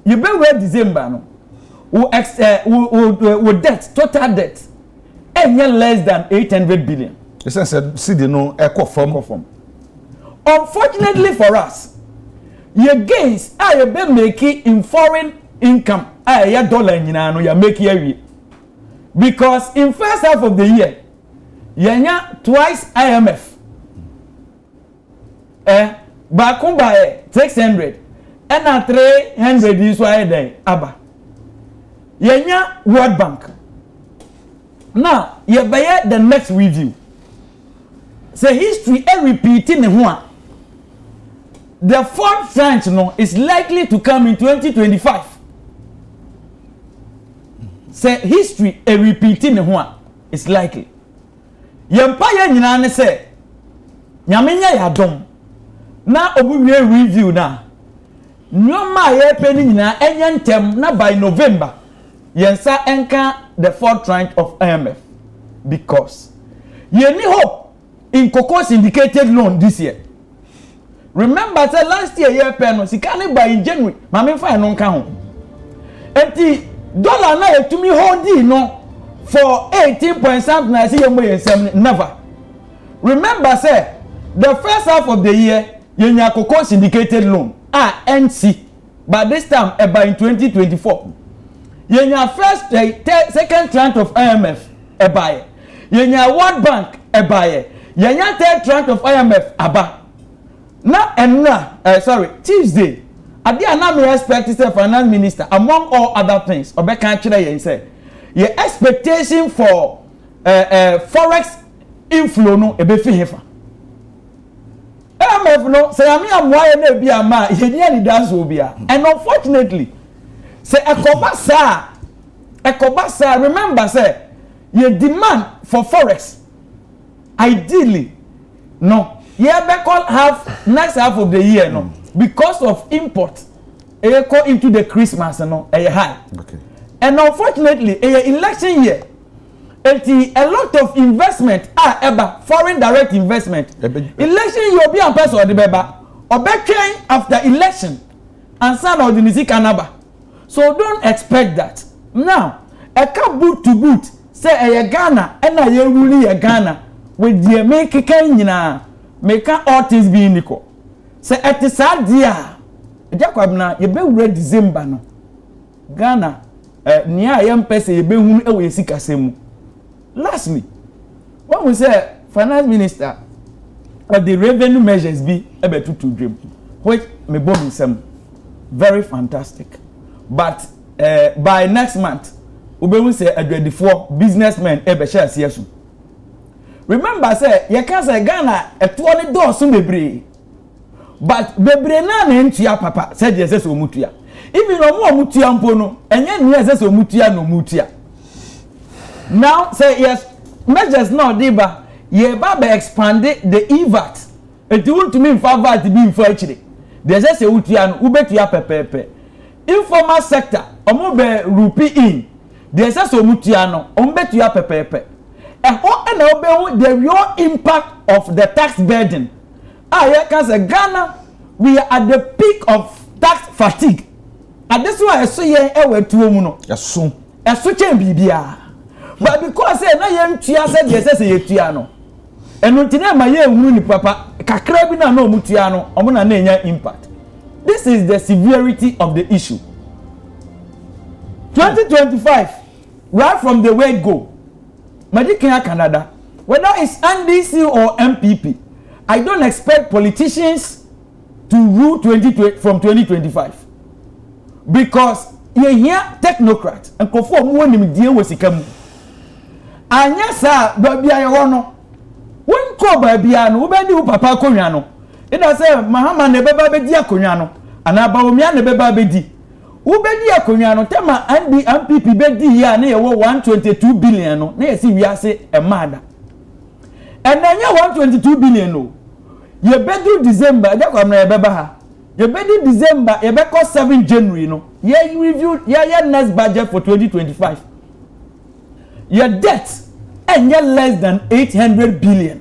ye be we December no wo debt total debt any less than 800 billion
the sense cd no form
unfortunately for us ye gains are be making in foreign income ya dollar nyina no ya make year because in first half of the year yanya twice IMF bakumba 600 and 300 is why then aba yanya World Bank now ye buy the next review say history repeating ho the fourth tranche no is likely to come in 2025. Say history repeating ho is likely. Yempa ya nyina ne say nyamenya ya dom na obuwie review na nyoma ya pe ni nyina enye ntem na by November yensa enka the fourth tranche of IMF because ye ni hope in cocoa syndicated loan this year. Remember say last year pe no sika ne by in January mame fa no nka ho enti dollar na etumi hold no for 18 point something I see you never. Remember say the first half of the year yenya cocoa syndicated loan NC but this time about in 2024 yenya first second tranche of IMF ebaye yenya World Bank ebaye yenya third tranche of IMF aba na enna Tuesday ade ana me expect say finance minister among all other things obeka kire yen say your expectation for forex inflow no ebefi hefa IMF no say am amwaye na bi ama yenya ni dance obia and unfortunately say ekobasa remember say your demand for forex ideally no you call next half of the year no because of import go into the Christmas no high
okay
and unfortunately election year a lot of investment foreign direct investment election year obi am person the beba obetwen after election and san ordinary kanaba so don't expect that now boot to boot say Ghana and na rule Ghana with the make nyina make all things be equal say at the sad dia ejakwabna ye be wura December no Ghana nia yam pese ye be hunu e we sikasemu lastly when we say finance minister of the revenue measures be ebetu to dream which me bomb some very fantastic but by next month we will say adwadifoɔ businessmen ebe share siesu remember say you can say Ghana etuo ne dɔɔso bebree but bebree na ntua papa say dey say so mutua even omutua mpo no enye ne say so mutua no mutua now say yes measures no diba ye ba expand the EVAT it won't mean for VAT be in for actually dey say utua no ubetua pepepe informal sector omo be rupee in dey say so mutua no ombetua pepepe the real impact of the tax burden. Here can say Ghana, we are at the peak of tax fatigue. And this is why I say we two muno.
Yasu.
Yasu chen bibia. But because say na yem tia say dey say ye tia no. Enu ntina ma ye hunu ni papa kakra bi na mu tia no, omo na nya impact. This is the severity of the issue. 2025, right from the word go. Medicare Canada, whether it's NDC or MPP, I don't expect politicians to rule from 2025 because you hear technocrats and conform when you deal with Sikamu. And yes, sir, baby, I want when call baby, I know who Papa Coniano. It does say Mahama never be dear Coniano, and Abawamia never be di. Who be dia Konyano tema MPP be di ya na ye 122 billion no na ye si wi ase e mada and then 122 billion no ye be do December je kwa na ye beba ha ye be do December ye be ko 7 January no ye review ye next budget for 2025 your debt and ye less than 800 billion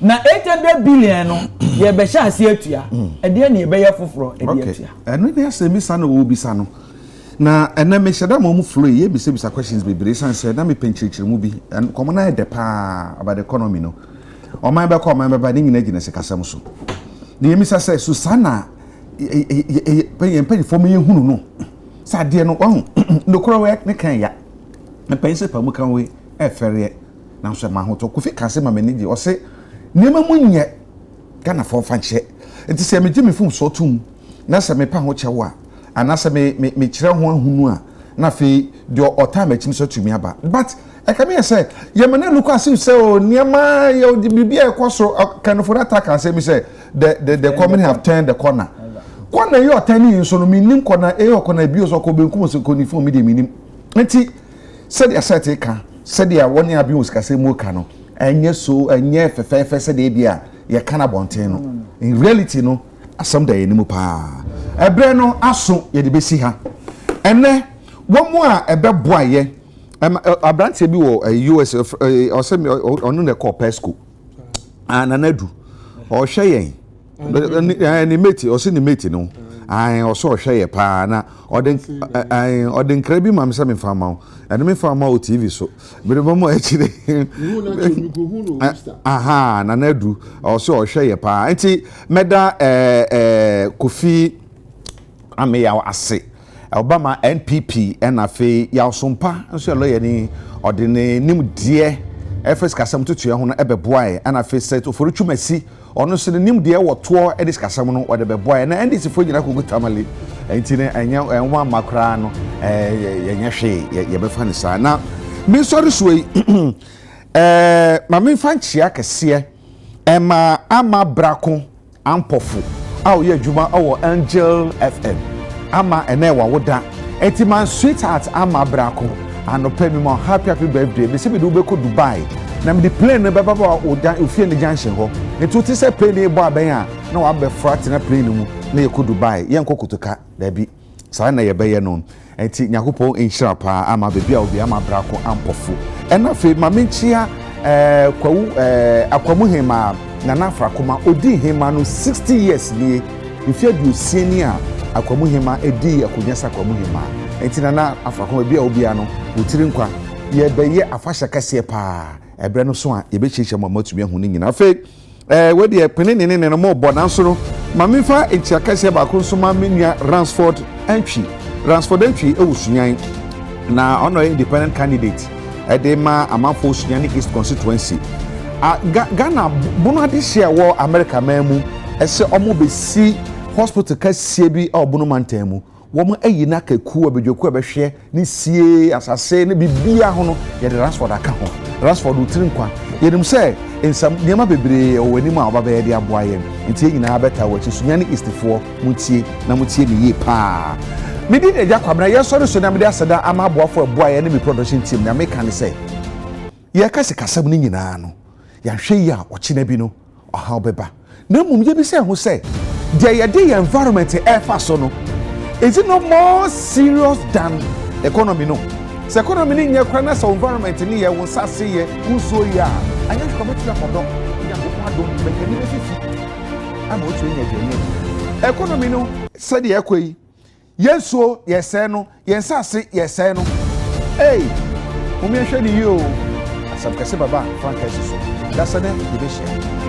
na 800 billion no ye be sha ase atua e de na ye be ye foforo e de atua
eno ne ase mi sa no wo bi sa no na ena me sheda mo flow ye bi se questions be bre san say na me penchirichiri mu bi komo na de pa about the economy no o man be ko man be ba ni nyina gina se kasam so de ye mi sa say Susana pen for me hunu no sa de no wo no kro we ne kan ya me pen se pa mu kan we e fere na so ma ho to Kofi kan se ma me ni di o se nema mu nye Ghana for fanche enti se me gimi fun so tum na se me pa ho chewa ana se me kire ho ahunu a na fe de o time achim so tumi aba but I come here say ye me na look as if say o nema ye bibia e koso kind for attack and say me say the company have turned the corner you are turning so no minim corner e o corner bi o so ko benkum so ko ni fun me de minim enti said ya set ka said ya woni abi o ska say mo ka no enye so enye fefefe se de bia ye kana bonten no in reality no asam da yenimu pa ebre no aso ye de besi ha ene womu a ebe boa ye abrantie bi wo US o se onu ne call pesco ananadu o hwe yen ni mate o se ni mate no ai o so hwe ye pa na odin krabi mam se me fama ene me fama o TV so be do mo akire aha nanadu o so hwe ye pa enti meda Kofi ame ya ase Obama NPP na fe ya osompa nso lawyer ni ode ne nimdie efes kasam tutu ho no ebeboae na fe set ofori twumasi ono so ne nimdie woto edis kasam no ode beboae na ndisi fo nyina kogu tamale enti ne enya enwa makra no yenya hwe ye befa ne sa na mi sori suwe ma me fanchia kese ema ama brako ampofu awo ye adwuma awo Angel FM ama ene wa woda eti man sweetheart ama brako anope mi mo happy birthday me se be do be ko Dubai na me the plane be baba oda ofie ne junction ho eti ti se plane e bo aben a na wa be frat na plane mu na ye ko Dubai ye nko kotoka da bi sa na ye be ye no eti nyakopo inshira pa ama be bia obi ama brako ampofu ena fe ma menchia kwawu akwamu hema na nafra kuma odi hema no 60 years ni ifia du sieni a akwamu hema edi akunyasa akwamu hema enti na afra kuma bia obi ano otiri nkwa ye beye afahya kase pa ebre no so a ye be chiche mamatumi hu ni nyina afi wedi e penene ne no mo bo nanso no mamifa etia kase ba ko nso ma menua Ransford entry ewusunyan na ono independent candidate edema amafo sunyani East constituency Ghana bunu adihye wo America memu ese omo be si hospital kasie bi obunu mantamu wo mo ayi na kaku abedwoku abehwe ni sie asase ne bibia ho no ye de Ransford aka ho Ransford utiri nkwa yenim se ensam niema bebre owani ma obaba ye de aboa ye nti nyina beta wo chi sunyani East fo mutie na mutie ni ye pa medi de jakwabna ye sori so na mede aseda ama aboafo aboa ye ne mi production team na make kan say ye kase kasam ni nyina no ya hwe ya ochina bi no oha obeba na mum ye bi se ho se de ye de environment fa so no is it no more serious than economy no se economy ni nye kra na so environment ni ye wo sase ye unso ya anya hwe ko tira kodo ya ko ado mekani be fifi ama o tue nya dwene economy no se de ekoi yeso yese no yensase yese no mumi hwe ni yo asam kase baba frank so dasane de be share